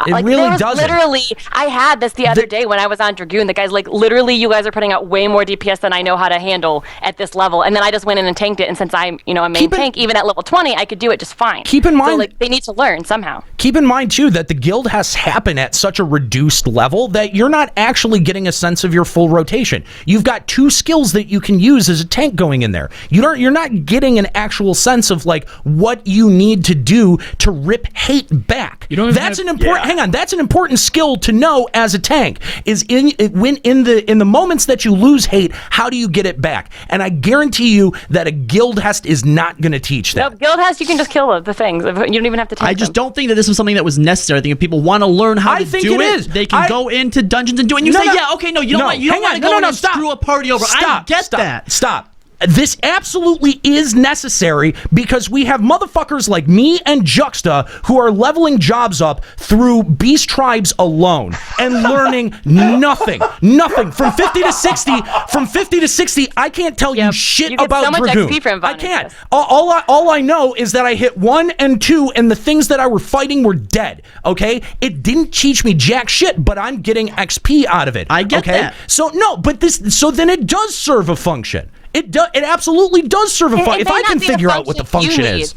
It really doesn't. Literally, I had this the other day when I was on Dragoon. The guy's like, literally, you guys are putting out way more DPS than I know how to handle at this level. And then I just went in and tanked it. And since I'm, a main tank, even at level 20, I could do it just fine. Keep in mind, so, like, they need to learn somehow. Keep in mind too that the guild has happen at such a reduced level that you're not actually getting a sense of your full rotation. You've got 2 skills that you can use as a tank going in there. You're not getting an actual sense of like what you need to do to rip hate back. That's an important. Hang on, that's an important skill to know as a tank. Is in the moments that you lose hate, how do you get it back? And I guarantee you that a guildhast is not going to teach that. No, guildhast you can just kill the things. You don't even have to tank I just don't think that this was something that was necessary. I think if people want to learn how to do it, they can go into dungeons and do it. And you say, yeah, okay, no, you don't want to go in and screw a party over. I get that. Stop. this absolutely is necessary because we have motherfuckers like me and Juxta who are leveling jobs up through beast tribes alone and learning nothing from 50 to 60. I can't tell you shit about so much Dragoon. XP from I can't. All I know is that I hit 1 and 2 and the things that I were fighting were dead. Okay, it didn't teach me jack shit, but I'm getting XP out of it. I get that. So no, but then it does serve a function. It absolutely does serve a function. If I can figure out what the function is.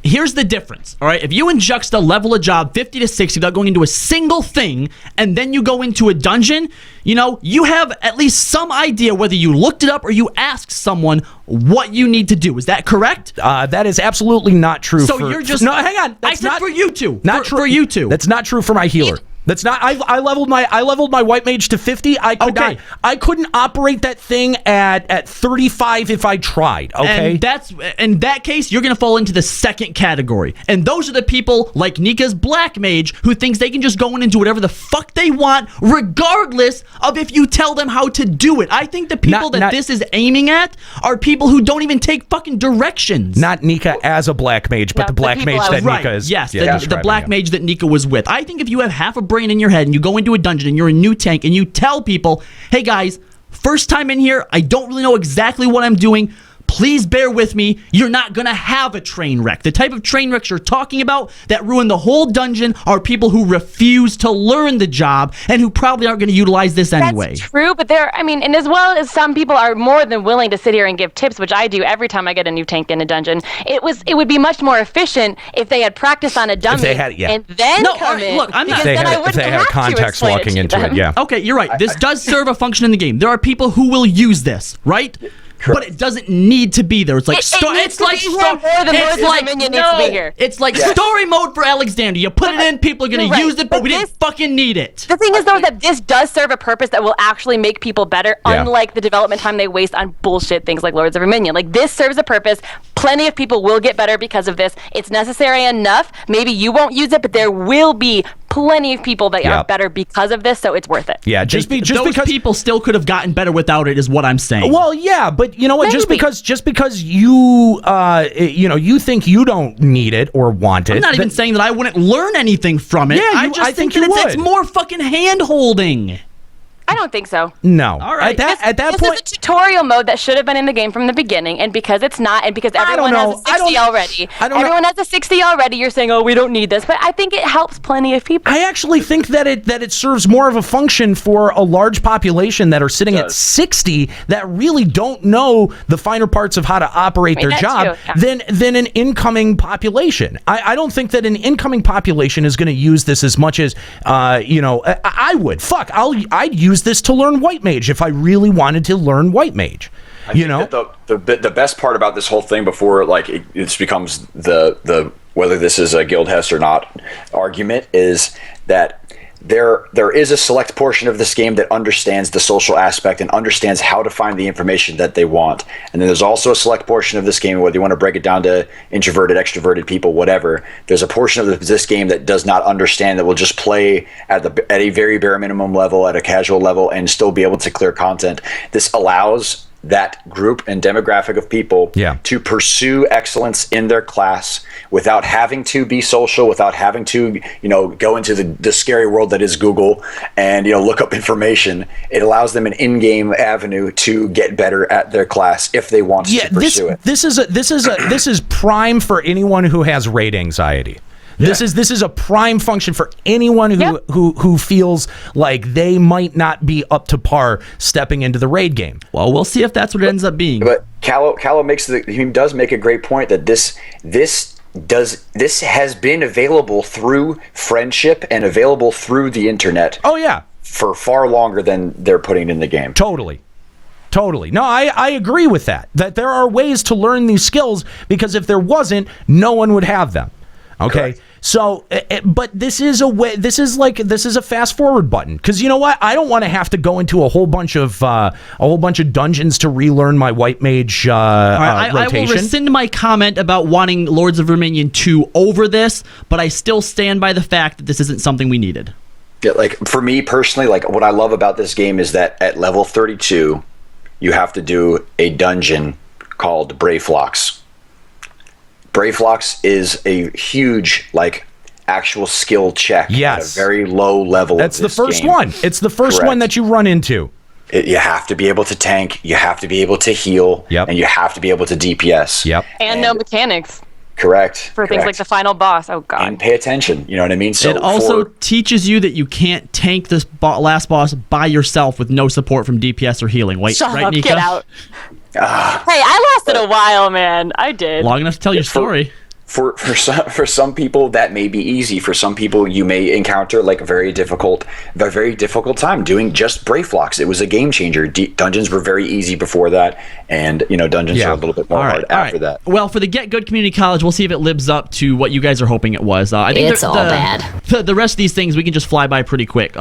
Here's the difference, all right? If you and Juxta level a job 50 to 60 without going into a single thing, and then you go into a dungeon, you have at least some idea whether you looked it up or you asked someone what you need to do. Is that correct? That is absolutely not true. So you're just... No, hang on. I said for you two. Not true. For you two. That's not true for my healer. That's not. I leveled my white mage to 50. I could not. I couldn't operate that thing at 35 if I tried. Okay, and that's in that case you're gonna fall into the second category, and those are the people like Nika's black mage who thinks they can just go in and do whatever the fuck they want, regardless of if you tell them how to do it. I think the people this is aiming at are people who don't even take fucking directions. Not Nika as a black mage, but the black mage that Nika is. Yes, the black mage that Nika was with. I think if you have half a brain in your head and you go into a dungeon and you're a new tank and you tell people, hey guys, first time in here, I don't really know exactly what I'm doing. Please bear with me. You're not going to have a train wreck. The type of train wrecks you're talking about that ruin the whole dungeon are people who refuse to learn the job and who probably aren't going to utilize this anyway. That's true, but and as well as some people are more than willing to sit here and give tips, which I do every time I get a new tank in a dungeon, it would be much more efficient if they had practiced on a dummy and then come in. Look, I'm not. If they had context walking into it, yeah. Okay, you're right. This does serve a function in the game. There are people who will use this, right? But it doesn't need to be there. It's like it's like story mode for Alexander. You put it in, people are going to use it, but we didn't fucking need it. The thing is, though, that this does serve a purpose that will actually make people better, unlike the development time they waste on bullshit things like Lords of Dominion. Like, this serves a purpose. Plenty of people will get better because of this. It's necessary enough. Maybe you won't use it, but there will be plenty of people that are better because of this, so it's worth it. Yeah, those people still could have gotten better without it, is what I'm saying. Well, yeah, but you know what? Just because you you think you don't need it or want it. I'm not even saying that I wouldn't learn anything from it. Yeah, I think it's more fucking hand holding. I don't think so. No. All right. At that point, this is a tutorial mode that should have been in the game from the beginning, and because it's not, and because everyone has a 60 already, everyone has a 60 already, you're saying, oh, we don't need this. But I think it helps plenty of people. I actually think that it serves more of a function for a large population that are sitting at 60 that really don't know the finer parts of how to operate their job than an incoming population. I don't think that an incoming population is going to use this as much as I would. Fuck, I'd use this to learn white mage if I really wanted to learn white mage. I think that the best part about this whole thing before it becomes the whether this is a guild hest or not argument is that there is a select portion of this game that understands the social aspect and understands how to find the information that they want. And then there's also a select portion of this game, whether you want to break it down to introverted, extroverted people, whatever. There's a portion of this game that does not understand, that will just play at a very bare minimum level, at a casual level, and still be able to clear content. This allows that group and demographic of people to pursue excellence in their class without having to be social, without having to go into the scary world that is Google and look up information. It allows them an in-game avenue to get better at their class if they want to pursue it. This is prime for anyone who has raid anxiety. This is a prime function for anyone who feels like they might not be up to par stepping into the raid game. Well, we'll see if that's what it ends up being. But Callow does make a great point that this has been available through friendship and available through the internet. Oh yeah, for far longer than they're putting in the game. Totally. No, I agree with that there are ways to learn these skills, because if there wasn't, no one would have them. Okay. Correct. So, but this is a fast forward button, because you know what? I don't want to have to go into a whole bunch of dungeons to relearn my white mage rotation. I will rescind my comment about wanting Lords of Dominion 2 over this, but I still stand by the fact that this isn't something we needed. Yeah, for me personally, what I love about this game is that at level 32, you have to do a dungeon called Brayflox. Brayflox is a huge, like, actual skill check at a very low level. That's the first game. one. It's the first one that you run into. You have to be able to tank, you have to be able to heal, and you have to be able to DPS. And no mechanics. Correct. For things like the final boss. Oh, God. And pay attention. You know what I mean? So it also teaches you that you can't tank this last boss by yourself with no support from DPS or healing. Wait, Shut right, up, Nika? get out. Hey, I lasted a while, man. I did. Long enough to tell your story. For some people that may be easy. For some people, you may encounter like a very difficult time doing just Brayflox. It was a game changer. Dungeons were very easy before that, and dungeons are a little bit more hard after that. Well, for the Get Good Community College, we'll see if it lives up to what you guys are hoping it was. I think It's all bad. The rest of these things we can just fly by pretty quick.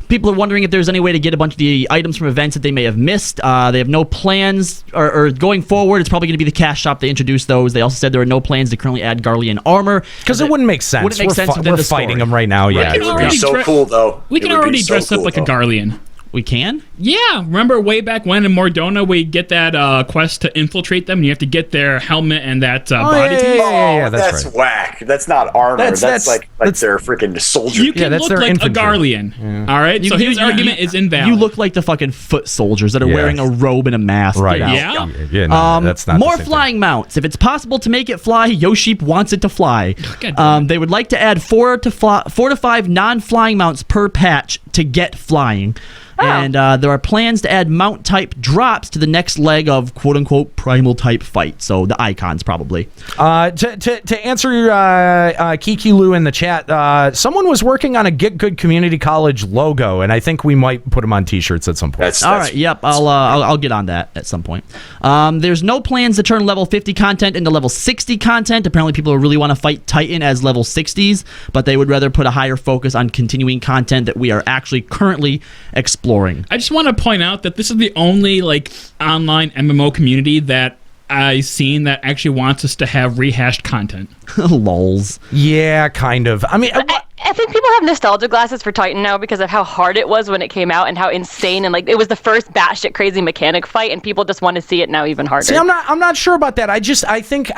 People are wondering if there's any way to get a bunch of the items from events that they may have missed. They have no plans, or going forward, it's probably going to be the cash shop. They introduced those. They also said there are no plans to currently add Garlean armor. Because it wouldn't make sense. Wouldn't make sense within We're the fighting story. them right now. Yeah, It would be so cool, though. We can already dress up like a Garlean. We can? Yeah, remember way back when in Mordona we get that quest to infiltrate them, and you have to get their helmet and that body piece? That's whack. That's not armor. That's like their freaking soldier. You can look like a Garlean. All right, so his argument is invalid. You look like the fucking foot soldiers that are wearing a robe and a mask. Right. Get out. Yeah. No, that's not more the same flying mounts. If it's possible to make it fly, Yoshi wants it to fly. They would like to add 4 to 5 non-flying mounts per patch to get flying. And there are plans to add mount type drops to the next leg of quote unquote primal type fight. So the icons probably. To answer Kiki Lou in the chat, someone was working on a Get Good Community College logo, and I think we might put them on T-shirts at some point. All right. Yep. I'll get on that at some point. There's no plans to turn level 50 content into level 60 content. Apparently, people really want to fight Titan as level 60s, but they would rather put a higher focus on continuing content that we are actually currently exploring. I just want to point out that this is the only online MMO community that I've seen that actually wants us to have rehashed content. Lols. Yeah, kind of. I mean, I think people have nostalgia glasses for Titan now because of how hard it was when it came out and how insane and it was the first batshit crazy mechanic fight, and people just want to see it now even harder. See, I'm not sure about that. I think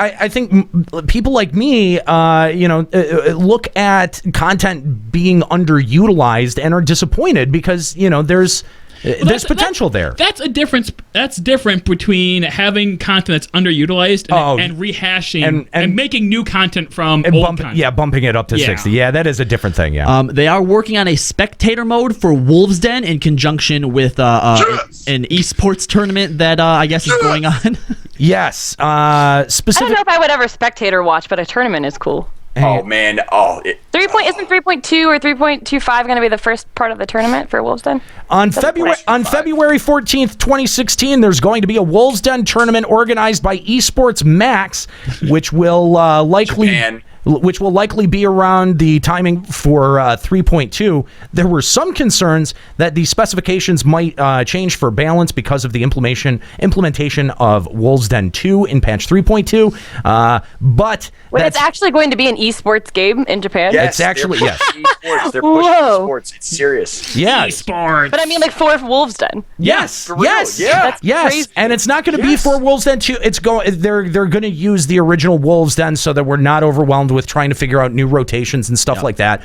people like me, look at content being underutilized and are disappointed because there's potential there. That's a difference. That's different between having content that's underutilized and rehashing and making new content from old content. Yeah, bumping it up to 60. Yeah, that is a different thing. Yeah. They are working on a spectator mode for Wolves Den in conjunction with an esports tournament that I guess is going on. Yes. I don't know if I would ever spectator watch, but a tournament is cool. Oh man! Isn't 3.2 or 3.25 going to be the first part of the tournament for Wolves Den? On February 14th, 2016, there's going to be a Wolves Den tournament organized by Esports Max, which will likely be around the timing for 3.2. There were some concerns that the specifications might change for balance because of the implementation of Wolves Den 2 in patch 3.2. But it's actually going to be an esports game in Japan. Yes, it's actually they're pushing esports. They're pushing esports. It's serious. Yeah, esports. But I mean, for Wolves Den. Yes, for real. yes, yeah. That's crazy. And it's not going to be for Wolves Den 2. They're going to use the original Wolves Den so that we're not overwhelmed with trying to figure out new rotations and stuff like that.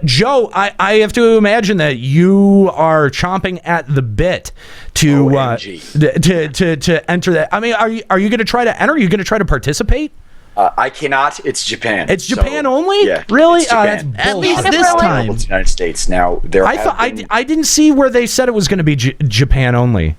Joe, I have to imagine that you are chomping at the bit to enter that. I mean, are you going to try to enter? Are you going to try to participate? I cannot. It's Japan. It's Japan only? Yeah. Really? That's at least this time. It's the United States now. I didn't see where they said it was going to be Japan only.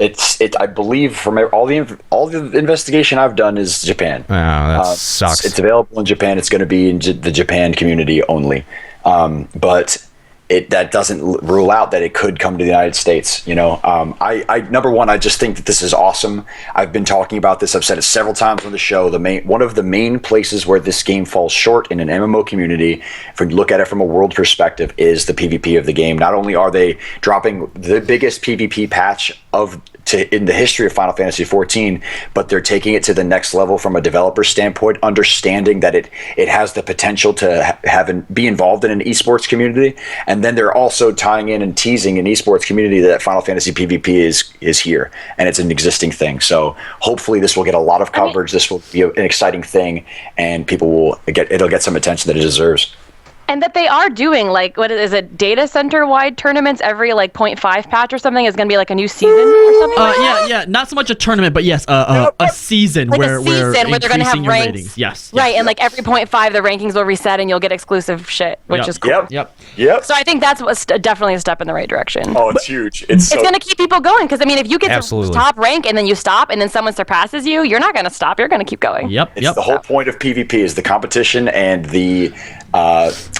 I believe from all the investigation I've done is Japan. Oh, that sucks. It's available in Japan. It's going to be in the Japan community only. But that doesn't rule out that it could come to the United States. I number one, I just think that this is awesome. I've been talking about this. I've said it several times on the show. One of the main places where this game falls short in an MMO community, if you look at it from a world perspective, is the PvP of the game. Not only are they dropping the biggest PvP patch of in the history of Final Fantasy XIV, but they're taking it to the next level from a developer standpoint, understanding that it has the potential to be involved in an esports community, and then they're also tying in and teasing an esports community that Final Fantasy PvP is here, and it's an existing thing. So hopefully this will get a lot of coverage. This will be an exciting thing, and it'll get some attention that it deserves. And that they are doing, like, what is it, data center-wide tournaments every, like, 0.5 patch or something is going to be, like, a new season or something like that? Yeah, not so much a tournament, but yes, a season like where a season where they're going to have ranks. Ratings. Yes. Right, and, like, every 0.5 the rankings will reset and you'll get exclusive shit, which is cool. Yep. So I think that's definitely a step in the right direction. Oh, it's huge. It's going to keep people going, because, I mean, if you get Absolutely. to top rank and then you stop and then someone surpasses you, you're not going to stop. You're going to keep going. It's the whole point of PvP is the competition and the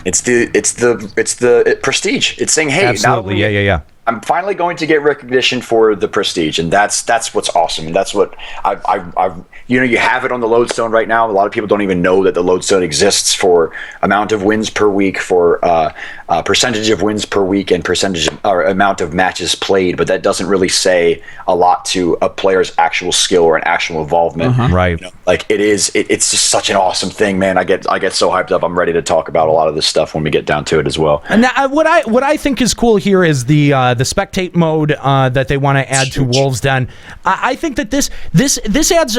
it's the prestige. It's saying, hey, Absolutely. Yeah. I'm finally going to get recognition for the prestige, and that's what's awesome, and that's what I've you have it on the lodestone right now. A lot of people don't even know that the lodestone exists for amount of wins per week, for percentage of wins per week, and amount of matches played. But that doesn't really say a lot to a player's actual skill or an actual involvement. Right. Like it's just such an awesome thing, man. I get so hyped up. I'm ready to talk about a lot of this stuff when we get down to it as well. And what I think is cool here is the spectate mode that they want to add to Wolves Den. I think that this adds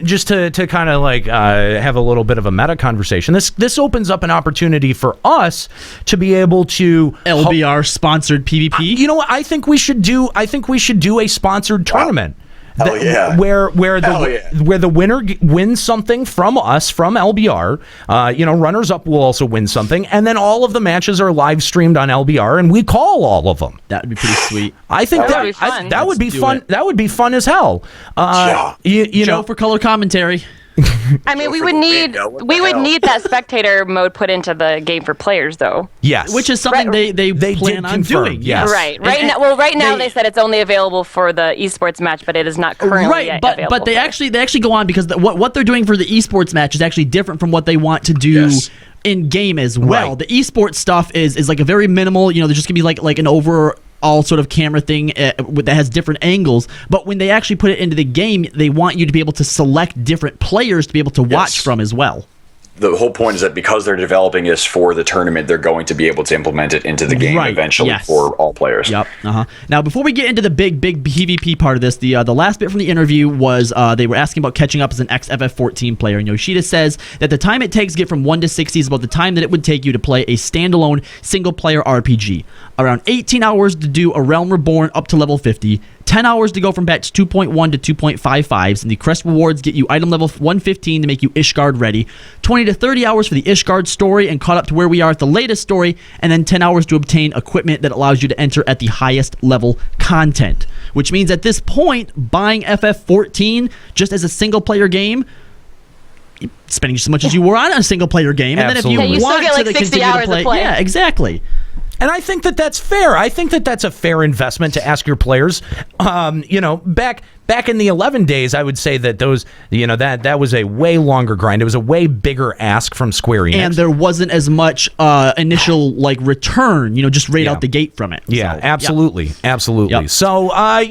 just to kind of like have a little bit of a meta conversation. This opens up an opportunity for us to be able to LBR sponsored PvP. You know what? I think we should do a sponsored tournament. Where the winner wins something from us, from LBR. Runners up will also win something, and then all of the matches are live streamed on LBR, and we call all of them. That would be pretty sweet. I think that would be fun. That would be fun as hell. Joe for color commentary. I mean, we would need that spectator mode put into the game for players, though. Yes, which is something they plan on doing. Yes, right. Right now they said it's only available for the esports match, but it is not currently available. But they actually go on, because what they're doing for the esports match is actually different from what they want to do. In game as well. Right. The esports stuff is like a very minimal. There's just gonna be like an overall sort of camera thing that has different angles. But when they actually put it into the game, they want you to be able to select different players to be able to watch from as well. The whole point is that because they're developing this for the tournament, they're going to be able to implement it into the game eventually for all players. Yep. Now, before we get into the big PvP part of this, the last bit from the interview was they were asking about catching up as an ex-FF14 player. And Yoshida says that the time it takes to get from 1 to 60 is about the time that it would take you to play a standalone single-player RPG. Around 18 hours to do A Realm Reborn up to level 50, 10 hours to go from batch 2.1 to 2.55s, and the crest rewards get you item level 115 to make you Ishgard ready, 20 to 30 hours for the Ishgard story and caught up to where we are at the latest story, and then 10 hours to obtain equipment that allows you to enter at the highest level content. Which means at this point, buying FF14 just as a single player game, spending just as much as you were on a single player game, and then if you want still get to continue to play, yeah, exactly. And I think that that's fair. I think that that's a fair investment to ask your players. Back in the 11 days, I would say that those, that was a way longer grind. It was a way bigger ask from Square-Enix. And there wasn't as much initial return, just right out the gate from it. Yeah, so, absolutely. Absolutely. Yep. So, I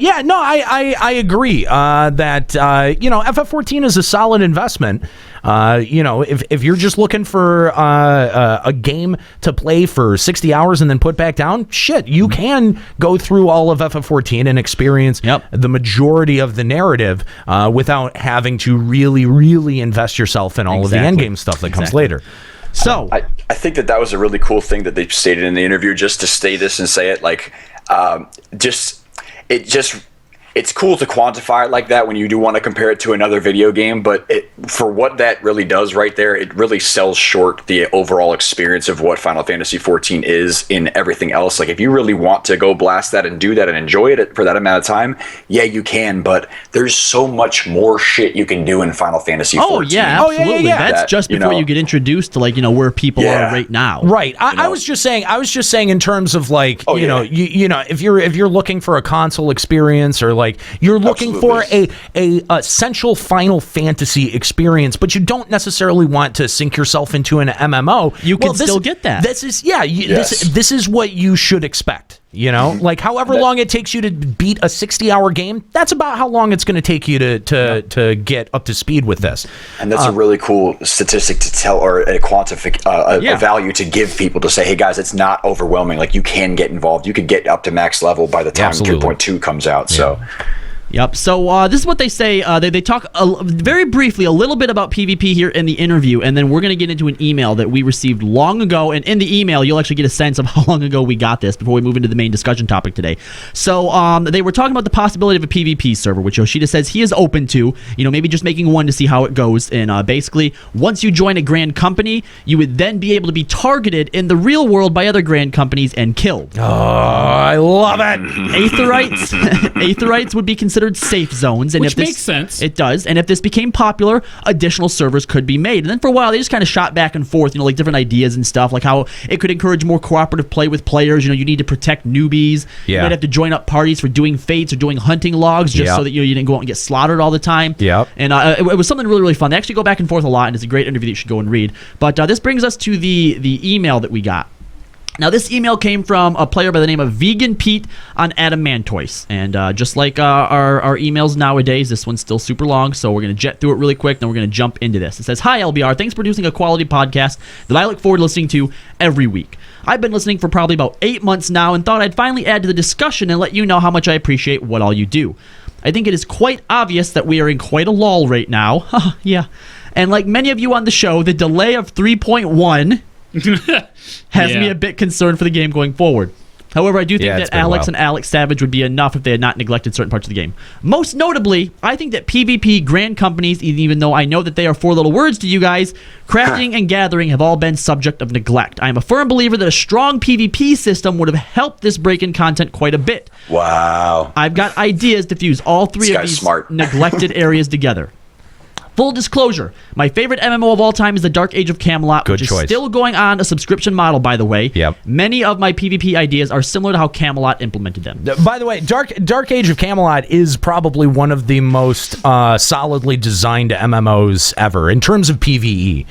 agree that, FF14 is a solid investment. If you're just looking for a game to play for 60 hours and then put back down, you can go through all of FF14 and experience the majority of the narrative without having to really, really invest yourself in all of the endgame stuff that comes later. So I think that was a really cool thing that they stated in the interview, just to say this and say it it's cool to quantify it like that when you do want to compare it to another video game, but for what that really does right there, it really sells short the overall experience of what Final Fantasy XIV is in everything else. Like, if you really want to go blast that and do that and enjoy it for that amount of time, yeah, you can, but there's so much more shit you can do in Final Fantasy XIV. Oh, yeah, absolutely. That's just before you get introduced to, where people are right now. Right. I was just saying in terms of, if you're looking for a console experience, or you're looking for a essential Final Fantasy experience, but you don't necessarily want to sink yourself into an MMO. You can still get that. This is this is what you should expect. You know, like however long it takes you to beat a 60-hour game, that's about how long it's going to take you to get up to speed with this. And that's a really cool statistic to tell, or a a value to give people, to say, hey guys, it's not overwhelming. Like, you can get involved. You could get up to max level by the time 3.2 comes out. So. Yep. So this is what they say. They talk very briefly a little bit about PvP here in the interview, and then we're going to get into an email that we received long ago. And in the email, you'll actually get a sense of how long ago we got this before we move into the main discussion topic today. So they were talking about the possibility of a PvP server, which Yoshida says he is open to. Maybe just making one to see how it goes. And basically, once you join a grand company, you would then be able to be targeted in the real world by other grand companies and killed. Oh, I love it. Aetherites would be considered safe zones, and which makes sense. It does, and if this became popular, additional servers could be made. And then for a while, they just kind of shot back and forth, like different ideas and stuff, like how it could encourage more cooperative play with players. You need to protect newbies. You might have to join up parties for doing fates or doing hunting logs, just so that you didn't go out and get slaughtered all the time. And it was something really, really fun. They actually go back and forth a lot, and it's a great interview that you should go and read. But this brings us to the email that we got. Now, this email came from a player by the name of Vegan Pete on Adamantoise. And just like our emails nowadays, this one's still super long, so we're going to jet through it really quick, then we're going to jump into this. It says, "Hi, LBR. Thanks for producing a quality podcast that I look forward to listening to every week. I've been listening for probably about 8 months now and thought I'd finally add to the discussion and let you know how much I appreciate what all you do. I think it is quite obvious that we are in quite a lull right now." Yeah. "And like many of you on the show, the delay of 3.1... has me a bit concerned for the game going forward. However, I do think that Alex and Alex Savage would be enough if they had not neglected certain parts of the game. Most notably, I think that PvP grand companies, even though I know that they are four little words to you guys, crafting and gathering have all been subject of neglect. I am a firm believer that a strong PvP system would have helped this break-in content quite a bit. Wow. I've got ideas to fuse all three of these neglected areas together. Full disclosure, my favorite MMO of all time is the Dark Age of Camelot, which is still going on a subscription model, by the way. Many of my PvP ideas are similar to how Camelot implemented them." By the way, Dark Age of Camelot is probably one of the most solidly designed MMOs ever in terms of PvE.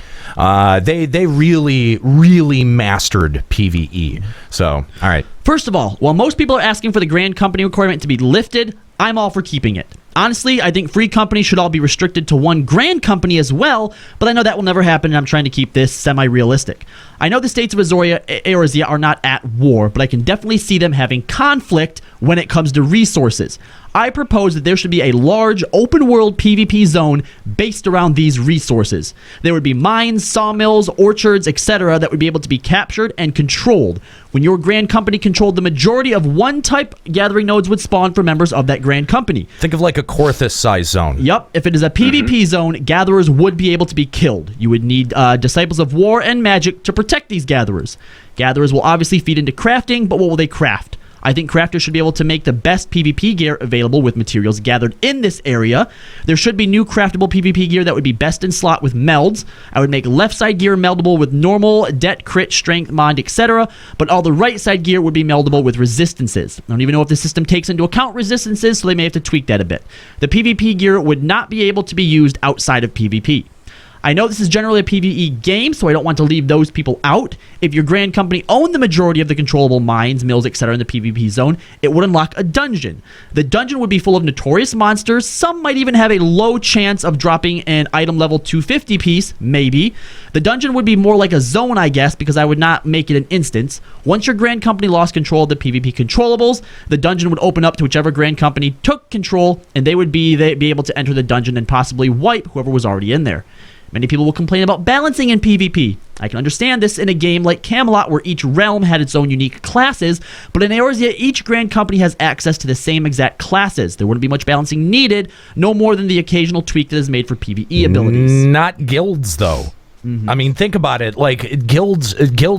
They really, really mastered PvE. So, all right. First of all, while most people are asking for the grand company requirement to be lifted, I'm all for keeping it. Honestly, I think free companies should all be restricted to one grand company as well, but I know that will never happen, and I'm trying to keep this semi-realistic. I know the states of Eorzea are not at war, but I can definitely see them having conflict when it comes to resources. I propose that there should be a large open-world PvP zone based around these resources. There would be mines, sawmills, orchards, etc. that would be able to be captured and controlled. When your grand company controlled the majority of one type, gathering nodes would spawn for members of that grand company. Think of like a Korthus-sized zone. Yep. If it is a PvP zone, gatherers would be able to be killed. You would need Disciples of War and Magic to protect these gatherers. Gatherers will obviously feed into crafting, but what will they craft? I think crafters should be able to make the best PvP gear available with materials gathered in this area. There should be new craftable PvP gear that would be best in slot with melds. I would make left side gear meldable with normal, det, crit, strength, mod, etc. But all the right side gear would be meldable with resistances. I don't even know if the system takes into account resistances, so they may have to tweak that a bit. The PvP gear would not be able to be used outside of PvP. I know this is generally a PvE game, so I don't want to leave those people out. If your grand company owned the majority of the controllable mines, mills, etc. in the PvP zone, it would unlock a dungeon. The dungeon would be full of notorious monsters. Some might even have a low chance of dropping an item level 250 piece, maybe. The dungeon would be more like a zone, I guess, because I would not make it an instance. Once your grand company lost control of the PvP controllables, the dungeon would open up to whichever grand company took control, and they would be able to enter the dungeon and possibly wipe whoever was already in there. Many people will complain about balancing in PvP. I can understand this in a game like Camelot, where each realm had its own unique classes, but in Eorzea, each grand company has access to the same exact classes. There wouldn't be much balancing needed, no more than the occasional tweak that is made for PvE abilities. Not guilds, though. I mean, think about it. Like guilds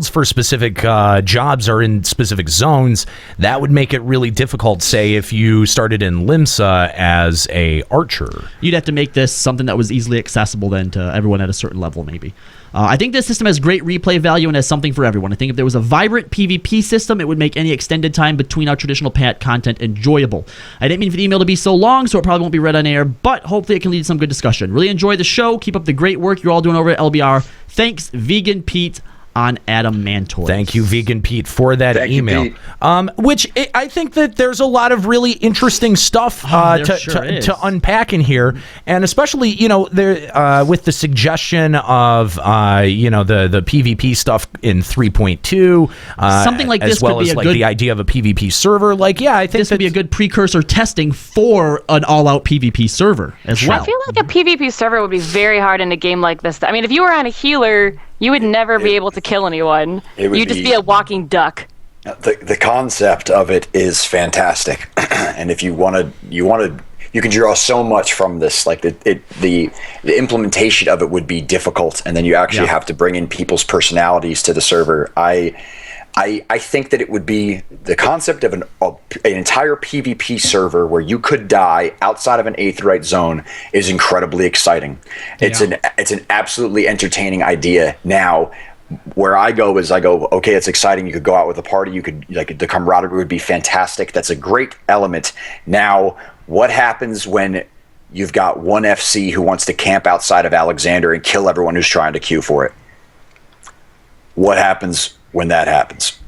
for specific jobs are in specific zones. That would make it really difficult. Say if you started in Limsa as a archer, you'd have to make this something that was easily accessible then to everyone at a certain level, maybe. I think this system has great replay value and has something for everyone. I think if there was a vibrant PvP system, it would make any extended time between our traditional PAT content enjoyable. I didn't mean for the email to be so long, so it probably won't be read on air, but hopefully it can lead to some good discussion. Really enjoy the show. Keep up the great work you're all doing over at LBR. Thanks, Vegan Pete on Adamantoid. Thank you, Vegan Pete, for that email. I think that there's a lot of really interesting stuff to unpack in here, and especially there with the suggestion of the PvP stuff in 3.2, something like as this well could be as a good, the idea of a PvP server. I think this would be a good precursor testing for an all-out PvP server as well. I feel like a PvP server would be very hard in a game like this. I mean, if you were on a healer, you would never be able to kill anyone. You'd just be a walking duck. The concept of it is fantastic, and if you can draw so much from this. Like the implementation of it would be difficult, and then you actually have to bring in people's personalities to the server. I think that it would be the concept of an entire PvP server where you could die outside of an aetheryte zone is incredibly exciting. It's an absolutely entertaining idea. Now, where I go, okay, it's exciting. You could go out with a party. You could the camaraderie would be fantastic. That's a great element. Now, what happens when you've got one FC who wants to camp outside of Alexander and kill everyone who's trying to queue for it? What happens when that happens?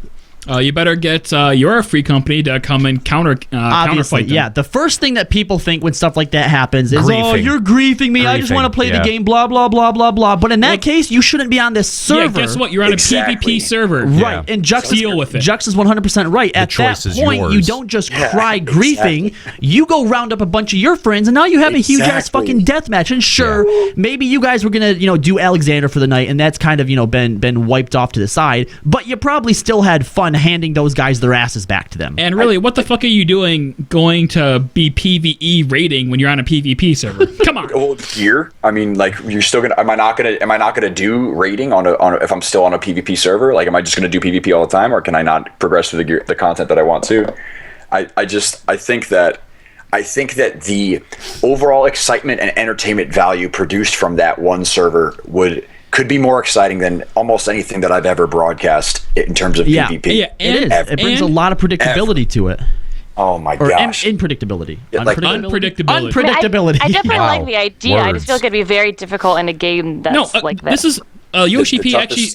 You better get your free company to come and counterfight them. Yeah, the first thing that people think when stuff like that happens is, oh, you're griefing me. I just want to play the game, blah, blah, blah, blah, blah. But in that case, you shouldn't be on this server. Yeah, guess what? You're on a PvP server. Right, and Jux is 100% right. At that point, you don't just cry griefing. You go round up a bunch of your friends, and now you have a huge-ass fucking death match. And sure, maybe you guys were going to do Alexander for the night, and that's kind of been wiped off to the side. But you probably still had fun handing those guys their asses back to them. And really, what the fuck are you doing going to be PvE rating when you're on a PvP server? Come on. Well, here, I mean, you're still gonna. Am I not gonna do rating on if I'm still on a PvP server? Like, am I just gonna do PvP all the time, or can I not progress through the content that I want to? I think that the overall excitement and entertainment value produced from that one server could be more exciting than almost anything that I've ever broadcast in terms of PvP. Yeah, it brings a lot of predictability to it. Oh my gosh. Unpredictability. Unpredictability. I definitely like the idea. I just feel like it'd be very difficult in a game that's like this. This is Yoshi P actually.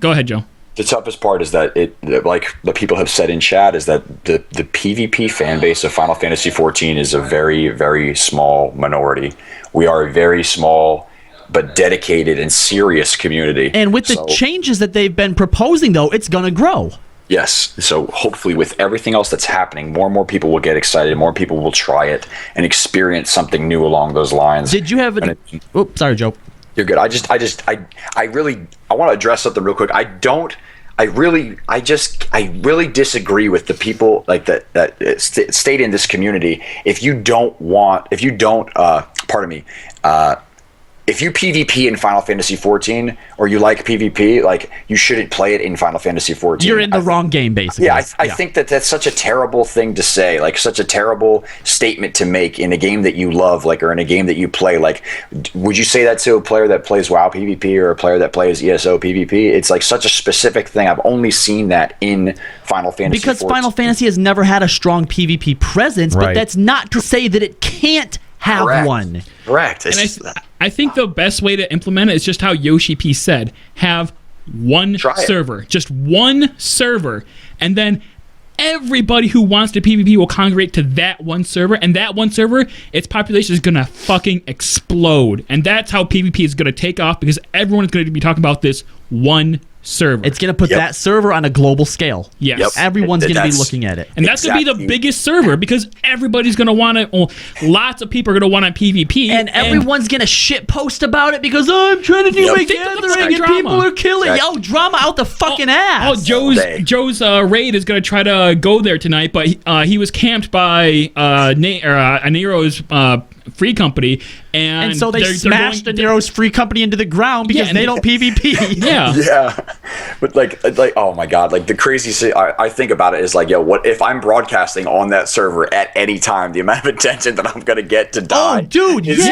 Go ahead, Joe. The toughest part is that like the people have said in chat, is that the PvP fan base of Final Fantasy XIV is a very, very small minority. We are a very small but dedicated and serious community. And with the changes that they've been proposing, though, it's going to grow. Yes. So hopefully with everything else that's happening, more and more people will get excited, more people will try it and experience something new along those lines. Did you have sorry, Joe. You're good. I really want to address something real quick. I really disagree with the people that stayed in this community. If you PvP in Final Fantasy XIV, or you like PvP, you shouldn't play it in Final Fantasy XIV. You're in the wrong game, basically. Yeah, I think that's such a terrible thing to say, such a terrible statement to make in a game that you love, or in a game that you play. Would you say that to a player that plays WoW PvP or a player that plays ESO PvP? It's such a specific thing. I've only seen that in Final Fantasy because 14. Final Fantasy has never had a strong PvP presence, but that's not to say that it can't have one. Correct. And I think the best way to implement it is just how Yoshi P said. Have one server. Just one server. And then everybody who wants to PvP will congregate to that one server. And that one server, its population is going to fucking explode. And that's how PvP is going to take off, because everyone is going to be talking about this one server. It's going to put that server on a global scale. Yes. Yep. Everyone's going to be looking at it. And that's going to be the biggest server, because everybody's going to want to, lots of people are going to want to PvP. And everyone's going to shit post about it because, I'm trying to do my gathering and people are killing. Yo, drama out the fucking ass. Joe's raid is going to try to go there tonight, but he was camped by Nero's free company. And so they smashed Nero's free company into the ground because they don't PvP. Yeah. But oh my god, the crazy I think about it is what if I'm broadcasting on that server at any time? The amount of attention that I'm gonna get to die. Oh, dude, is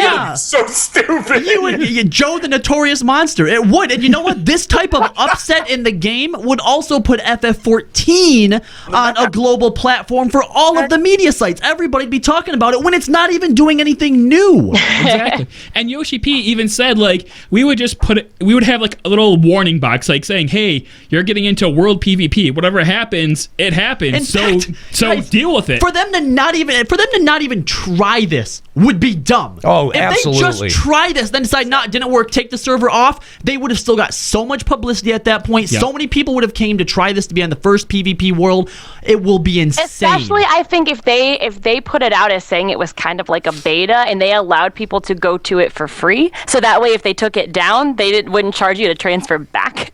so stupid. You Joe the Notorious Monster. It would, and you know what? This type of upset in the game would also put FF14 on a global platform for all of the media sites. Everybody'd be talking about it when it's not even doing anything something new. Exactly. And Yoshi P even said, like, we would have like a little warning box, like saying, hey, you're getting into world PvP. Whatever happens, it happens. In So fact, deal with it. For them to not even try this would be dumb. Oh, if absolutely. If they just try this, then decide it didn't work, take the server off, they would have still got so much publicity at that point. Yep. So many people would have came to try this to be on the first PvP world. It will be insane. Especially, I think if they put it out as saying it was kind of like a beta and they allowed people to go to it for free, so that way if they took it down, they wouldn't charge you to transfer back.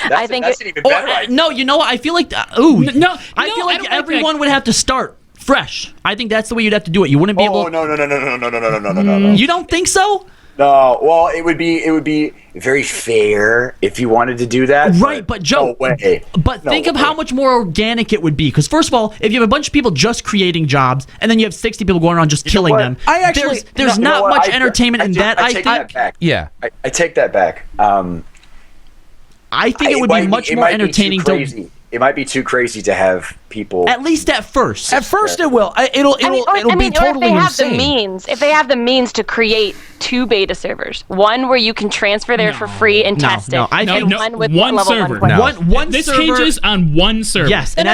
I think that's an even better idea. No, you know what? I feel like I feel like everyone would have to start fresh. I think that's the way you'd have to do it. You wouldn't be able. No. You don't think so? No, well, it would be very fair if you wanted to do that. Right, but Joe, think of how much more organic it would be. Because first of all, if you have a bunch of people just creating jobs, and then you have 60 people going around just killing them, there's not much entertainment in that. I take that back. Yeah, I take that back. I think it would be much more entertaining to. It might be too crazy to have people. At least at first. At first, it will. It'll be totally insane. If they have the means to create 2 beta servers, one where you can transfer there for free and test it, and one with one level server. 1.0. One this server. hinges on one server. Yes. No.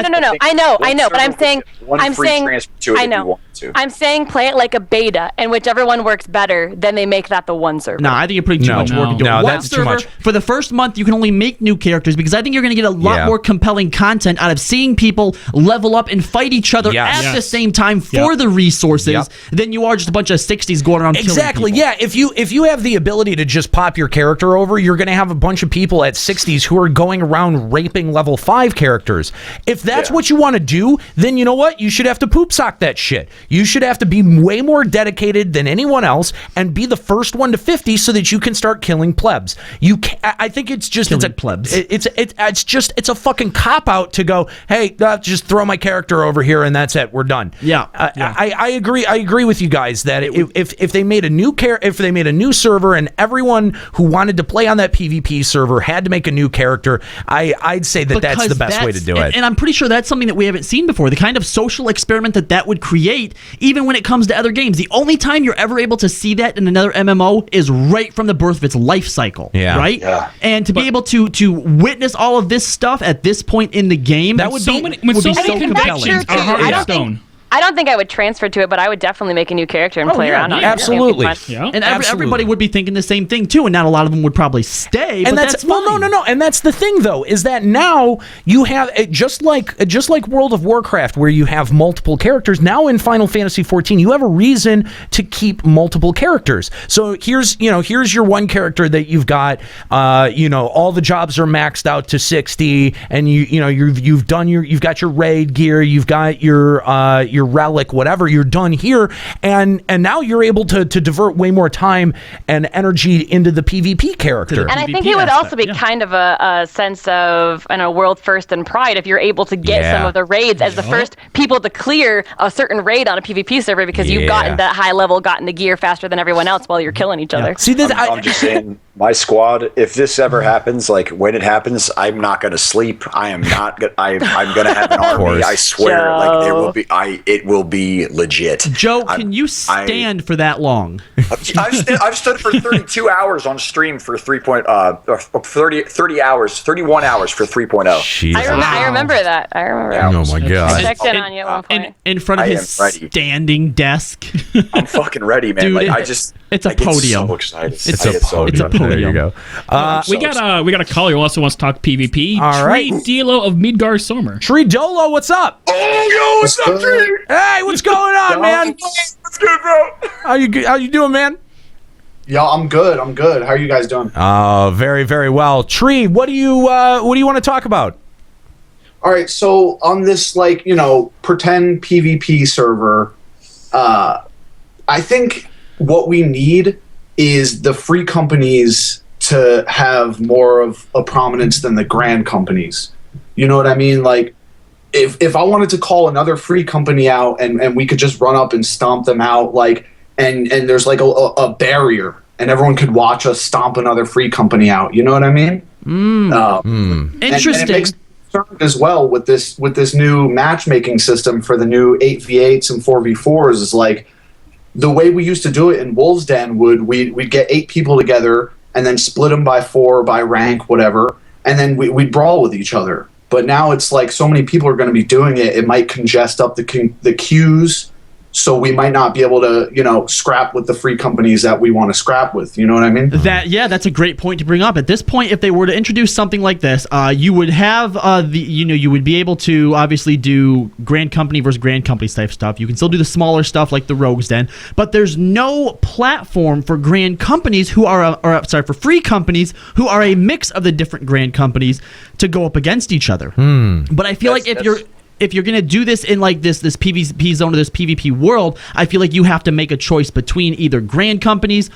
I know, but I'm saying, I know. I'm saying play it like a beta, and whichever one works better, then they make that the one server. No, I think you're putting too much work into it. No, One that's too server, much. For the first month, you can only make new characters because I think you're going to get a lot more compelling content out of seeing people level up and fight each other at the same time for the resources than you are just a bunch of 60s going around killing people. Yeah, if you have the ability to just pop your character over, you're going to have a bunch of people at 60s who are going around raping level 5 characters. If that's what you want to do, then you know what? You should have to poop sock that shit. You should have to be way more dedicated than anyone else and be the first one to 50 so that you can start killing plebs. I think it's just plebs. It's a fucking cop out to go, hey, just throw my character over here and that's it. We're done. I agree with you guys that if they made a new server and everyone who wanted to play on that PvP server had to make a new character, I'd say that's the best way to do it. And I'm pretty sure that's something that we haven't seen before. The kind of social experiment that would create, even when it comes to other games. The only time you're ever able to see that in another MMO is right from the birth of its life cycle. Right? Yeah. And to be able to witness all of this stuff at this point in the game, that would be so compelling. Hearthstone. I don't think I would transfer to it, but I would definitely make a new character and play around on it. Absolutely. And everybody would be thinking the same thing too, and not a lot of them would probably stay. But that's fine. No. And that's the thing, though, is that now you have just like World of Warcraft, where you have multiple characters. Now in Final Fantasy XIV, you have a reason to keep multiple characters. So here's your one character that you've got. All the jobs are maxed out to 60, and you've got your raid gear, you've got your relic, whatever, you're done here, and now you're able to divert way more time and energy into the PvP character. And I think it would also be kind of a sense of world first and pride if you're able to get some of the raids as the first people to clear a certain raid on a PvP server because you've gotten that high level, gotten the gear faster than everyone else while you're killing each other. See, this, I'm just saying, my squad, if this ever happens, like when it happens, I'm not going to sleep. I'm going to have an army. I swear. Joe. Like it will be legit. Joe, can you stand for that long? I've stood for 32 hours on stream for 30 hours, 31 hours for 3.0. I remember that. Oh my god! I checked in on you at one point. In front of his standing desk. I'm fucking ready, man. Dude, it's a podium. So excited. It's a podium. There you go. We got a caller who also wants to talk PvP. All right. Dilo of Midgar Somer. Tree Dolo, what's up? Oh, yo, what's up, Tree? Hey, what's going on, man? What's good, bro? How you doing, man? Yo, I'm good. How are you guys doing? Very, very well. Tree, what do you want to talk about? All right, so on this pretend PvP server, I think what we need is the free companies to have more of a prominence than the grand companies. You know what I mean? Like, if I wanted to call another free company out and we could just run up and stomp them out, and there's like a barrier and everyone could watch us stomp another free company out. You know what I mean? Interesting. And it makes as well with this new matchmaking system for the new 8v8s and 4v4s is like, the way we used to do it in Wolves Den we'd get 8 people together and then split them by 4 by rank, whatever, and then we'd brawl with each other. But now it's like so many people are going to be doing it, it might congest up the queues, so we might not be able to, scrap with the free companies that we want to scrap with. You know what I mean? That's a great point to bring up. At this point, if they were to introduce something like this, you would have you would be able to obviously do Grand Company versus Grand Company type stuff. You can still do the smaller stuff like the Rogues Den, but there's no platform for Grand Companies for free companies who are a mix of the different Grand Companies to go up against each other. But I feel if you're going to do this in like this PvP zone or this PvP world, I feel like you have to make a choice between either Grand Companies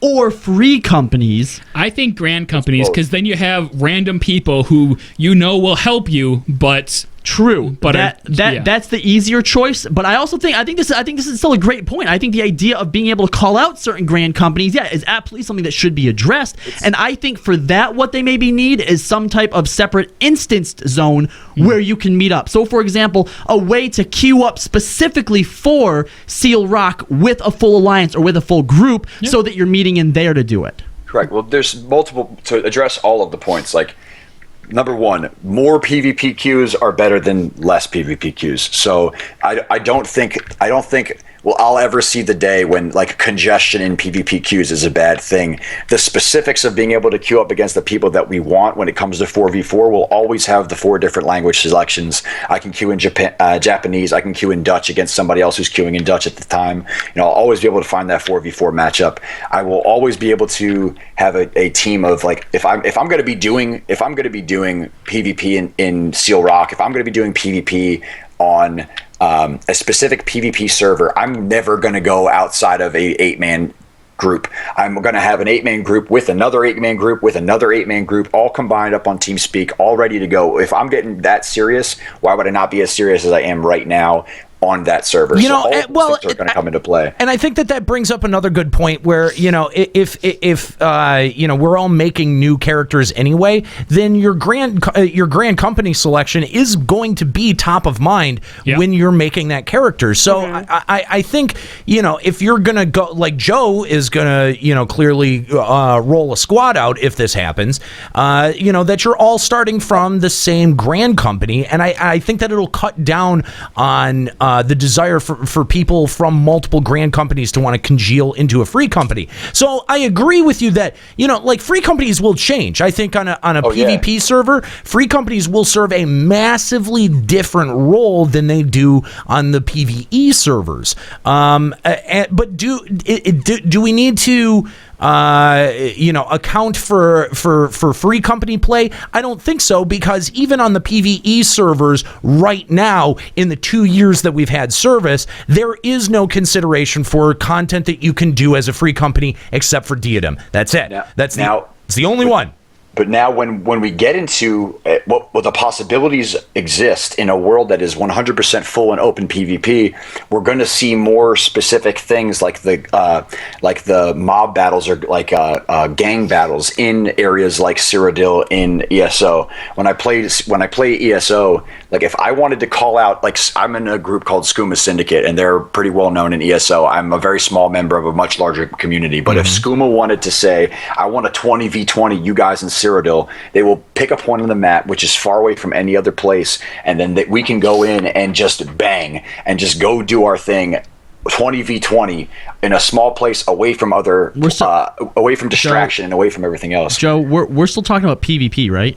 or free companies. I think Grand Companies, because then you have random people who will help you, but true. But that's the easier choice. But I also think this is still a great point. I think the idea of being able to call out certain Grand Companies, is absolutely something that should be addressed. And I think for that, what they maybe need is some type of separate instanced zone where you can meet up. So, for example, a way to queue up specifically for Seal Rock with a full alliance or with a full group, so that you're meeting in there to do it. Correct. Well, there's multiple to address all of the points. Like, number one, more PvP queues are better than less PvP queues. So I don't think I'll ever see the day when like congestion in PvP queues is a bad thing. The specifics of being able to queue up against the people that we want when it comes to 4v4 will always have the 4 different language selections. I can queue in Japanese, I can queue in Dutch against somebody else who's queuing in Dutch at the time. I'll always be able to find that 4v4 matchup. I will always be able to have a team of like if I'm going to be doing PvP in Seal Rock, if I'm going to be doing PvP on a specific PvP server, I'm never going to go outside of a 8-man group. I'm going to have an 8-man group with another 8-man group with another 8-man group, all combined up on TeamSpeak, all ready to go. If I'm getting that serious, why would I not be as serious as I am right now on that server? All things are going to come into play. And I think that brings up another good point where, if we're all making new characters anyway, then your grand company selection is going to be top of mind when you're making that character. So I think, if you're going to go, like Joe is going to, clearly roll a squad out if this happens, that you're all starting from the same grand company. And I think that it'll cut down on the desire for people from multiple grand companies to want to congeal into a free company. So I agree with you that, like free companies will change. I think on a PvP server, free companies will serve a massively different role than they do on the PvE servers. But do we need to account for free company play? I don't think so, because even on the PvE servers right now, in the 2 years that we've had service, there is no consideration for content that you can do as a free company except for Diadem. That's it. It's the only one. But now when we get into what the possibilities exist in a world that is 100% full and open PvP, we're going to see more specific things like the mob battles or like gang battles in areas like Cyrodiil in ESO. When I play ESO, like if I wanted to call out, like I'm in a group called Skooma Syndicate, and they're pretty well known in ESO. I'm a very small member of a much larger community. But if Skooma wanted to say, I want a 20v20, you guys in Cyrodiil, they will pick a point on the map which is far away from any other place, and then we can go in and just bang and just go do our thing 20v20 in a small place away from away from distraction and away from everything else. Joe, we're still talking about PvP, right?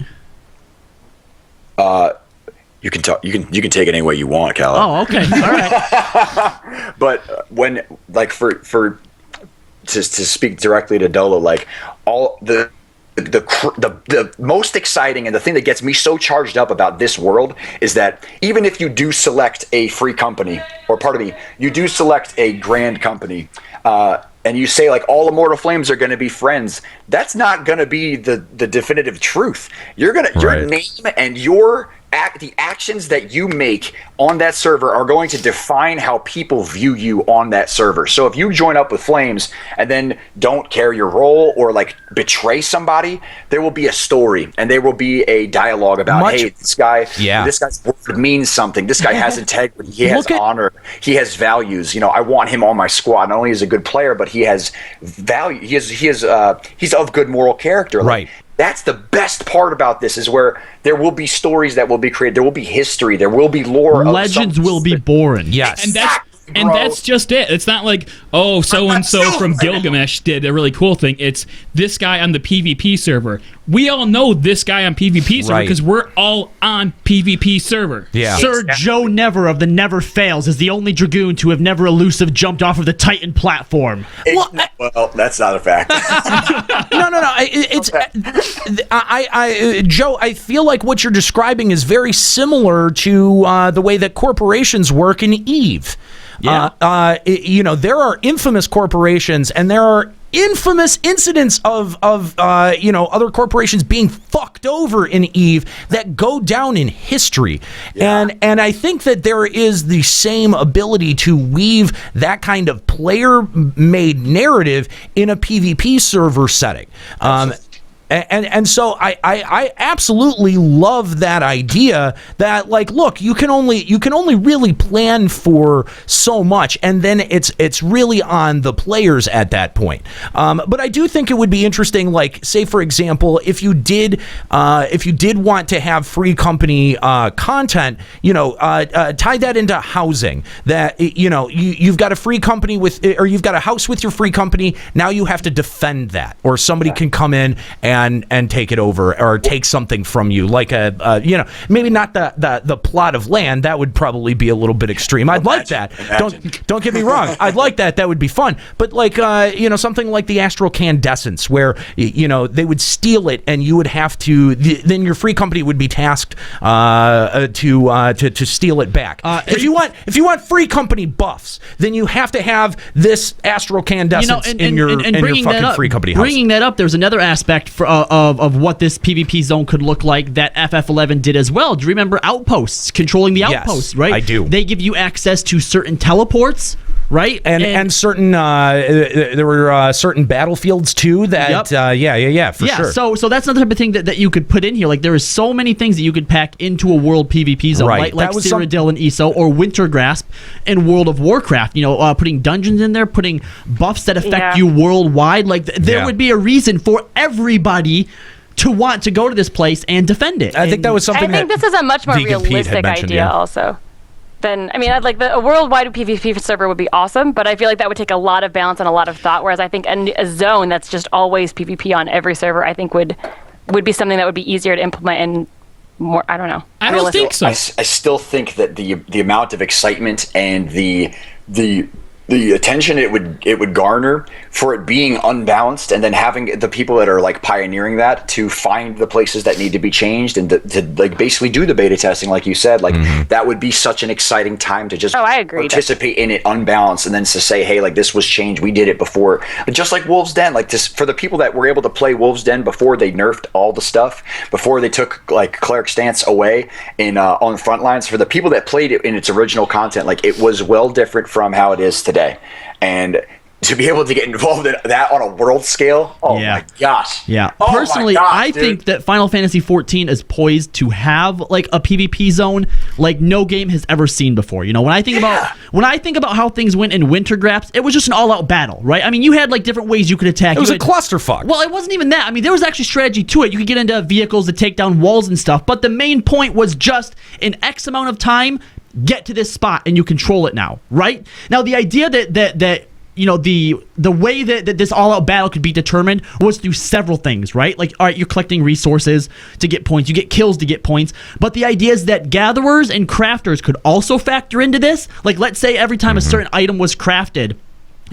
You can talk. You can take it any way you want, Cal. Oh, okay, all right. But when like to speak directly to Dolo, like all the most exciting and the thing that gets me so charged up about this world is that even if you do select a free company, or you do select a grand company, and you say like all Immortal Flames are going to be friends, that's not going to be the definitive truth. Your name and your the actions that you make on that server are going to define how people view you on that server. So if you join up with Flames and then don't carry your role or like betray somebody, there will be a story and there will be a dialogue about, hey, this guy's word means something. This guy has integrity. He has honor. He has values. You know, I want him on my squad. Not only is he a good player, but he has value. He's of good moral character. Right. That's the best part about this, is where there will be stories that will be created. There will be history. There will be lore. Legends will be born. Yes. And that's just it. It's not like, oh, so-and-so from Gilgamesh did a really cool thing. It's this guy on the PvP server. We all know this guy on PvP server because we're all on PvP server. Yeah. Sir Joe Never of the Never Fails is the only Dragoon to have never elusive jumped off of the Titan platform. Well, that's not a fact. No. Joe, I feel like what you're describing is very similar to the way that corporations work in EVE. Yeah. There are infamous corporations, and there are infamous incidents of other corporations being fucked over in EVE that go down in history. Yeah. And I think that there is the same ability to weave that kind of player-made narrative in a PvP server setting. And so I absolutely love that idea that, like, look, you can only really plan for so much, and then it's really on the players at that point. But I do think it would be interesting, like, say for example, if you did want to have free company content, tie that into housing. That you've got a free company or you've got a house with your free company. Now you have to defend that, or somebody can come in and take it over or take something from you, like maybe not the plot of land. That would probably be a little bit extreme. I'd like that. Don't get me wrong. I'd like that. That would be fun. But like something like the Astral Candescence, where they would steal it and you would have to. Then your free company would be tasked to steal it back. If you want free company buffs, then you have to have this Astral Candescence in your fucking free company house. Bringing that up, there's another aspect of what this PvP zone could look like that FF11 did as well. Do you remember outposts, controlling the outposts, right? I do. They give you access to certain teleports, right? And certain there were certain battlefields too that for sure. So that's another type of thing that you could put in here. Like, there is so many things that you could pack into a world PvP zone, right? Like Cyrodiil and ESO, or Wintergrasp in World of Warcraft. Putting dungeons in there, putting buffs that affect you worldwide. Like there would be a reason for everybody to want to go to this place and defend it. I think that was something. I think this is a much more realistic idea, also. Then, I mean, I'd like a worldwide PvP server would be awesome, but I feel like that would take a lot of balance and a lot of thought. Whereas I think a zone that's just always PvP on every server, I think would be something that would be easier to implement and more. I don't know. I don't think so. I still think that the amount of excitement and the attention it would garner for it being unbalanced, and then having the people that are like pioneering that to find the places that need to be changed and to like basically do the beta testing, like you said, like that would be such an exciting time to just participate in it unbalanced, and then to say, hey, like, this was changed, we did it before, just like Wolves Den, like this, for the people that were able to play Wolves Den before they nerfed all the stuff, before they took like Cleric Stance away in on the front lines, for the people that played it in its original content, like, it was well different from how it is today. And to be able to get involved in that on a world scale, my gosh. Yeah. Oh Personally, I think that Final Fantasy XIV is poised to have like a PvP zone like no game has ever seen before. When I think about how things went in Wintergrasp, it was just an all-out battle, right? I mean, you had like different ways you could attack. It was a clusterfuck. Well, it wasn't even that. I mean, there was actually strategy to it. You could get into vehicles to take down walls and stuff, but the main point was just in X amount of time, get to this spot and you control it now, right? Now, the idea that the way that this all-out battle could be determined was through several things, right? Like, all right, you're collecting resources to get points, you get kills to get points, but the idea is that gatherers and crafters could also factor into this. Like, let's say every time a certain item was crafted,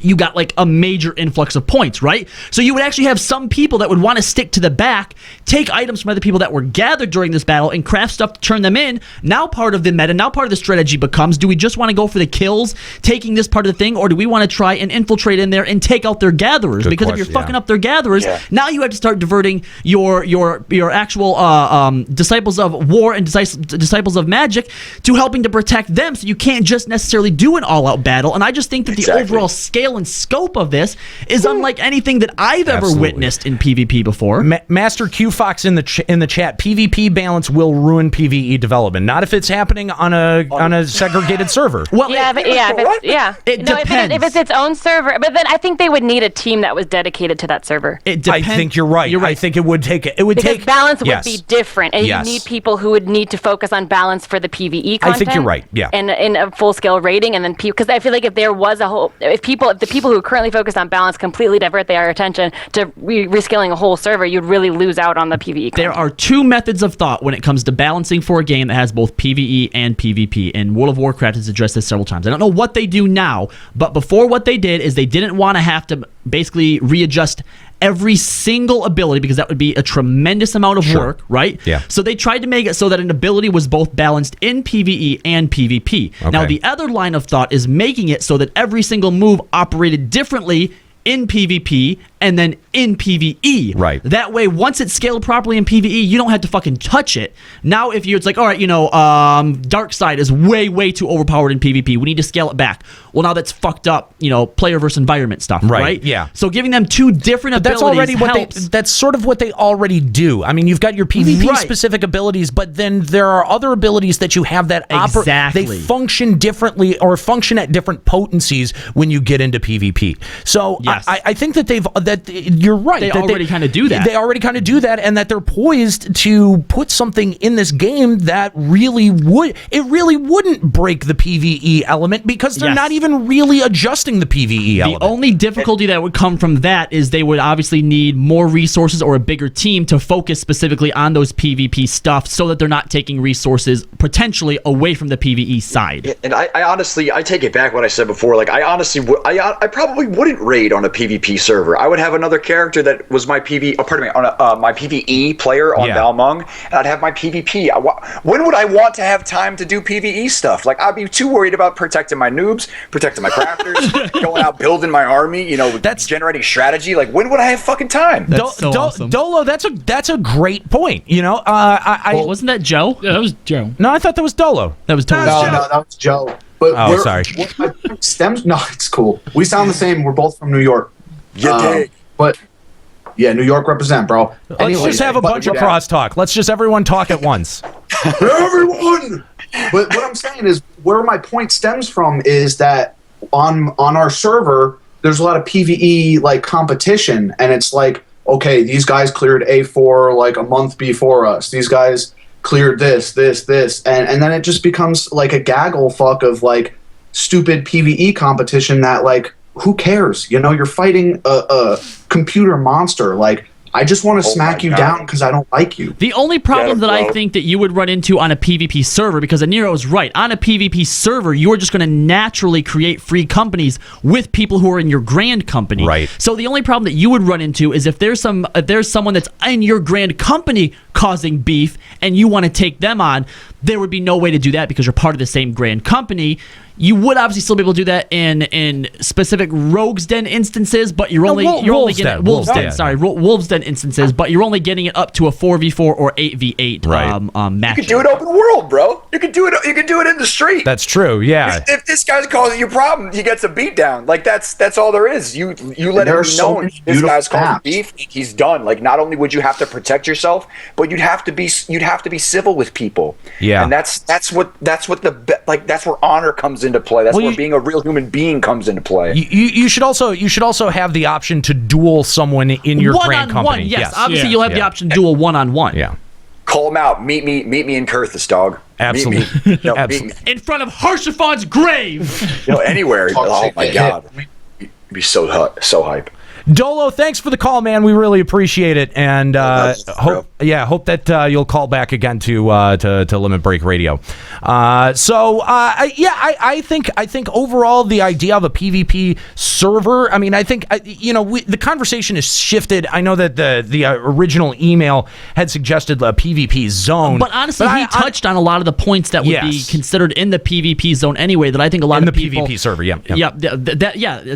you got like a major influx of points, right? So you would actually have some people that would want to stick to the back, take items from other people that were gathered during this battle, and craft stuff to turn them in. Now part of the meta, now part of the strategy becomes, do we just want to go for the kills, taking this part of the thing, or do we want to try and infiltrate in there and take out their gatherers? Because if you're fucking up their gatherers, now you have to start diverting your actual disciples of war and disciples of magic to helping to protect them, so you can't just necessarily do an all-out battle. And I just think that the overall scale and scope of this is unlike anything that I've ever witnessed in PvP before. Master Q Fox in the chat, PvP balance will ruin PvE development. Not if it's happening on a segregated server. Well, it depends. If it's its own server, but then I think they would need a team that was dedicated to that server. It depends. I think you're right. I think it would take because balance would be different, and you need people who would need to focus on balance for the PvE content. I think you're right. Yeah, and in a full scale rating, and then because I feel like if there was if the people who currently focus on balance completely divert their attention to rescaling a whole server, you'd really lose out on the PvE content. There are two methods of thought when it comes to balancing for a game that has both PvE and PvP, and World of Warcraft has addressed this several times. I don't know what they do now, but before, what they did is they didn't want to have to basically readjust every single ability, because that would be a tremendous amount of work, right? Yeah. So they tried to make it so that an ability was both balanced in PvE and PvP. Okay. Now, the other line of thought is making it so that every single move operated differently in PvP and then in PvE. Right. That way, once it's scaled properly in PvE, you don't have to fucking touch it. Now, if it's like, all right, Dark Side is way too overpowered in PvP. We need to scale it back. Well, now that's fucked up, player versus environment stuff, right? Yeah. So giving them two different abilities that's already helps. that's sort of what they already do. I mean, you've got your PvP specific abilities, but then there are other abilities that you have that Exactly. they function differently or function at different potencies when you get into PvP. So I think that you're right. They already kind of do that. They already kind of do that, and that they're poised to put something in this game that really wouldn't break the PvE element, because they're not even really adjusting the PvE element. The only difficulty that would come from that is they would obviously need more resources or a bigger team to focus specifically on those PvP stuff, so that they're not taking resources potentially away from the PvE side. And I honestly, I take it back what I said before. Like, I honestly, I probably wouldn't raid on a PvP server. I would have another character that was my my PvE player on Balmung, and I'd have my PvP. When would I want to have time to do PvE stuff? Like, I'd be too worried about protecting my noobs, protecting my crafters, going out building my army, that's generating strategy. Like, when would I have fucking time? That's so awesome. Dolo, that's a great point. Wasn't that Joe? Yeah, that was Joe. No, I thought that was Dolo. That was totally No, that was Joe. But sorry. Stems? No, it's cool. We sound the same. We're both from New York. But yeah, New York represent, bro. Let's just have a bunch of crosstalk. Let's just everyone talk at once. Everyone. But what I'm saying is, where my point stems from is that on our server, there's a lot of PvE like competition, and it's like, okay, these guys cleared A4 like a month before us. These guys cleared this, and then it just becomes like a gaggle fuck of like stupid PvE competition that, like, who cares? You're fighting a computer monster. Like, I just want to smack you down because I don't like you. The only problem that I think that you would run into on a PvP server, because Aniro is right, on a PvP server, you're just going to naturally create free companies with people who are in your grand company. Right. So the only problem that you would run into is if there's someone that's in your grand company causing beef and you want to take them on, there would be no way to do that because you're part of the same grand company. You would obviously still be able to do that in specific Rogue's Den instances, but you're only getting Wolves Den instances, but you're only getting it up to a 4v4 or 8v8 match. You could do it open world, bro. You could do it in the street. That's true. Yeah. If this guy's causing you a problem, he gets a beat down. Like, that's all there is. You let him be known. This guy's causing beef. He's done. Like, not only would you have to protect yourself, but you'd have to be civil with people. Yeah. And that's where honor comes into play. That's where being a real human being comes into play. You should also have the option to duel someone in your grand company. Yes. Obviously, you'll have the option to duel one-on-one. Yeah. Call him out. Meet me in Kurthus, dog. Absolutely. Meet me. In front of Harshafon's grave. Anywhere. Oh my god. It'd be so hype. Dolo, thanks for the call, man. We really appreciate it, and hope that you'll call back again to Limit Break Radio. I think overall the idea of a PvP server. I mean, I think the conversation has shifted. I know that the original email had suggested a PvP zone, but honestly, he touched on a lot of the points that would be considered in the PvP zone anyway. That I think a lot of people PvP server,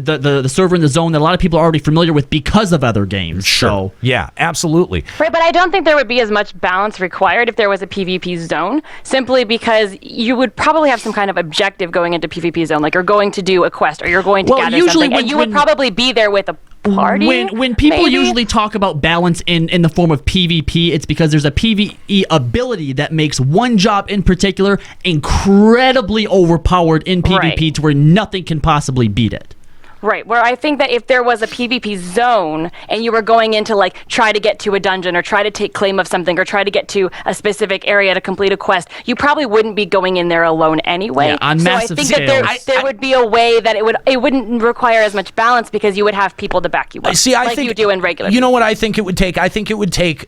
the server in the zone that a lot of people are already familiar with because of other games. Sure. So, yeah, absolutely. Right, but I don't think there would be as much balance required if there was a PvP zone, simply because you would probably have some kind of objective going into PvP zone, like you're going to do a quest or you're going to gather something, and you would probably be there with a party. When people usually talk about balance in the form of PvP, it's because there's a PvE ability that makes one job in particular incredibly overpowered in PvP to where nothing can possibly beat it. Right, where I think that if there was a PvP zone and you were going in to like try to get to a dungeon or try to take claim of something or try to get to a specific area to complete a quest, you probably wouldn't be going in there alone anyway. Yeah, on massive scales. So I think that there would be a way that it wouldn't require as much balance because you would have people to back you up, I think you do in regular. You know what I think it would take? I think it would take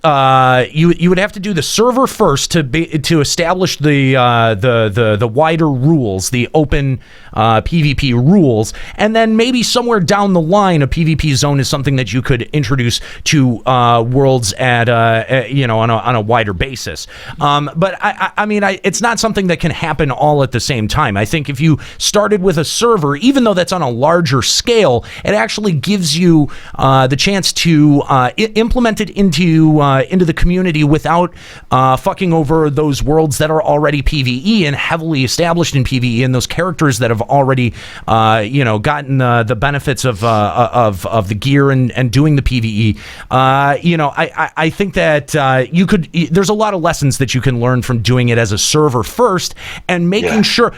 you would have to do the server first to establish the wider rules, the open PvP rules, and then maybe somewhere down the line, a PvP zone is something that you could introduce to worlds at on a wider basis. But I mean, it's not something that can happen all at the same time. I think if you started with a server, even though that's on a larger scale, it actually gives you the chance to implement it into the community without fucking over those worlds that are already PvE and heavily established in PvE, and those characters that have already gotten the benefits of the gear and doing the PvE. I think that you could. There's a lot of lessons that you can learn from doing it as a server first, and making sure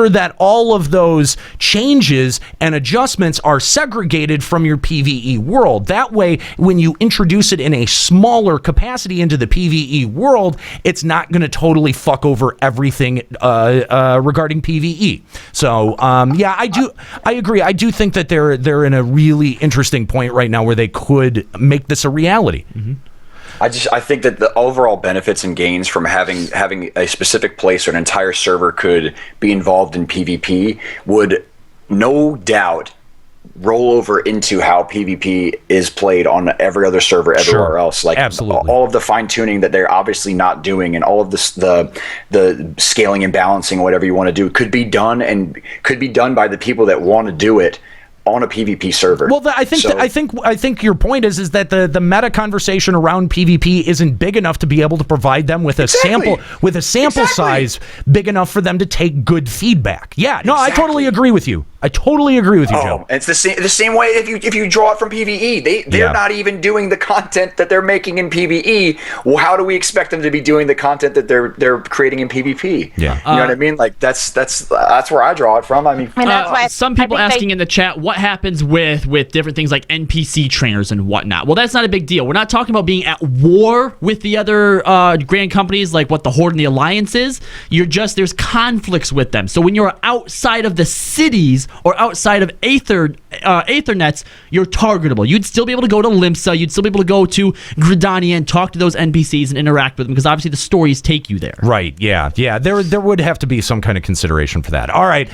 that all of those changes and adjustments are segregated from your PvE world. That way, when you introduce it in a smaller capacity into the PvE world, it's not going to totally fuck over everything regarding PvE. So, I agree. I do think that they're in a really interesting point right now where they could make this a reality. Mm-hmm. I think that the overall benefits and gains from having a specific place or an entire server could be involved in PvP would no doubt roll over into how PvP is played on every other server everywhere else. Like absolutely. All of the fine tuning that they're obviously not doing, and all of the scaling and balancing, whatever you want to do, could be done by the people that want to do it on a PvP server. Well, I think your point is that the meta conversation around PvP isn't big enough to be able to provide them with a sample size big enough for them to take good feedback. Yeah, no, I totally agree with you. Joe. It's the same way if you draw it from PvE. They're not even doing the content that they're making in PvE. Well, how do we expect them to be doing the content that they're creating in PvP? Yeah. You know what I mean? Like that's where I draw it from. I mean, that's why some people asking in the chat what happens with different things like NPC trainers and whatnot. Well, that's not a big deal. We're not talking about being at war with the other grand companies like what the Horde and the Alliance is. There's conflicts with them. So when you're outside of the cities or outside of Aethernets, you're targetable. You'd still be able to go to Limsa. You'd still be able to go to Gridania and talk to those NPCs and interact with them because obviously the stories take you there. Right. Yeah. There would have to be some kind of consideration for that. All right,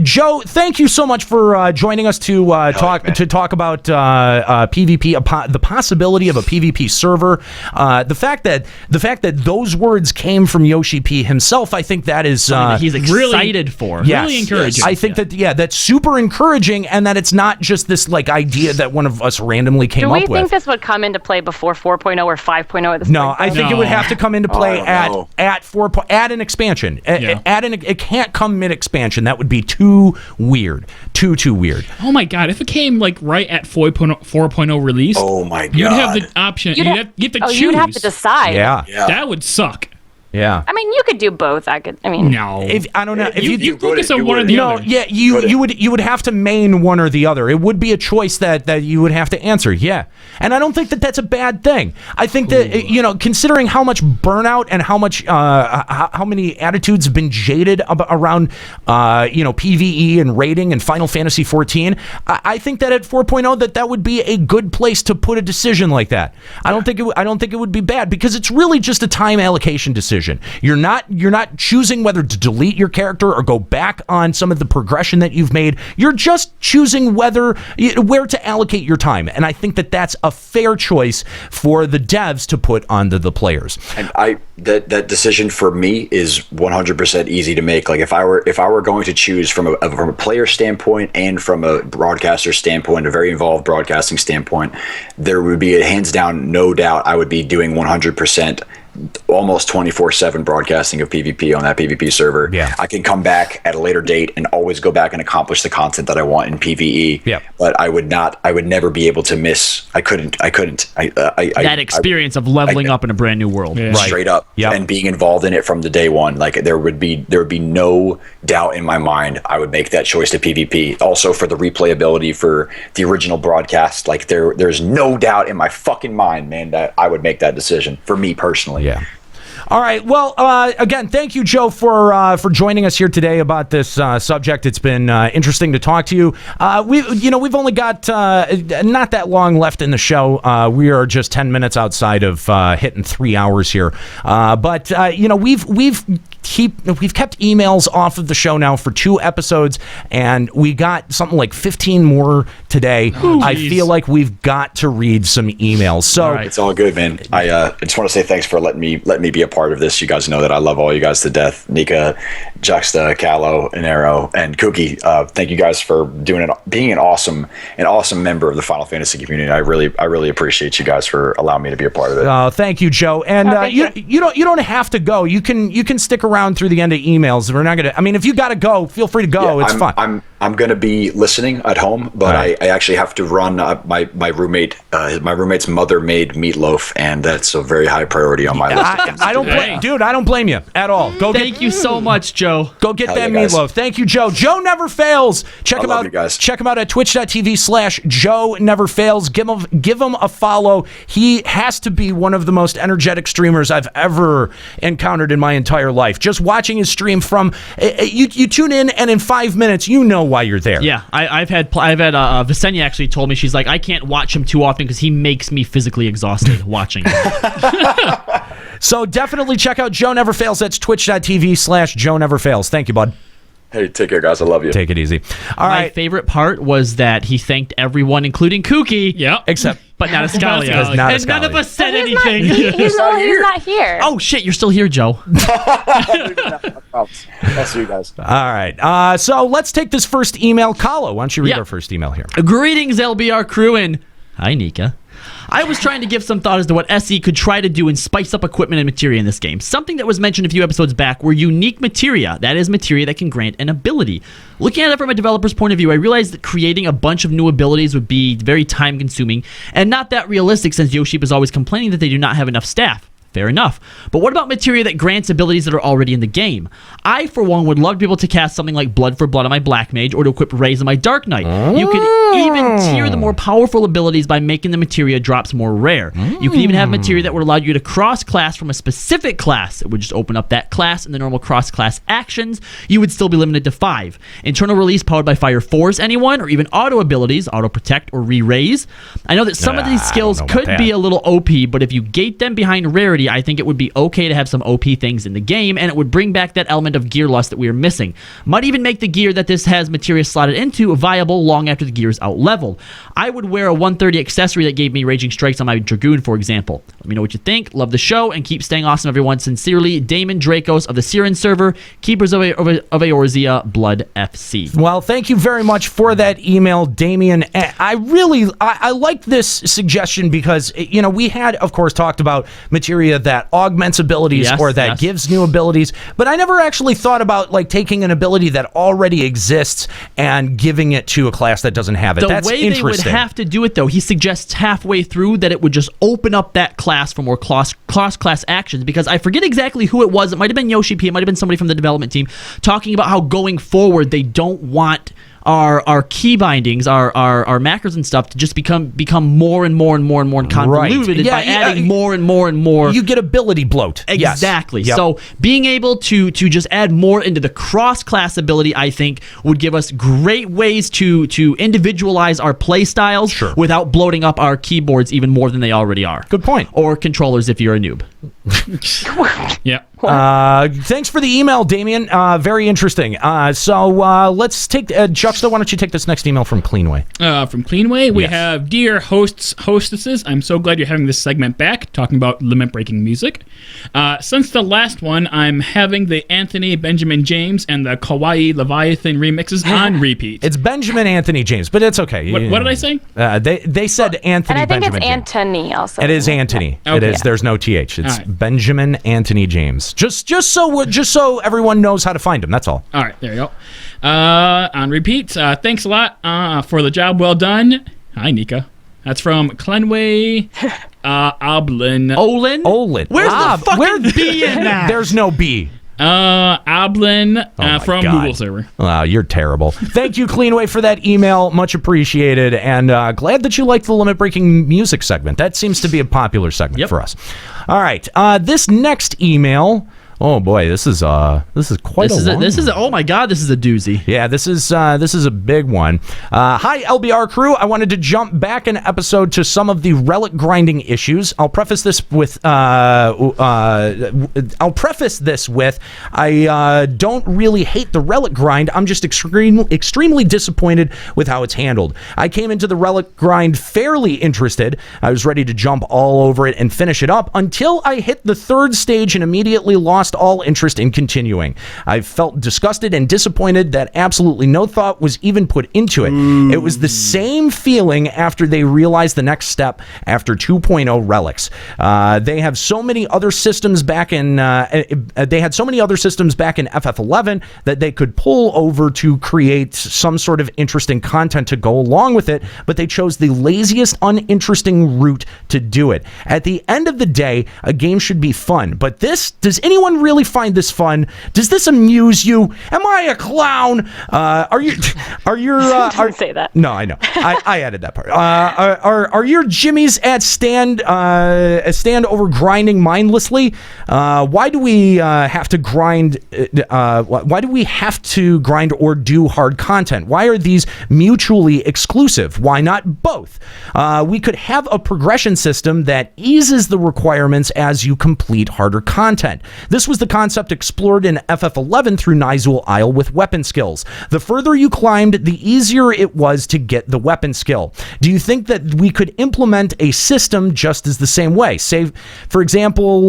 Joe. Thank you so much for joining us to talk about PvP, the possibility of a PvP server. The fact that those words came from Yoshi P himself, I think that is that he's excited for. Yes, really encouraging. I think that's super encouraging, and that it's not just this like idea that one of us randomly came up with. Do we think this would come into play before 4.0 or 5.0 at this No, point? I think it would have to come into play at 4. Add an expansion. It can't come mid expansion. That would be too weird. Too weird. Oh my god! If it came like right at 4.0 release, oh my god, you'd have the option. You'd have to choose. You'd have to decide. Yeah. That would suck. Yeah. I mean, you could do both. I mean, no. I don't know. If you focus on one or the other. Yeah, you would have to main one or the other. It would be a choice that you would have to answer. Yeah, and I don't think that that's a bad thing. I think that considering how much burnout and how much how many attitudes have been jaded around PvE and raiding and Final Fantasy 14, I think that at 4.0 that would be a good place to put a decision like that. I don't think it would be bad because it's really just a time allocation decision. You're not choosing whether to delete your character or go back on some of the progression that you've made. You're just choosing where to allocate your time, and I think that that's a fair choice for the devs to put onto the players. And that decision for me is 100% easy to make. Like if I were going to choose from a player standpoint and from a broadcaster standpoint, a very involved broadcasting standpoint, there would be a hands down no doubt I would be doing 100% almost 24/7 broadcasting of PvP on that PvP server. Yeah. I can come back at a later date and always go back and accomplish the content that I want in PvE. Yeah. But I would never be able to miss. I couldn't. That experience of leveling up in a brand new world. Yeah. Straight up. Yep. And being involved in it from the day one. Like there would be no doubt in my mind I would make that choice to PvP. Also for the replayability for the original broadcast, like there's no doubt in my fucking mind, man, that I would make that decision for me personally. Yeah. All right. Well, again, thank you, Joe, for joining us here today about this subject. It's been interesting to talk to you. We've only got not that long left in the show. We are just 10 minutes outside of hitting 3 hours here. But we've kept emails off of the show now for 2 episodes, and we got something like 15 more today. I feel like we've got to read some emails. So it's all good, man. I just want to say thanks for letting me be a part of this. You guys know that I love all you guys to death. Nika, Juxta, Callow, Inero, and Kooky. Thank you guys for being an awesome member of the Final Fantasy community. I really appreciate you guys for allowing me to be a part of it. Oh, thank you, Joe. And you don't have to go. You can stick around through the end of emails. We're not gonna. I mean, if you gotta go, feel free to go. It's fine. I'm gonna be listening at home, but I actually have to run. My roommate's mother made meatloaf, and that's a very high priority on my list. I don't blame you at all. Thank you so much, Joe. Go get that meatloaf. Thank you, Joe. Joe never fails. Check him out. You guys. Check him out at twitch.tv/Joe never fails. Give him a follow. He has to be one of the most energetic streamers I've ever encountered in my entire life. Just watching his stream from you tune in, and in 5 minutes you know why you're there. Yeah, I've had Visenya actually told me, she's like, I can't watch him too often because he makes me physically exhausted watching him. So definitely check out Joe Never Fails. That's twitch.tv/Joe Never Fails. Thank you, bud. Hey, take care, guys. I love you. Take it easy. My favorite part was that he thanked everyone, inclling Kooky. Yep. Except but not Ascalia. And none of us said anything. He's not here. Oh shit, you're still here, Joe. I'll see you guys. All right. So let's take this first email. Kalo, why don't you read our first email here? Greetings, LBR crew, and hi, Nika. I was trying to give some thought as to what SE could try to do and spice up equipment and materia in this game. Something that was mentioned a few episodes back were unique materia. That is materia that can grant an ability. Looking at it from a developer's point of view, I realized that creating a bunch of new abilities would be very time consuming and not that realistic, since Yoshi is always complaining that they do not have enough staff. Fair enough. But what about materia that grants abilities that are already in the game? I, for one, would love to be able to cast something like Blood for Blood on my Black Mage or to equip Raise on my Dark Knight. You could even tier the more powerful abilities by making the materia drops more rare. You could even have materia that would allow you to cross-class from a specific class. It would just open up that class and the normal cross-class actions. You would still be limited to 5. Internal release powered by Fire Force, anyone? Or even auto abilities, Auto Protect or Re-Raise? I know that some of these skills could be a little OP, but if you gate them behind rarity, I think it would be okay to have some OP things in the game, and it would bring back that element of gear lust that we are missing. Might even make the gear that this has materia slotted into viable long after the gear is out leveled. I would wear a 130 accessory that gave me Raging Strikes on my Dragoon, for example. Let me know what you think. Love the show, and keep staying awesome, everyone. Sincerely, Damon Dracos of the Siren server, Keepers of Eorzea, Blood FC. Well, thank you very much for that email, Damien. I like this suggestion because, we had, of course, talked about materia area that augments abilities or that gives new abilities, but I never actually thought about like taking an ability that already exists and giving it to a class that doesn't have it. That's way interesting. They would have to do it, though, he suggests halfway through that it would just open up that class for more cross-class actions, because I forget exactly who it was. It might have been Yoshi P. It might have been somebody from the development team talking about how going forward they don't want our key bindings, our macros and stuff to just become more and more convoluted by adding more and more. You get ability bloat. Exactly. Yes. Yep. So being able to just add more into the cross-class ability, I think, would give us great ways to individualize our play styles without bloating up our keyboards even more than they already are. Good point. Or controllers if you're a noob. Yeah. Thanks for the email, Damien. Very interesting. So let's take Juxta. Why don't you take this next email from Cleanway? From Cleanway, we have, dear hostesses, I'm so glad you're having this segment back, talking about limit-breaking music. Since the last one, I'm having the Anthony Benjamin James and the Kawaii Leviathan remixes on repeat. It's Benjamin Anthony James, but it's okay. What did I say? They said Anthony. And I think Benjamin it's James. Anthony also. It is Anthony. Okay. It is. There's no TH. It's All right. Benjamin Anthony James. Just so everyone knows how to find him. That's all. All right, there you go. On repeat, thanks a lot for the job well done. Hi, Nika. That's from Clenway Oblin. Olin. Where's the fucking B in that? There's no B. Oblin from God. Google server. Wow, you're terrible. Thank you, Cleanway, for that email. Much appreciated. And glad that you liked the limit-breaking music segment. That seems to be a popular segment for us. All right. This next email... Oh boy, this is quite a long one. Oh my God, this is a doozy. Yeah, this is a big one. Hi, LBR crew. I wanted to jump back an episode to some of the relic grinding issues. I'll preface this with I don't really hate the relic grind. I'm just extremely disappointed with how it's handled. I came into the relic grind fairly interested. I was ready to jump all over it and finish it up until I hit the third stage and immediately lost all interest in continuing. I felt disgusted and disappointed that absolutely no thought was even put into it. It was the same feeling after they realized the next step after 2.0 relics. They have so many other systems back in FF11 that they could pull over to create some sort of interesting content to go along with it, but they chose the laziest, uninteresting route to do it. At the end of the day, a game should be fun, but does anyone really find this fun? Does this amuse you? Am I a clown? Are you Didn't say that. No, I know. I added that part. Are your jimmies at stand over grinding mindlessly? Why do we have to grind? Why do we have to grind or do hard content? Why are these mutually exclusive? Why not both? We could have a progression system that eases the requirements as you complete harder content. This was the concept explored in FF11 through Nizul Isle with weapon skills. The further you climbed, the easier it was to get the weapon skill. Do you think that we could implement a system just as the same way? Say, for example,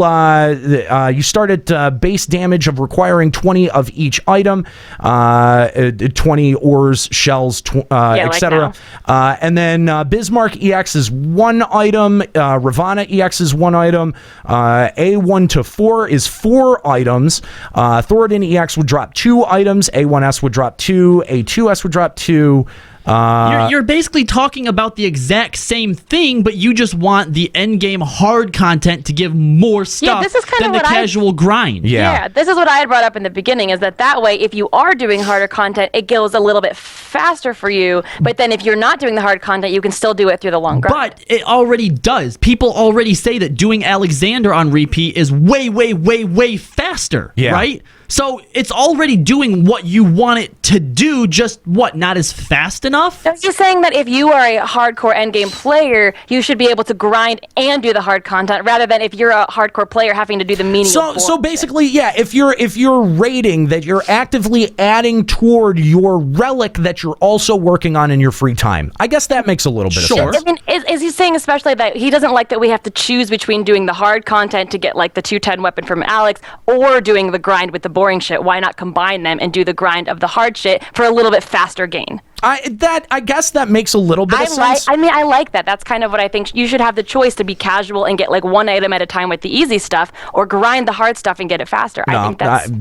you start at base damage of requiring 20 of each item, 20 ores, shells, etc. And then Bismarck EX is one item, Ravana EX is one item, A1 to 4 is 4 items, Thoradin EX would drop 2 items, A1S would drop 2, A2S would drop 2. You're basically talking about the exact same thing, but you just want the end game hard content to give more stuff than the casual grind. Yeah, this is what I had brought up in the beginning, is that way, if you are doing harder content, it goes a little bit faster for you, but then if you're not doing the hard content, you can still do it through the long grind. But it already does. People already say that doing Alexander on repeat is way faster, right? So it's already doing what you want it to do, just not as fast enough? So he's saying that if you are a hardcore endgame player, you should be able to grind and do the hard content, rather than if you're a hardcore player having to do the menial. So basically, if you're rating that you're actively adding toward your relic that you're also working on in your free time, I guess that makes a little bit of sense. I mean, is he saying especially that he doesn't like that we have to choose between doing the hard content to get like the 210 weapon from Alex or doing the grind with the boring shit, why not combine them and do the grind of the hard shit for a little bit faster gain? I guess that makes a little bit of sense. I like that. That's kind of what I think. You should have the choice to be casual and get like one item at a time with the easy stuff, or grind the hard stuff and get it faster. I think that's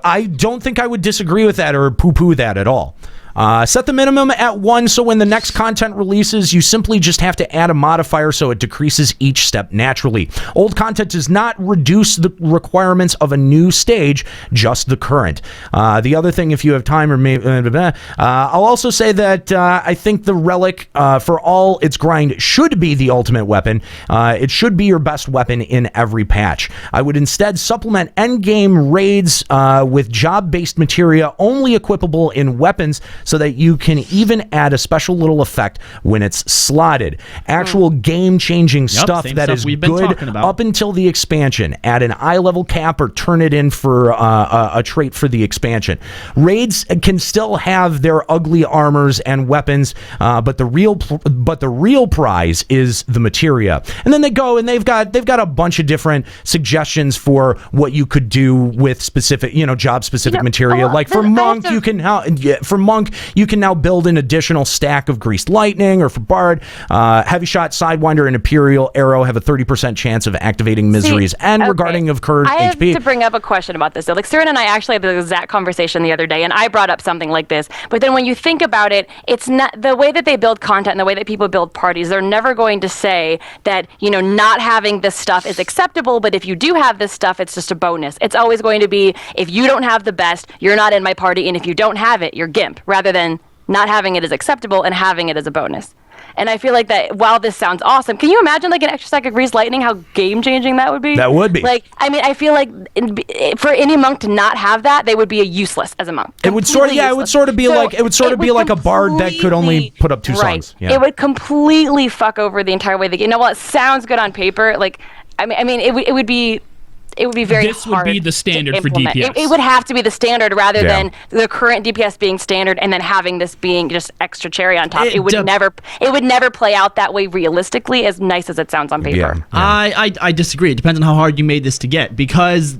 I don't think I would disagree with that or poo-poo that at all. Set the minimum at 1, so when the next content releases, you simply just have to add a modifier so it decreases each step naturally. Old content does not reduce the requirements of a new stage, just the current. The other thing, if you have time, or maybe, I'll also say that I think the relic, for all its grind, should be the ultimate weapon. It should be your best weapon in every patch. I would instead supplement endgame raids with job-based materia only equipable in weapons, so that you can even add a special little effect when it's slotted. Actual game-changing stuff that is good up until the expansion. Add an eye level cap or turn it in for a trait for the expansion. Raids can still have their ugly armors and weapons, but the real prize is the materia. And then they go and they've got a bunch of different suggestions for what you could do with specific, job-specific materia. Like for Monk, you can now build an additional stack of Greased Lightning, or for Bard, Heavy Shot, Sidewinder, and Imperial Arrow have a 30% chance of activating Miseries. Regarding of current I have HP. to bring up a question about this. So, like, Siren and I actually had the exact conversation the other day, and I brought up something like this. But then when you think about it, it's not the way that they build content and the way that people build parties. They're never going to say that, not having this stuff is acceptable, but if you do have this stuff, it's just a bonus. It's always going to be, if you don't have the best, you're not in my party, and if you don't have it, you're GIMP, rather than not having it is acceptable and having it as a bonus. And I feel like that while this sounds awesome, can you imagine like an extra stack of Greased Lightning, how game-changing that would be? That would be. Like, I mean, I feel like for any monk to not have that, they would be useless as a monk. It would sort of be like a bard that could only put up 2 songs. Yeah. It would completely fuck over the entire way. It sounds good on paper. Like, it would be very hard. This would be the standard for DPS. It would have to be the standard rather than the current DPS being standard and then having this being just extra cherry on top. It would never play out that way realistically, as nice as it sounds on paper. Yeah. I disagree. It depends on how hard you made this to get, because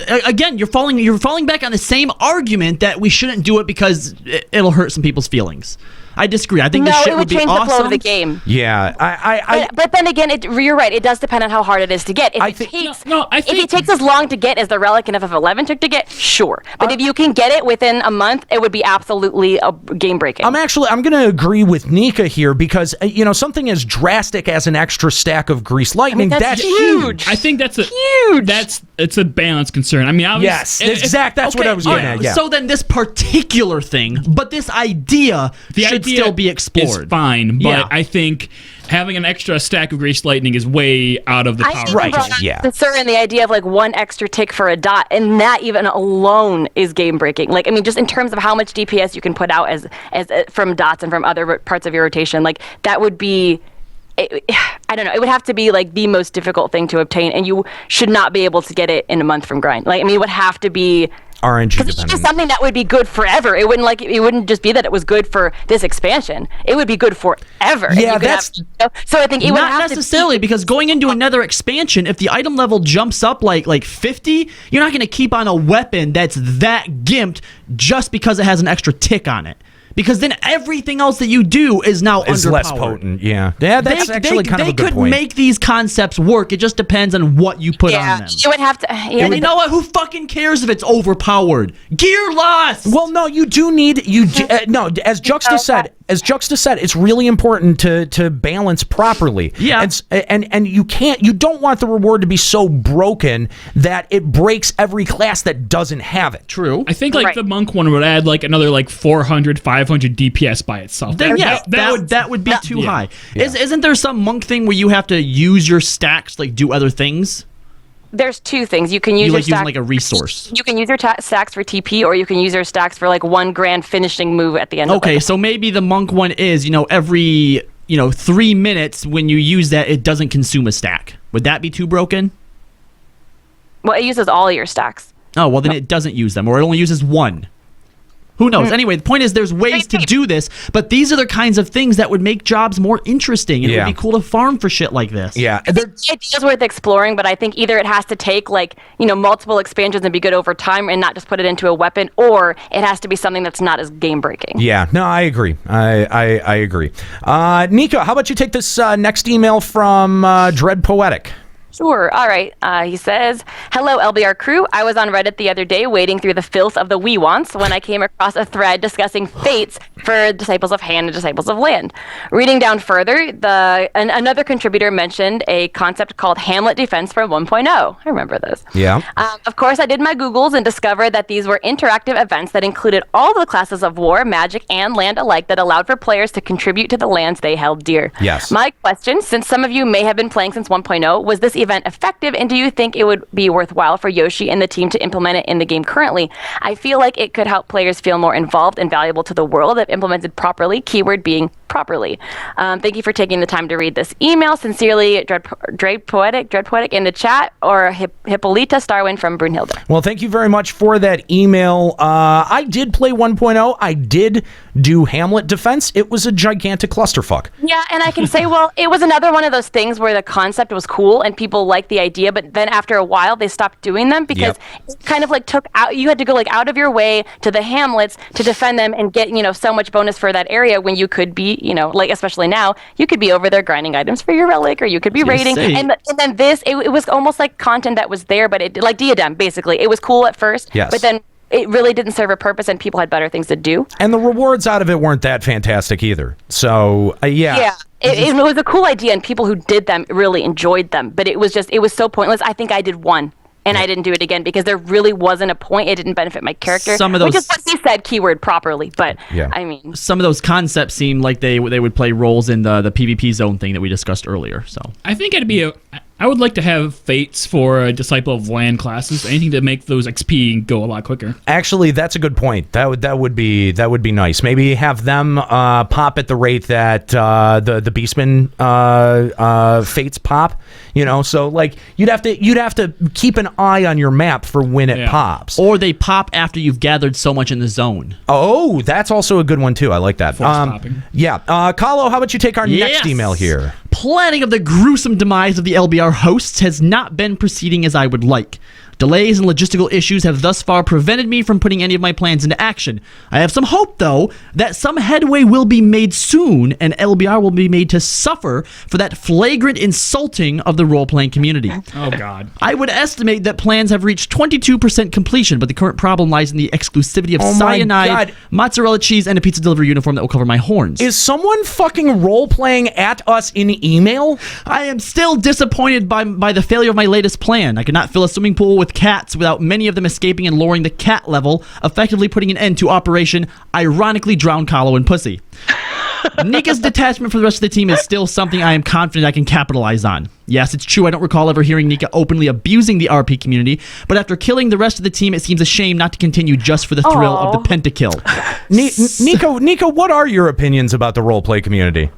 again, you're falling back on the same argument that we shouldn't do it because it'll hurt some people's feelings. I disagree. I think this shit would be awesome. No, it would change the flow of the game. Yeah, but then again, you're right. It does depend on how hard it is to get. If it takes as long to get as the Relic and FF11 took to get, sure. But if you can get it within a month, it would be absolutely game breaking. I'm going to agree with Nika here, because something as drastic as an extra stack of Greased Lightning, that's huge. I think that's huge. It's a balance concern. I mean, that's what I was getting at. Yeah. So then this particular thing, but this idea should still be explored. It's fine, but I think having an extra stack of Greased Lightning is way out of the power. Right. Yeah. And the idea of like one extra tick for a dot, and that even alone is game breaking. Like, I mean, just in terms of how much DPS you can put out as from dots and from other parts of your rotation, like that would be. I don't know. It would have to be like the most difficult thing to obtain, and you should not be able to get it in a month from grind. Like, I mean, it would have to be RNG dependent. It's just something that would be good forever. It wouldn't just be that it was good for this expansion. It would be good forever. Yeah, that's so. I think it would not have necessarily, because going into another expansion, if the item level jumps up like 50, you're not going to keep on a weapon that's that gimped just because it has an extra tick on it. Because then everything else that you do is now underpowered. less potent. Yeah, that's actually kind of a good point. They could make these concepts work. It just depends on what you put on them. You would have to. And you know what? Who fucking cares if it's overpowered? Gear loss. Well, no, you do need no. As Juxta said, it's really important to balance properly. Yeah, and you don't want the reward to be so broken that it breaks every class that doesn't have it. True. I think the monk one would add like another 400, 500 DPS by itself. Then that would be too high. Yeah. Isn't there some monk thing where you have to use your stacks do other things? There's 2 things. You can use your stacks like a resource. You can use your stacks for TP, or you can use your stacks for one grand finishing move at the end. Okay, so maybe the monk one is every 3 minutes when you use that, it doesn't consume a stack. Would that be too broken? Well, it uses all of your stacks. Oh well, then it doesn't use them, or it only uses one. Who knows? Anyway, the point is there's ways to do this, but these are the kinds of things that would make jobs more interesting. And it would be cool to farm for shit like this. Yeah. I think the idea is worth exploring, but I think either it has to take multiple expansions and be good over time and not just put it into a weapon, or it has to be something that's not as game breaking. Yeah, no, I agree. I agree. Nico, how about you take this next email from Dread Poetic? Sure. All right. He says, "Hello, LBR crew. I was on Reddit the other day wading through the filth of the we wants when I came across a thread discussing fates for Disciples of Hand and Disciples of Land. Reading down further, another contributor mentioned a concept called Hamlet Defense for 1.0. I remember this. Yeah. Of course, I did my Googles and discovered that these were interactive events that included all the classes of war, magic, and land alike that allowed for players to contribute to the lands they held dear. Yes. My question, since some of you may have been playing since 1.0, was this event effective, and do you think it would be worthwhile for Yoshi and the team to implement it in the game currently? I feel like it could help players feel more involved and valuable to the world if implemented properly, keyword being properly. Thank you for taking the time to read this email. Sincerely, Dread Poetic in the chat, or Hippolyta Starwin from Brunhilde." Well, thank you very much for that email. I did play 1.0. I did do Hamlet Defense. It was a gigantic clusterfuck. Yeah, and I can say, well, it was another one of those things where the concept was cool and people liked the idea, but then after a while they stopped doing them because it kind of took out, you had to go out of your way to the hamlets to defend them and get, so much bonus for that area, when you could be, especially now, you could be over there grinding items for your relic, or you could be raiding. And then this, it was almost like content that was there, but it, like Diadem, basically. It was cool at first, but then it really didn't serve a purpose and people had better things to do. And the rewards out of it weren't that fantastic either. So, Yeah, it was a cool idea, and people who did them really enjoyed them, but it was so pointless. I think I did one, and I didn't do it again because there really wasn't a point. It didn't benefit my character. Some of those, which is what he said, keyword properly, but I mean, some of those concepts seem like they would play roles in the PvP zone thing that we discussed earlier. So I think I would like to have fates for Disciple of Land classes. Anything to make those XP go a lot quicker. Actually, that's a good point. That would be nice. Maybe have them pop at the rate that the Beastman fates pop. So you'd have to keep an eye on your map for when it pops. Or they pop after you've gathered so much in the zone. Oh, that's also a good one too. I like that. Force popping. Yeah. Kahlo, how about you take our next email here? Planning of the gruesome demise of the LBR hosts has not been proceeding as I would like. Delays and logistical issues have thus far prevented me from putting any of my plans into action. I have some hope, though, that some headway will be made soon, and LBR will be made to suffer for that flagrant insulting of the role-playing community. Oh, God. I would estimate that plans have reached 22% completion, but the current problem lies in the exclusivity of cyanide, mozzarella cheese, and a pizza delivery uniform that will cover my horns. Is someone fucking role-playing at us in email? I am still disappointed by the failure of my latest plan. I could not fill a swimming pool with cats without many of them escaping and lowering the cat level, effectively putting an end to Operation Ironically Drown Kahlo and Pussy. Nika's detachment from the rest of the team is still something I am confident I can capitalize on. Yes, it's true I don't recall ever hearing Nika openly abusing the RP community, but after killing the rest of the team, it seems a shame not to continue just for the thrill of the pentakill. Nico, what are your opinions about the roleplay community?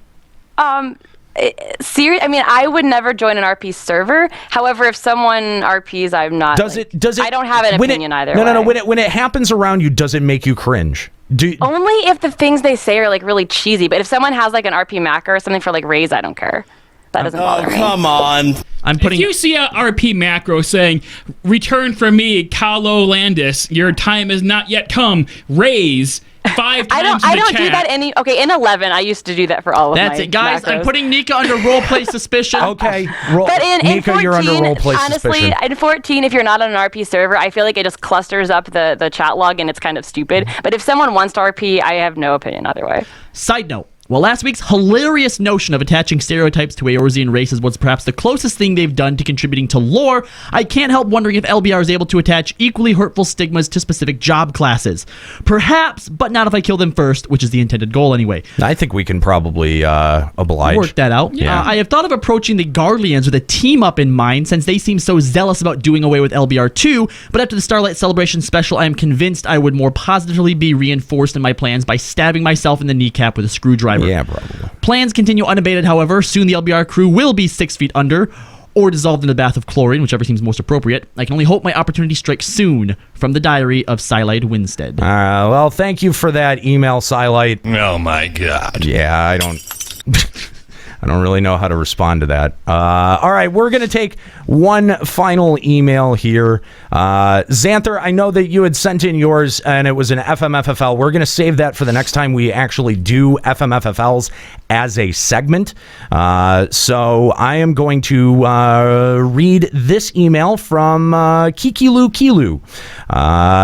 I mean, I would never join an RP server. However, if someone RPs, I'm not. Does it? I don't have an opinion either. No. When it happens around you, does it make you cringe? Only if the things they say are really cheesy. But if someone has an RP macro or something for raise, I don't care. That doesn't bother me. Come on. If you see a RP macro saying, "Return for me, Kahlo Landis. Your time has not yet come. Raise." 5 times I don't do that in 11 I used to do that for all of That's my it, guys. macros. I'm putting Nika under roleplay suspicion. Okay. But in Nika, 14, you're under roleplay honestly, suspicion. in 14, if you're not on an RP server, I feel like it just clusters up the chat log and it's kind of stupid. But if someone wants to RP, I have no opinion either way. Side note. Well, last week's hilarious notion of attaching stereotypes to Eorzean races was perhaps the closest thing they've done to contributing to lore. I can't help wondering if LBR is able to attach equally hurtful stigmas to specific job classes. Perhaps, but not if I kill them first, which is the intended goal anyway. I think we can probably oblige. Work that out. Yeah. I have thought of approaching the Garleans with a team-up in mind, since they seem so zealous about doing away with LBR 2, but after the Starlight Celebration special, I am convinced I would more positively be reinforced in my plans by stabbing myself in the kneecap with a screwdriver. Yeah, probably. Plans continue unabated, however. Soon the LBR crew will be 6 feet under. or dissolved in a bath of chlorine, whichever seems most appropriate. I can only hope my opportunity strikes soon. From the diary of Silite Winstead. Well, thank you for that email, Silite. Oh my God. Yeah, I don't really know how to respond to that. All right, we're going to take one final email here. Xanther, I know that you had sent in yours, and it was an FMFFL. We're going to save that for the next time we actually do FMFFLs as a segment. So I am going to read this email from Kikilu Kilu.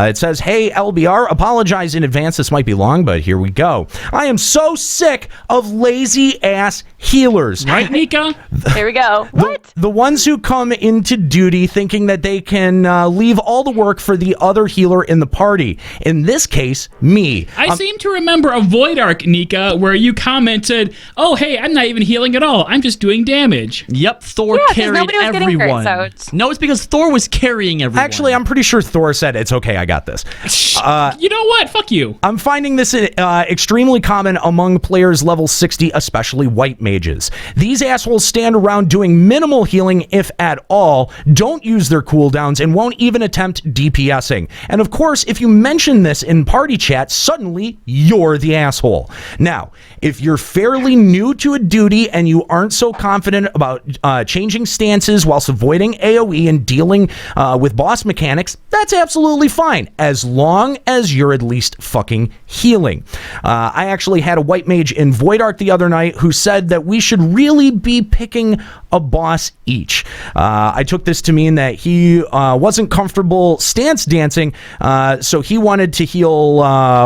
It says, "Hey, LBR, apologize in advance. This might be long, but here we go. I am so sick of lazy-ass healers." Right, Nika? Here we go. What? The ones who come into duty thinking that they can leave all the work for the other healer in the party. In this case, me. I seem to remember a Void Arc, Nika, where you commented, "Oh, hey, I'm not even healing at all. I'm just doing damage." Yep, Thor carried everyone. No, it's because Thor was carrying everyone. Actually, I'm pretty sure Thor said, "It's okay, I got this." You know what? Fuck you. I'm finding this extremely common among players level 60, especially white mages. These assholes stand around doing minimal healing, if at all, don't use their cooldowns, and won't even attempt DPSing. And of course, if you mention this in party chat, suddenly you're the asshole. Now, if you're fairly new to a duty and you aren't so confident about changing stances whilst avoiding AoE and dealing with boss mechanics, that's absolutely fine, as long as you're at least fucking healing. I actually had a white mage in Void Arc the other night who said that we should really be picking a boss each. I took this to mean that he wasn't comfortable stance dancing, so he wanted to heal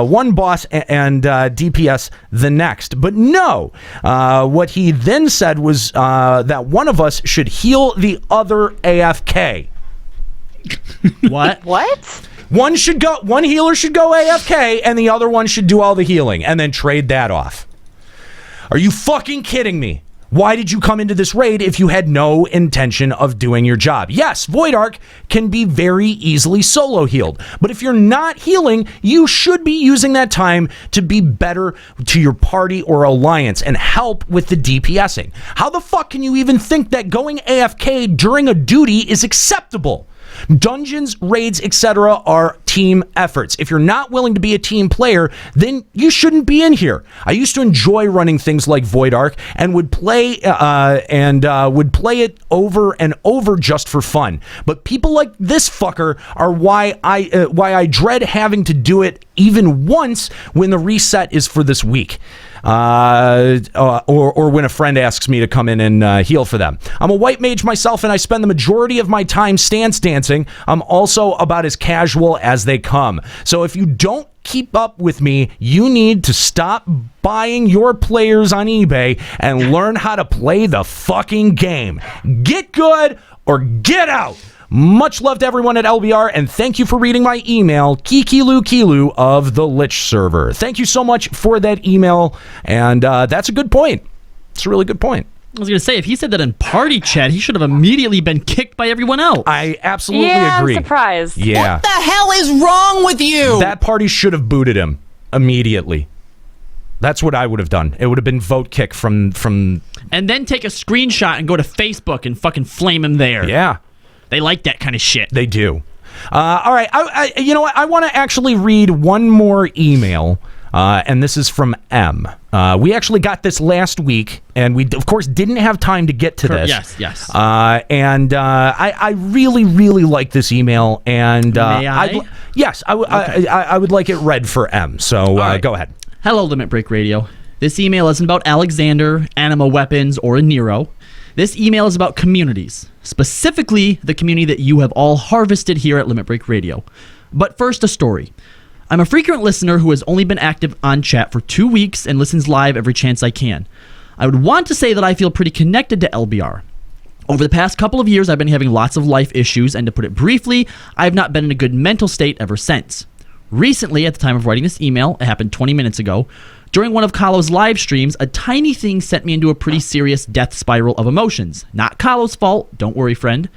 one boss and DPS the next. But no, what he then said was that one of us should heal the other AFK. What? What? One healer should go AFK, and the other one should do all the healing, and then trade that off. Are you fucking kidding me? Why did you come into this raid if you had no intention of doing your job? Yes, Void Arc can be very easily solo healed, but if you're not healing, you should be using that time to be better to your party or alliance and help with the DPSing. How the fuck can you even think that going AFK during a duty is acceptable? Dungeons, raids, etc. are team efforts. If you're not willing to be a team player, then you shouldn't be in here. I used to enjoy running things like Void Arc and would play it over and over just for fun. But people like this fucker are why I dread having to do it even once when the reset is for this week. Or when a friend asks me to come in and heal for them. I'm a white mage myself, and I spend the majority of my time stance dancing. I'm also about as casual as they come. So if you don't keep up with me, you need to stop buying your players on eBay and learn how to play the fucking game. Get good or get out. Much love to everyone at LBR, and thank you for reading my email, Kikilu Kilu of the Lich server. Thank you so much for that email, and that's a good point. It's a really good point. I was going to say, if he said that in party chat, he should have immediately been kicked by everyone else. I absolutely agree. I'm surprised. Yeah. What the hell is wrong with you? That party should have booted him immediately. That's what I would have done. It would have been vote kick from... And then take a screenshot and go to Facebook and fucking flame him there. Yeah. They like that kind of shit. They do. All right. You know what? I want to actually read one more email, and this is from M. We actually got this last week, and we, of course, didn't have time to get to this. Yes. I really, really like this email, and May I? Yes, I would like it read for M. So right. Go ahead. Hello, Limit Break Radio. This email isn't about Alexander, Anima Weapons, or a Nero. This email is about communities, specifically the community that you have all harvested here at Limit Break Radio. But first, a story. I'm a frequent listener who has only been active on chat for 2 weeks and listens live every chance I can. I would want to say that I feel pretty connected to LBR. Over the past couple of years, I've been having lots of life issues, and to put it briefly, I have not been in a good mental state ever since. Recently, at the time of writing this email, it happened 20 minutes ago, during one of Kahlo's live streams, a tiny thing sent me into a pretty serious death spiral of emotions. Not Kahlo's fault, don't worry, friend.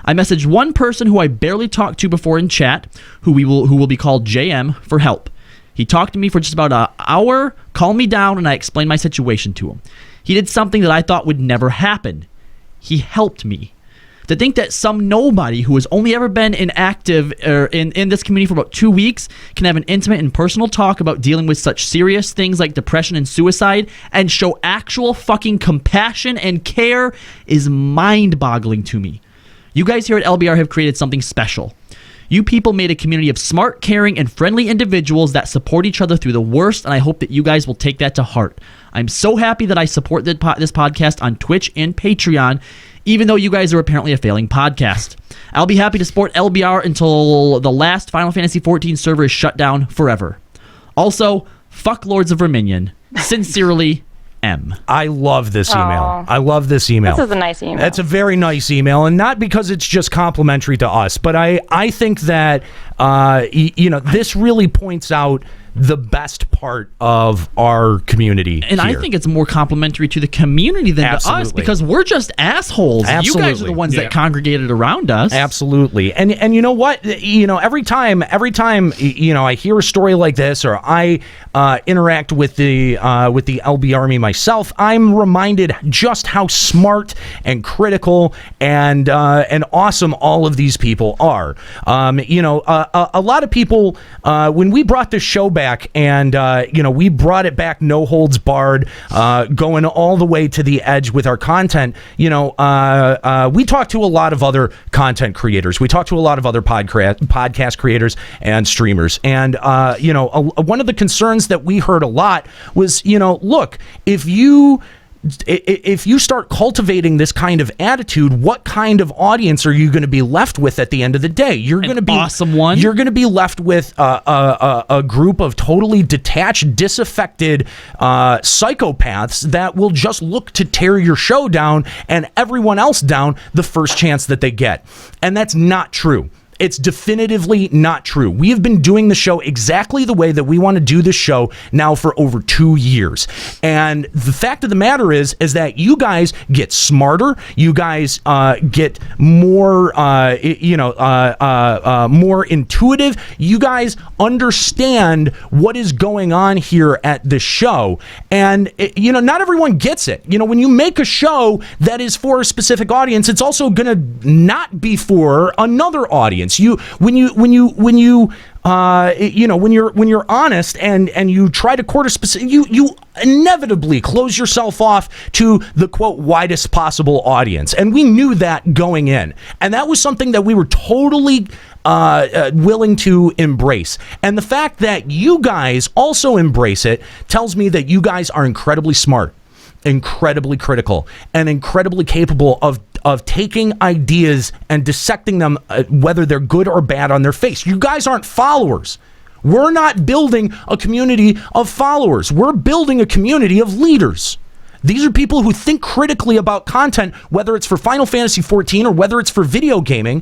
I messaged one person who I barely talked to before in chat, who will be called JM, for help. He talked to me for just about an hour, calmed me down, and I explained my situation to him. He did something that I thought would never happen. He helped me. To think that some nobody who has only ever been inactive in this community for about 2 weeks can have an intimate and personal talk about dealing with such serious things like depression and suicide and show actual fucking compassion and care is mind-boggling to me. You guys here at LBR have created something special. You people made a community of smart, caring, and friendly individuals that support each other through the worst, and I hope that you guys will take that to heart. I'm so happy that I support this podcast on Twitch and Patreon, even though you guys are apparently a failing podcast. I'll be happy to support LBR until the last Final Fantasy XIV server is shut down forever. Also, fuck Lords of Verminion. Sincerely, M. I love this email. Aw. I love this email. This is a nice email. It's a very nice email, and not because it's just complimentary to us, but I think that this really points out the best part of our community and here. I think it's more complimentary to the community than to us, because we're just assholes. Absolutely. You guys are the ones that congregated around us. Absolutely. And you know what? Every time I hear a story like this, or I interact with the LB Army myself, I'm reminded just how smart and critical and awesome all of these people are. A lot of people, when we brought this show back, and we brought it back no holds barred, going all the way to the edge with our content. We talked to a lot of other content creators. We talked to a lot of other podcast creators and streamers. And one of the concerns that we heard a lot was, look, if you start cultivating this kind of attitude, what kind of audience are you going to be left with at the end of the day? You're going to be awesome one. You're going to be left with a group of totally detached, disaffected psychopaths that will just look to tear your show down and everyone else down the first chance that they get. And that's not true. It's definitively not true. We have been doing the show exactly the way that we want to do the show now for over 2 years. And the fact of the matter is that you guys get smarter. You guys get more, more intuitive. You guys understand what is going on here at the show. And, not everyone gets it. When you make a show that is for a specific audience, it's also going to not be for another audience. When you're honest and you try to court a specific, you inevitably close yourself off to the quote widest possible audience, and we knew that going in, and that was something that we were totally willing to embrace. And the fact that you guys also embrace it tells me that you guys are incredibly smart, incredibly critical, and incredibly capable of taking ideas and dissecting them, whether they're good or bad, on their face. You guys aren't followers. We're not building a community of followers. We're building a community of leaders. These are people who think critically about content, whether it's for Final Fantasy XIV or whether it's for video gaming,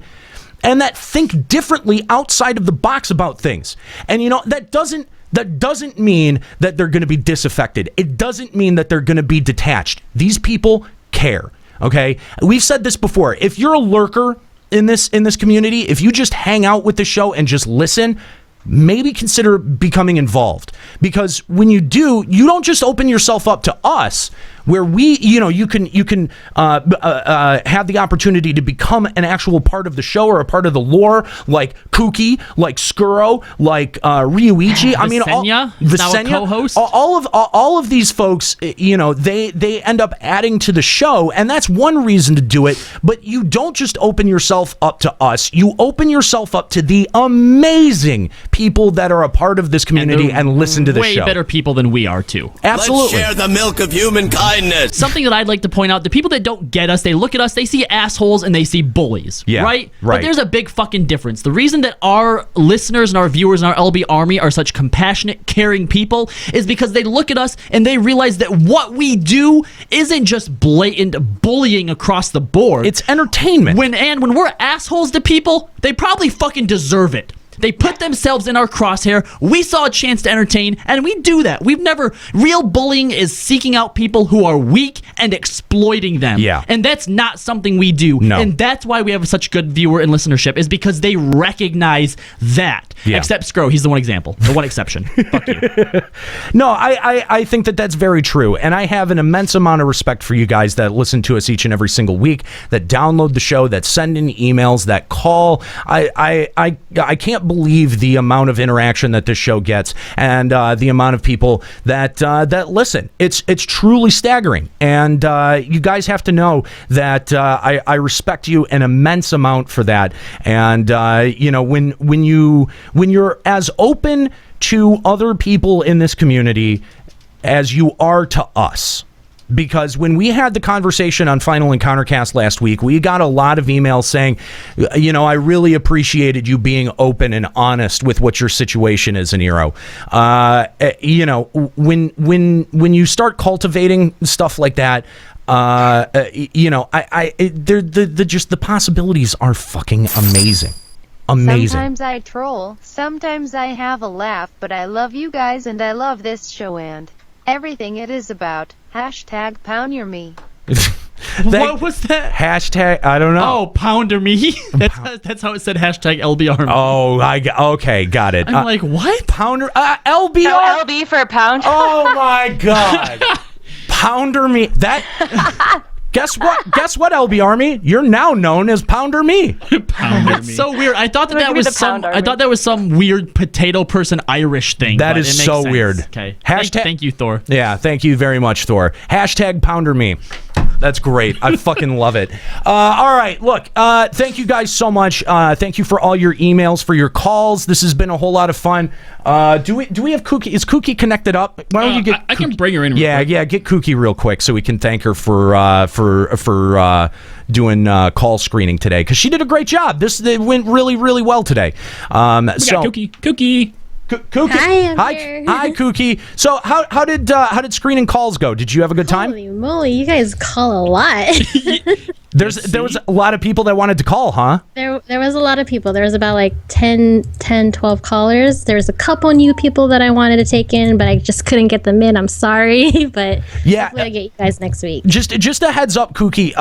and that think differently outside of the box about things. And that doesn't mean that they're going to be disaffected. It doesn't mean that they're going to be detached. These people care. Okay, we've said this before. If you're a lurker in this community, if you just hang out with the show and just listen, maybe consider becoming involved. Because when you do, you don't just open yourself up to us, where you can have the opportunity to become an actual part of the show or a part of the lore, like Kuki, like Skuro, like Ryuichi. I mean, Visenya, co-host. All of these folks, they end up adding to the show, and that's one reason to do it. But you don't just open yourself up to us. You open yourself up to the amazing people that are a part of this community and listen to the show. Way better people than we are too. Absolutely. Let's share the milk of humankind. Something that I'd like to point out, the people that don't get us, they look at us, they see assholes and they see bullies, right? But there's a big fucking difference. The reason that our listeners and our viewers and our LB Army are such compassionate, caring people is because they look at us and they realize that what we do isn't just blatant bullying across the board. It's entertainment. When we're assholes to people, they probably fucking deserve it. They put themselves in our crosshair. We saw a chance to entertain, and we do that. Real bullying is seeking out people who are weak and exploiting them. Yeah. And that's not something we do. No. And that's why we have such good viewer and listenership, is because they recognize that. Yeah. Except Scro, he's the one example, the one exception. Fuck you. No, I think that that's very true. And I have an immense amount of respect for you guys that listen to us each and every single week, that download the show, that send in emails, that call. I can't believe the amount of interaction that this show gets, and the amount of people that listen. It's truly staggering. And you guys have to know that I respect you an immense amount for that. And when you're as open to other people in this community as you are to us. Because when we had the conversation on Final Encountercast last week, we got a lot of emails saying, I really appreciated you being open and honest with what your situation is in Eero. When you start cultivating stuff like that, the possibilities are fucking amazing. Amazing. Sometimes I troll, sometimes I have a laugh, but I love you guys and I love this show and everything it is about. Hashtag pounder me. What was that? Hashtag, I don't know. Oh, pounder me. That's how it said hashtag LB Army. Oh, okay, got it. I'm like, what? Pounder, LB. Oh, LB for a pound. Oh my God. Pounder me. That. Guess what, LB Army? You're now known as Pounder Me. Pounder Me. So weird. I thought that was some weird potato person Irish thing. That is so sense. weird. Okay. Hashtag, thank you, Thor. Yeah, thank you very much, Thor. Hashtag Pounder Me. That's great. I fucking love it. All right, look, thank you guys so much. Thank you for all your emails, for your calls. This has been a whole lot of fun. Do we have Kookie? Is Kookie connected up? Why don't you get? I can bring her in. Yeah, get Kookie real quick so we can thank her for doing call screening today, because she did a great job. It went really, really well today. Got Kookie. Kookie. Hi, Kookie. So how did screening calls go? Did you have a good time? Holy moly, you guys call a lot. There was a lot of people that wanted to call, huh? There was a lot of people. There was about like 10, 12 callers. There was a couple new people that I wanted to take in, but I just couldn't get them in. I'm sorry, but yeah, hopefully I'll get you guys next week. Just a heads up, Kookie.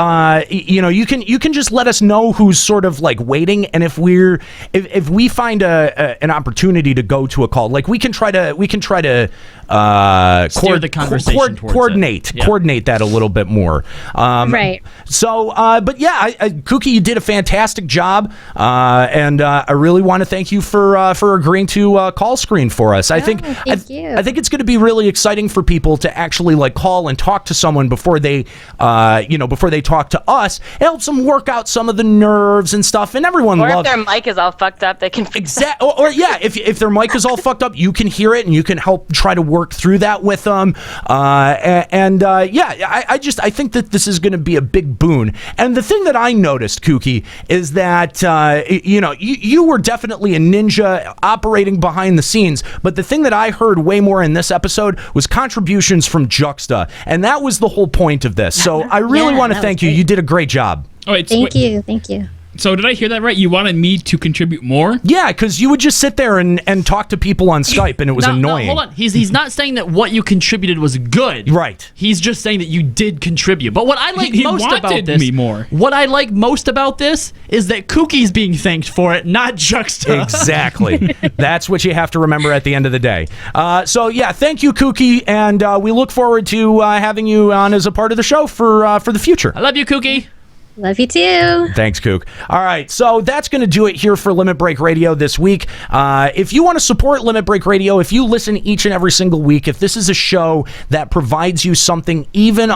You can just let us know who's sort of like waiting, and if we find an opportunity to go to a call, like we can try to steer the conversation coordinate that a little bit more. Right. So, but yeah, Kookie, you did a fantastic job, and I really want to thank you for agreeing to call screen for us. I think it's going to be really exciting for people to actually like call and talk to someone before they talk to us. It helps them work out some of the nerves and stuff, and everyone or loves. If their mic is all fucked up, they can exactly. Or yeah, if their mic is all fucked up, you can hear it and you can help try to work through that with them. I think that this is going to be a big boon. And the thing that I noticed, Kookie, is that you were definitely a ninja operating behind the scenes. But the thing that I heard way more in this episode was contributions from Juxta, and that was the whole point of this. So I really want to thank you. You did a great job. Thank you. So did I hear that right? You wanted me to contribute more? Yeah, because you would just sit there and talk to people on Skype, and it was annoying. No, hold on. He's not saying that what you contributed was good. Right. He's just saying that you did contribute. But what I like most about this, more. What I like most about this is that Kookie's being thanked for it, not Juxta. Exactly. That's what you have to remember at the end of the day. So yeah, thank you, Kookie, and we look forward to having you on as a part of the show for the future. I love you, Kookie. Love you too. Thanks, Kook. All right, so that's going to do it here for Limit Break Radio this week. If you want to support Limit Break Radio, if you listen each and every single week, if this is a show that provides you something even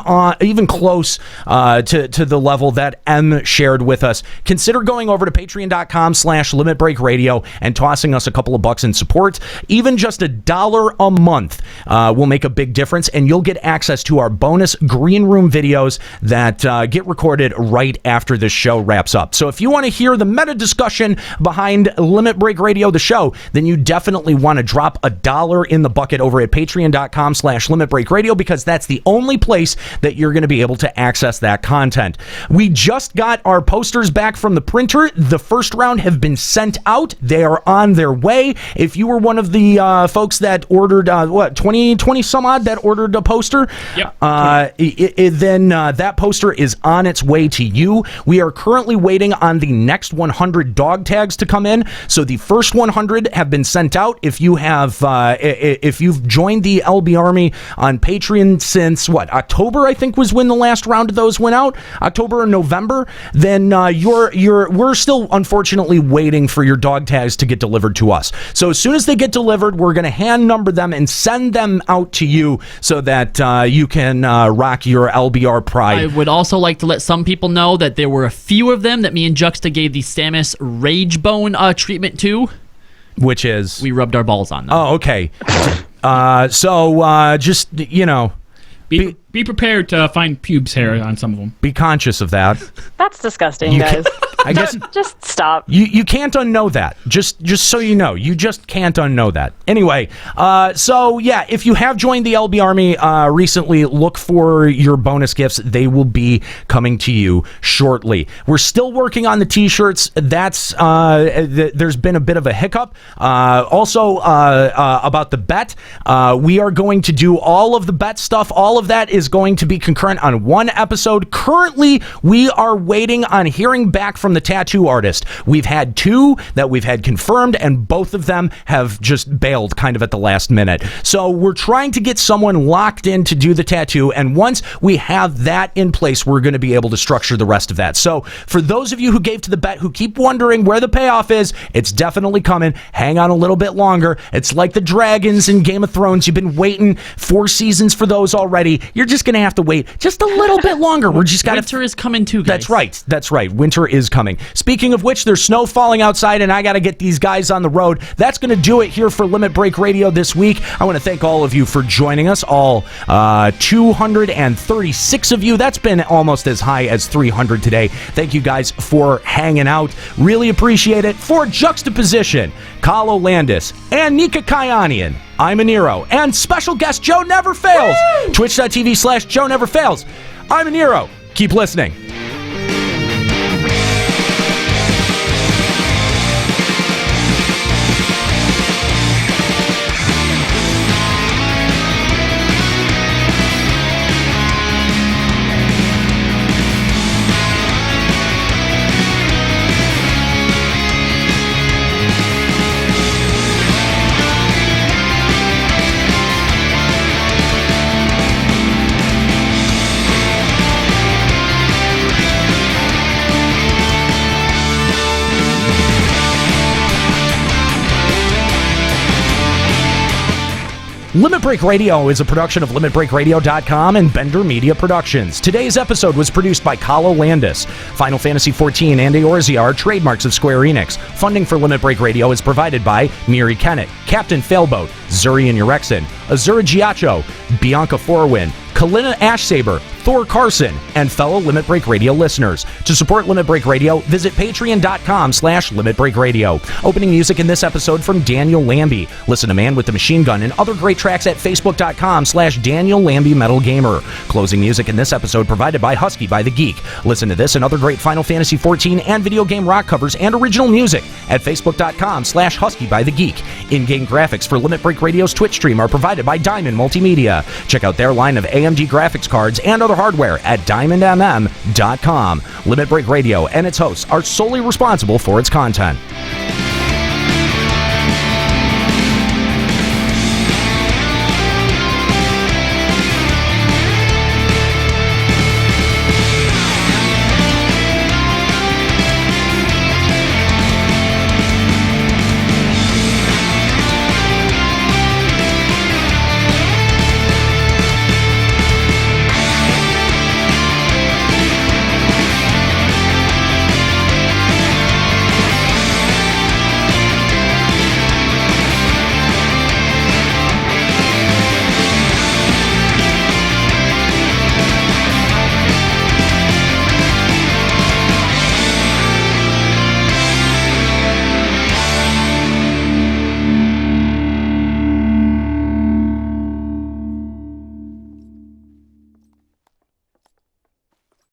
close to the level that M shared with us, consider going over to patreon.com/Limit Break Radio and tossing us a couple of bucks in support. Even just $1 a month will make a big difference, and you'll get access to our bonus Green Room videos that get recorded right after this show wraps up. So if you want to hear the meta discussion behind Limit Break Radio, the show, then you definitely want to drop $1 in the bucket over at patreon.com/Limit Break Radio, because that's the only place that you're going to be able to access that content. We just got our posters back from the printer. The first round have been sent out. They are on their way. If you were one of the folks that ordered 20 20 some odd that ordered a poster. Yep. Then that poster is on its way to you. We are currently waiting on the next 100 dog tags to come in. So the first 100 have been sent out. If you have, if you've joined the LB Army on Patreon since October, I think was when the last round of those went out, October or November, then we're still unfortunately waiting for your dog tags to get delivered to us. So as soon as they get delivered, we're going to hand number them and send them out to you so that you can rock your LBR pride. I would also like to let some people know that there were a few of them that me and Juxta gave the Samus Rage Bone treatment to. Which is? We rubbed our balls on them. Oh, okay. So just, Be prepared to find pubes hair on some of them. Be conscious of that. That's disgusting, guys. I guess just stop. You can't unknow that. Just so you know, you just can't unknow that. Anyway, so yeah, if you have joined the LB Army recently, look for your bonus gifts. They will be coming to you shortly. We're still working on the T-shirts. That's there's been a bit of a hiccup. Also about the bet, we are going to do all of the bet stuff. All of that is going to be concurrent on one episode. Currently, we are waiting on hearing back from the tattoo artist. We've had 2 that we've had confirmed, and both of them have just bailed kind of at the last minute. So we're trying to get someone locked in to do the tattoo, and once we have that in place, we're going to be able to structure the rest of that. So for those of you who gave to the bet, who keep wondering where the payoff is, it's definitely coming. Hang on a little bit longer. It's like the dragons in Game of Thrones. You've been waiting 4 seasons for those already. You're just going to have to wait just a little bit longer. We're just got Winter is coming too, guys. That's right. Winter is coming. Speaking of which, there's snow falling outside, and I got to get these guys on the road. That's going to do it here for Limit Break Radio this week. I want to thank all of you for joining us, all 236 of you. That's been almost as high as 300 today. Thank you guys for hanging out. Really appreciate it. For Juxtaposition, Kalo Landis, and Nika Kyanian, I'm Aniro, and special guest Joe Never Fails. Twitch.tv/Joe Never Fails. I'm Aniro. Keep listening. Limit Break Radio is a production of LimitBreakRadio.com and Bender Media Productions. Today's episode was produced by Kalo Landis. Final Fantasy XIV and Eorzea are trademarks of Square-Enix. Funding for Limit Break Radio is provided by Miri Kennett, Captain Failboat, Zurian Urexin, Azura Giacho, Bianca Forwin, Kalina Ashsaber, Thor Carson, and fellow Limit Break Radio listeners. To support Limit Break Radio, visit patreon.com/Limit Break Radio. Opening music in this episode from Daniel Lambie. Listen to Man with the Machine Gun and other great tracks at facebook.com/Daniel Lambie Metal Gamer. Closing music in this episode provided by Husky by the Geek. Listen to this and other great Final Fantasy XIV and video game rock covers and original music at facebook.com/Husky by the Geek. In-game graphics for Limit Break Radio's Twitch stream are provided by Diamond Multimedia. Check out their line of AMD graphics cards and other hardware at diamondmm.com. Limit Break Radio and its hosts are solely responsible for its content.